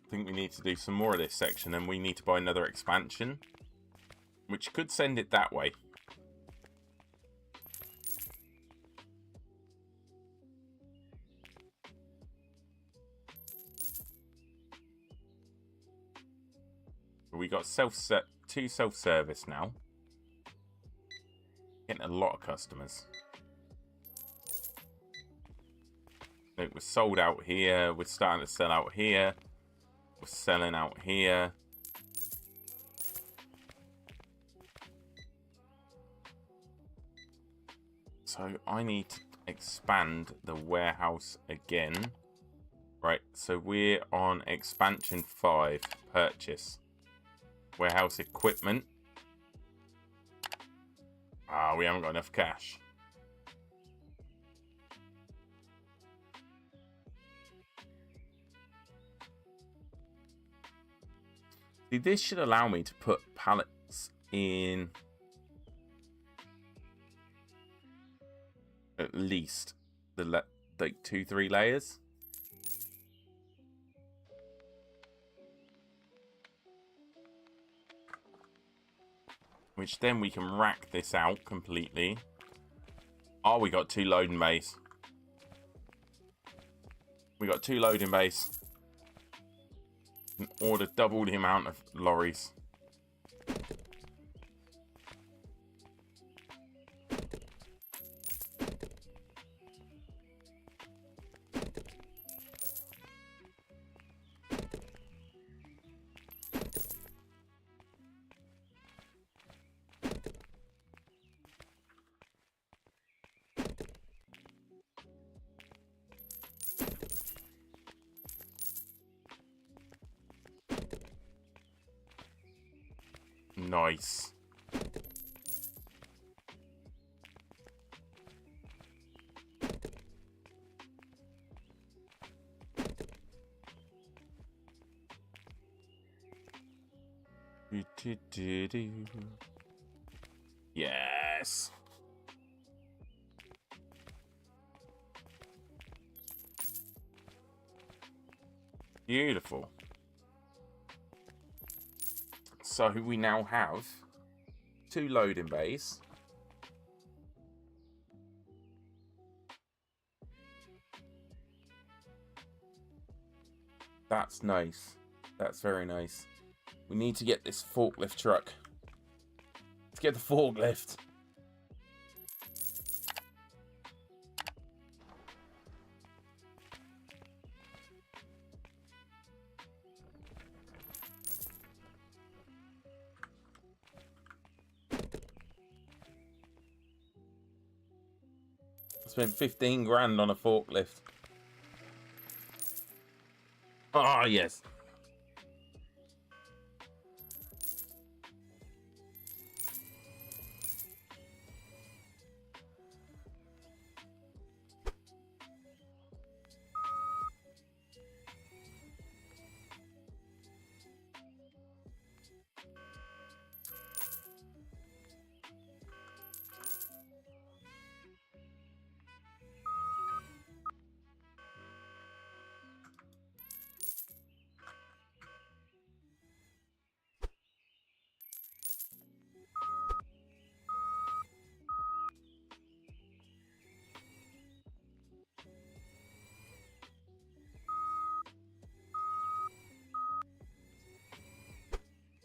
I think we need to do some more of this section, and we need to buy another expansion, which could send it that way. we got two self-service now. Getting a lot of customers. Look, we're sold out here. We're starting to sell out here. We're selling out here. So I need to expand the warehouse again. Right, so we're on expansion 5, purchase. Warehouse equipment. Ah, we haven't got enough cash. See, this should allow me to put pallets in at least the like 2-3 layers. Which then we can rack this out completely. Oh, we got 2 loading bays. We got 2 loading bays. And order double the amount of lorries. Nice. Yes. Beautiful. So we now have 2 loading bays. That's nice. That's very nice. We need to get this forklift truck. Let's get the forklift. Spent 15 grand on a forklift. Ah, yes.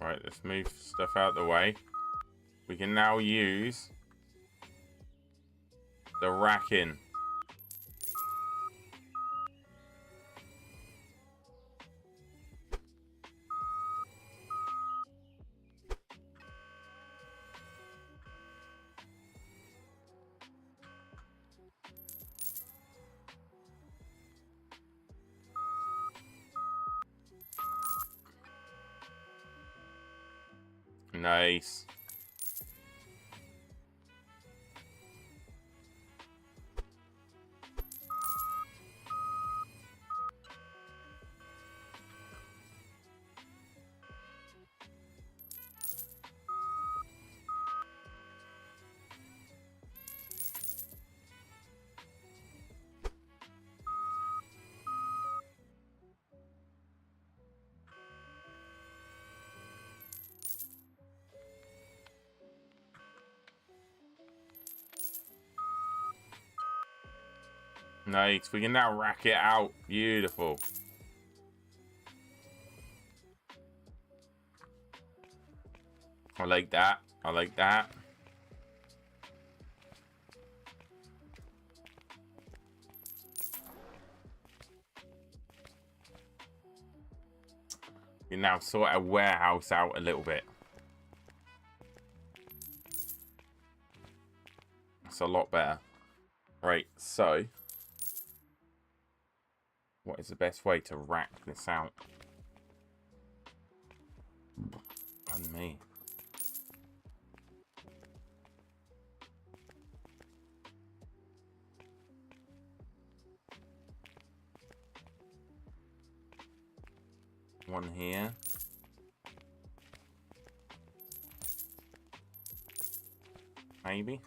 Right, let's move stuff out the way. We can now use the racking. Nice. Nice. We can now rack it out. Beautiful. I like that. I like that. You now sort our warehouse out a little bit. It's a lot better. Right, so what is the best way to rack this out? And me. One here. Maybe.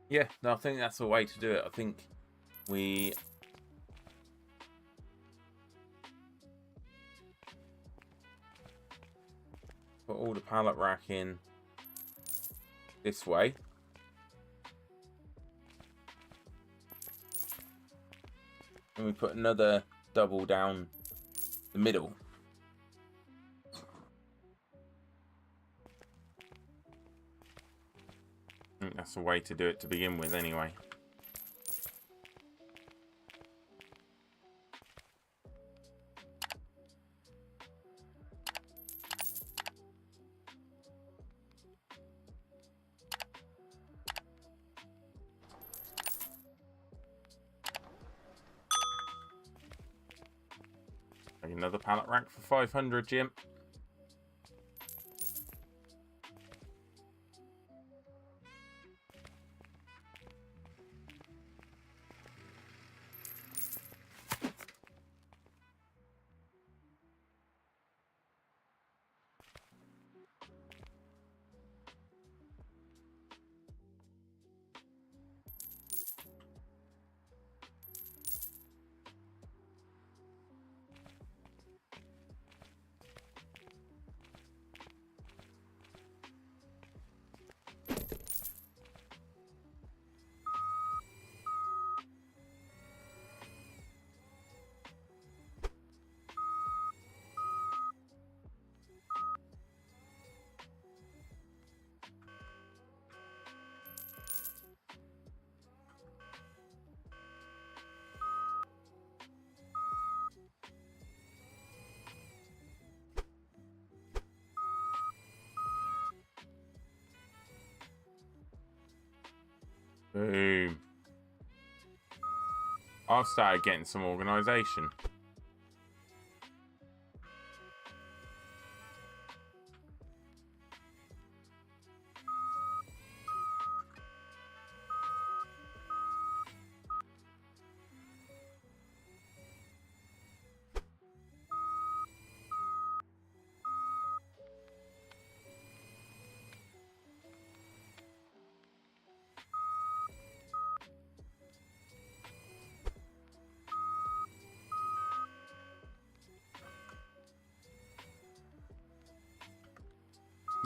Yeah, no, I think that's the way to do it. I think we put all the pallet rack in this way. And we put another double down the middle. I think that's the way to do it to begin with anyway. Another pallet rack for 500, Jim. Boom. I've started getting some organisation.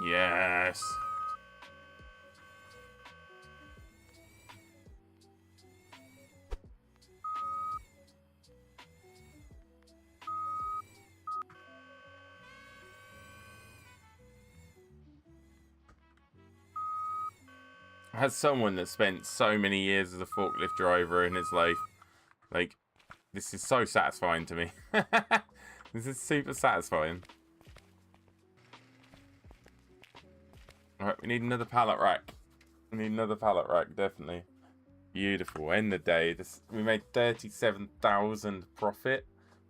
Yes. As someone that spent so many years as a forklift driver in his life, like, this is so satisfying to me. This is super satisfying. Alright, we need another pallet rack. We need another pallet rack, definitely. Beautiful. End the day. We made 37,000 profit.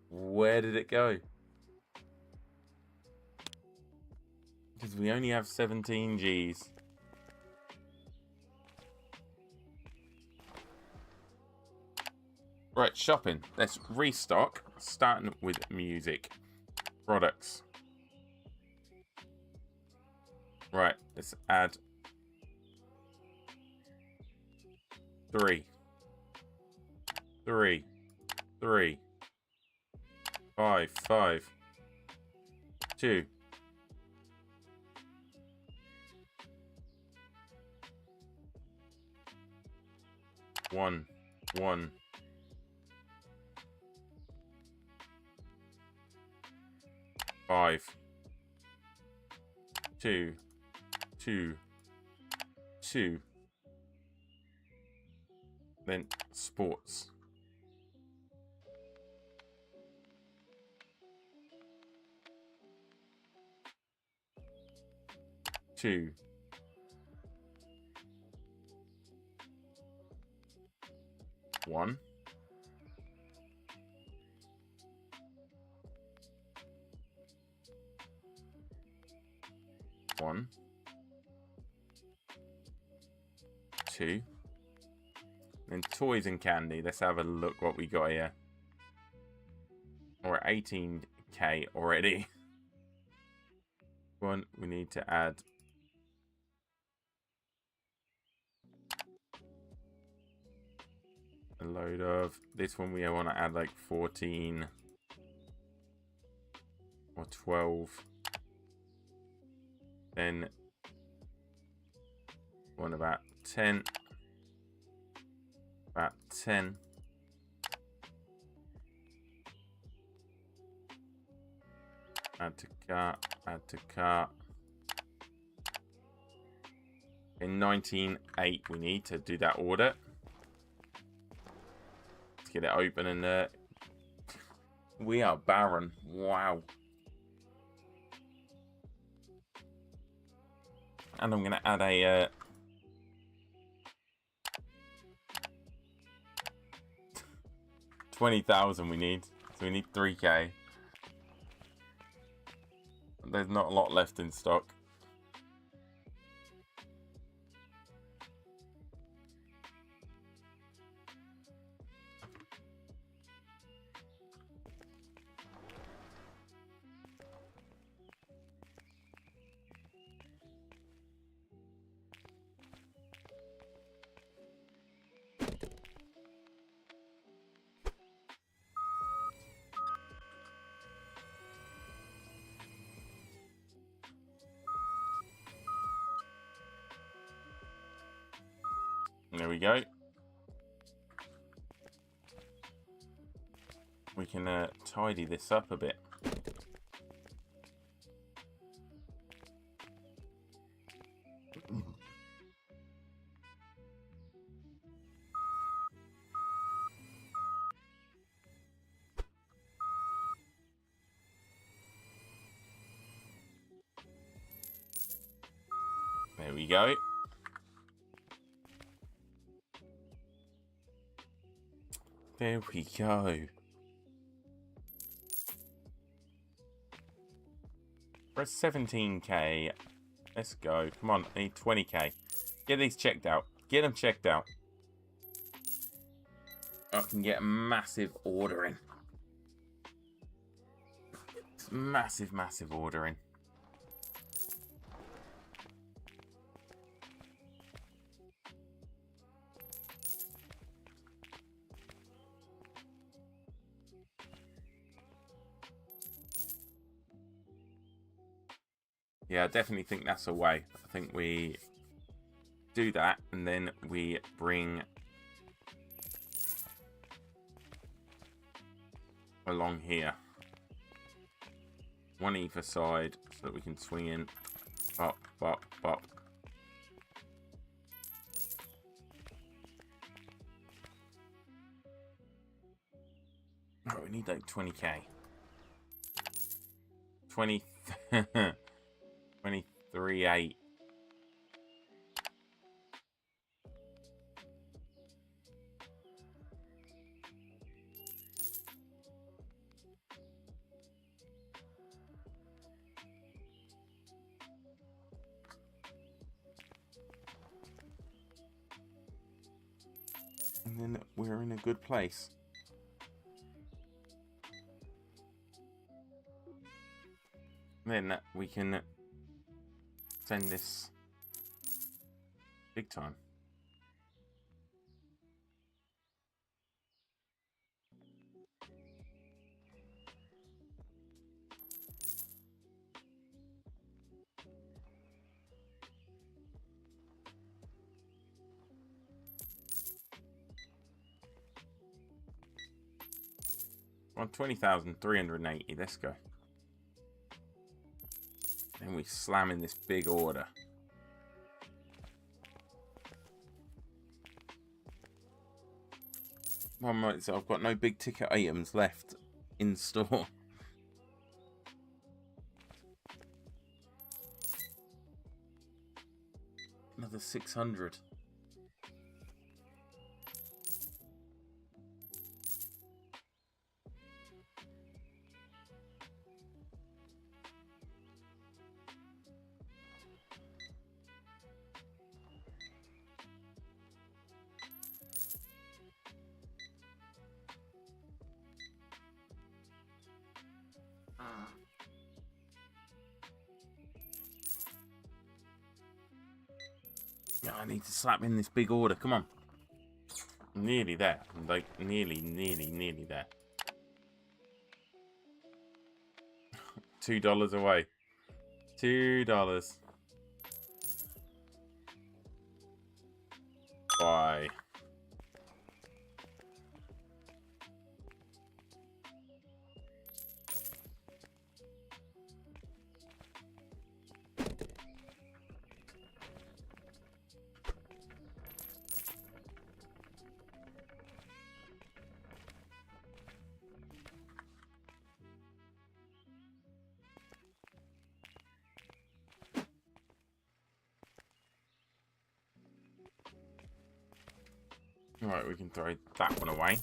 Where did it go? Because we only have 17 Gs. Right, shopping. Let's restock. Starting with music. Products. Right, let's add 3. 3. 3. 5, 5, 2. 1, 1. 5, 2, 2, 2. Then sports. 2. 1. 1. 2. Then toys and candy. Let's have a look what we got here. We're at 18k already. One, we need to add a load of this one. We want to add like 14 or 12. Then one about 10. About 10. Add to cart, add to cart. In 19.8 we need to do that order. Let's get it open and we are barren. Wow. And I'm gonna add a 20,000 we need. So we need 3k. There's not a lot left in stock. There we go. We can tidy this up a bit. There we go. There we go. Press 17k. Let's go. Come on, I need 20k. Get these checked out. Get them checked out. I can get a massive ordering. It's massive, massive ordering. Yeah, I definitely think that's a way. I think we do that and then we bring along here. One either side so that we can swing in. Bop, bop, bop. Oh, we need like 20k. 20... 23.8. And then we're in a good place. Then we can send this big time. On 20,380. Let's go. And we slam in this big order. One might say I've got no big ticket items left in store. Another 600. Yeah, I need to slap in this big order. Come on. Nearly there. Like, nearly there. $2 away. $2. Bye. Alright, we can throw that one away.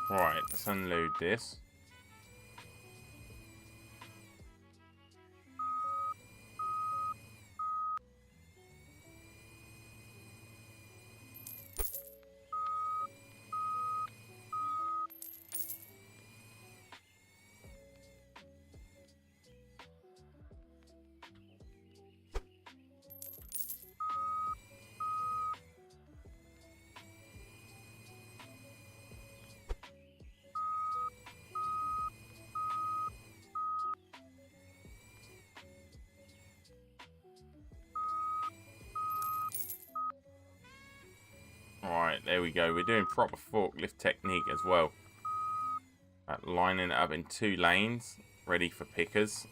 Right, let's unload this. Alright, there we go. We're doing proper forklift technique as well. Lining it up in 2 lanes, ready for pickers.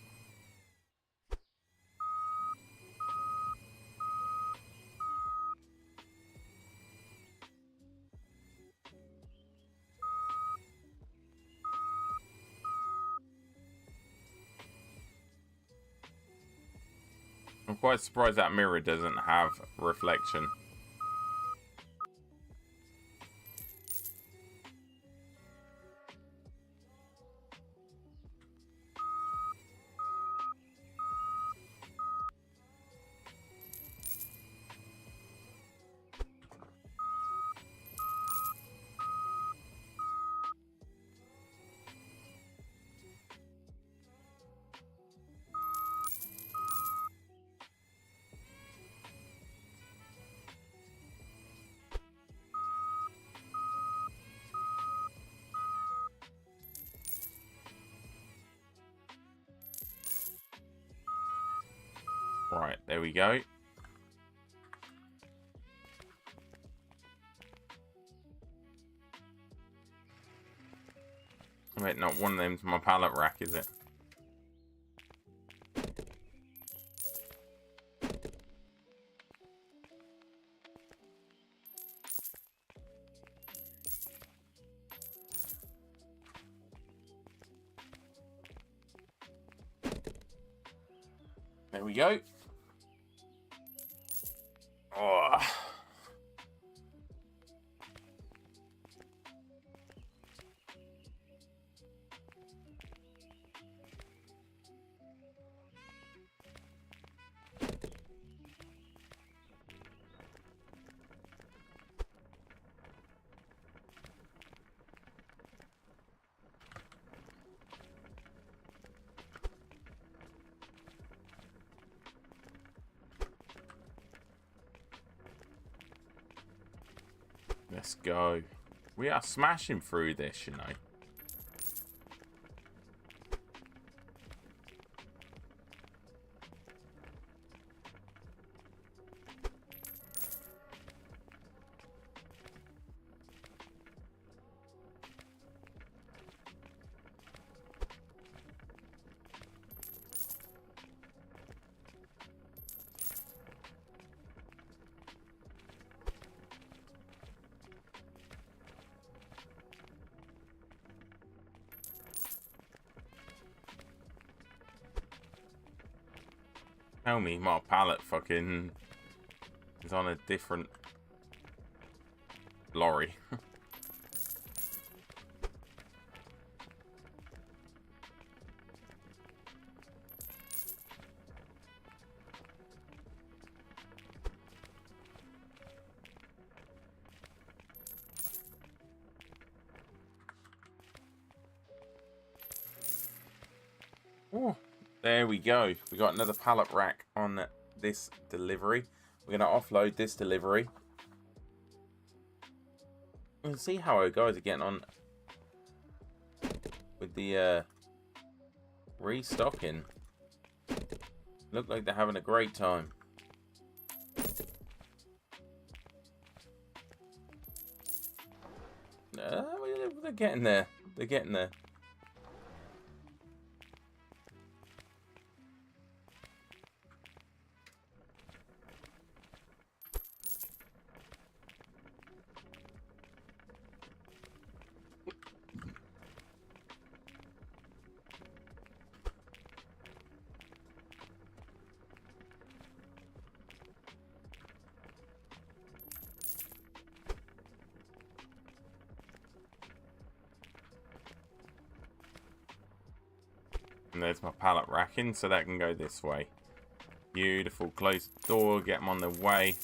I'm quite surprised that mirror doesn't have reflection. Right, there we go. Wait, not one of them's my pallet rack, is it? There we go. Oh. Let's go. We are smashing through this, you know. Tell me my pallet fucking is on a different lorry. Oh, there we go. We got another pallet rack on this delivery. We're going to offload this delivery. We'll see how our guys are getting on with the restocking. Look like they're having a great time. They're getting there. They're getting there. And there's my pallet racking, so that can go this way. Beautiful. Close the door, get them on their way.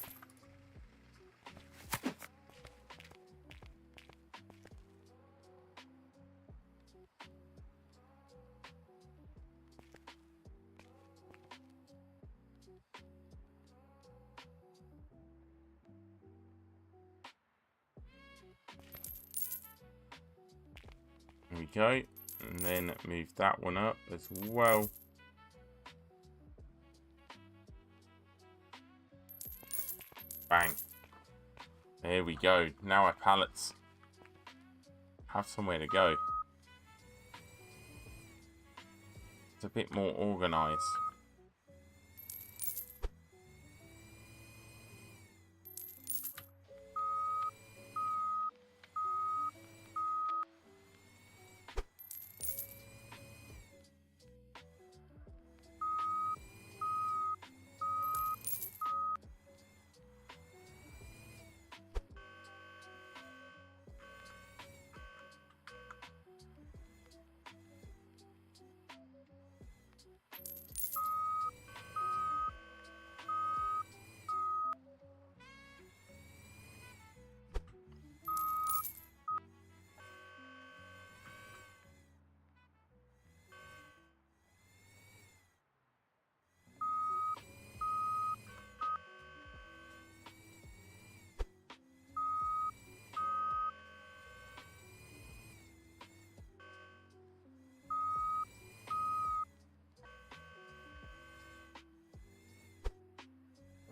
There we go. And then move that one up as well. Bang. There we go. Now our pallets have somewhere to go. It's a bit more organized.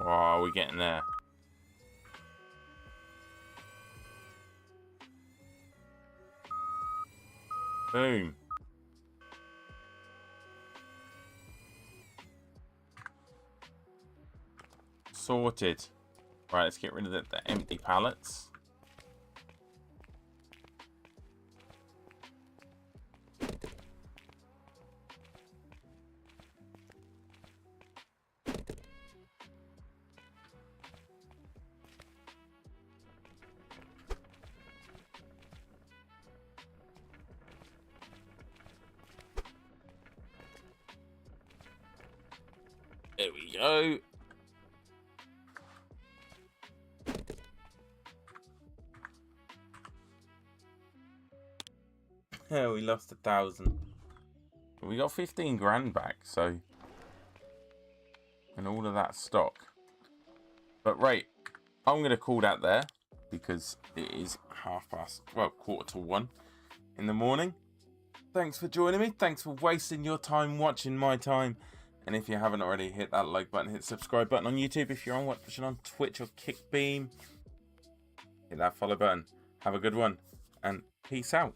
Oh, we're getting there. Boom. Sorted. Right, let's get rid of the empty pallets. There we go. Yeah, we lost 1,000. We got 15 grand back, so. And all of that stock. But right, I'm going to call that there because it is 1:15 in the morning. Thanks for joining me. Thanks for wasting your time watching my time. And if you haven't already, hit that like button, hit the subscribe button on YouTube. If you're watching on Twitch or Kickbeam, hit that follow button. Have a good one and peace out.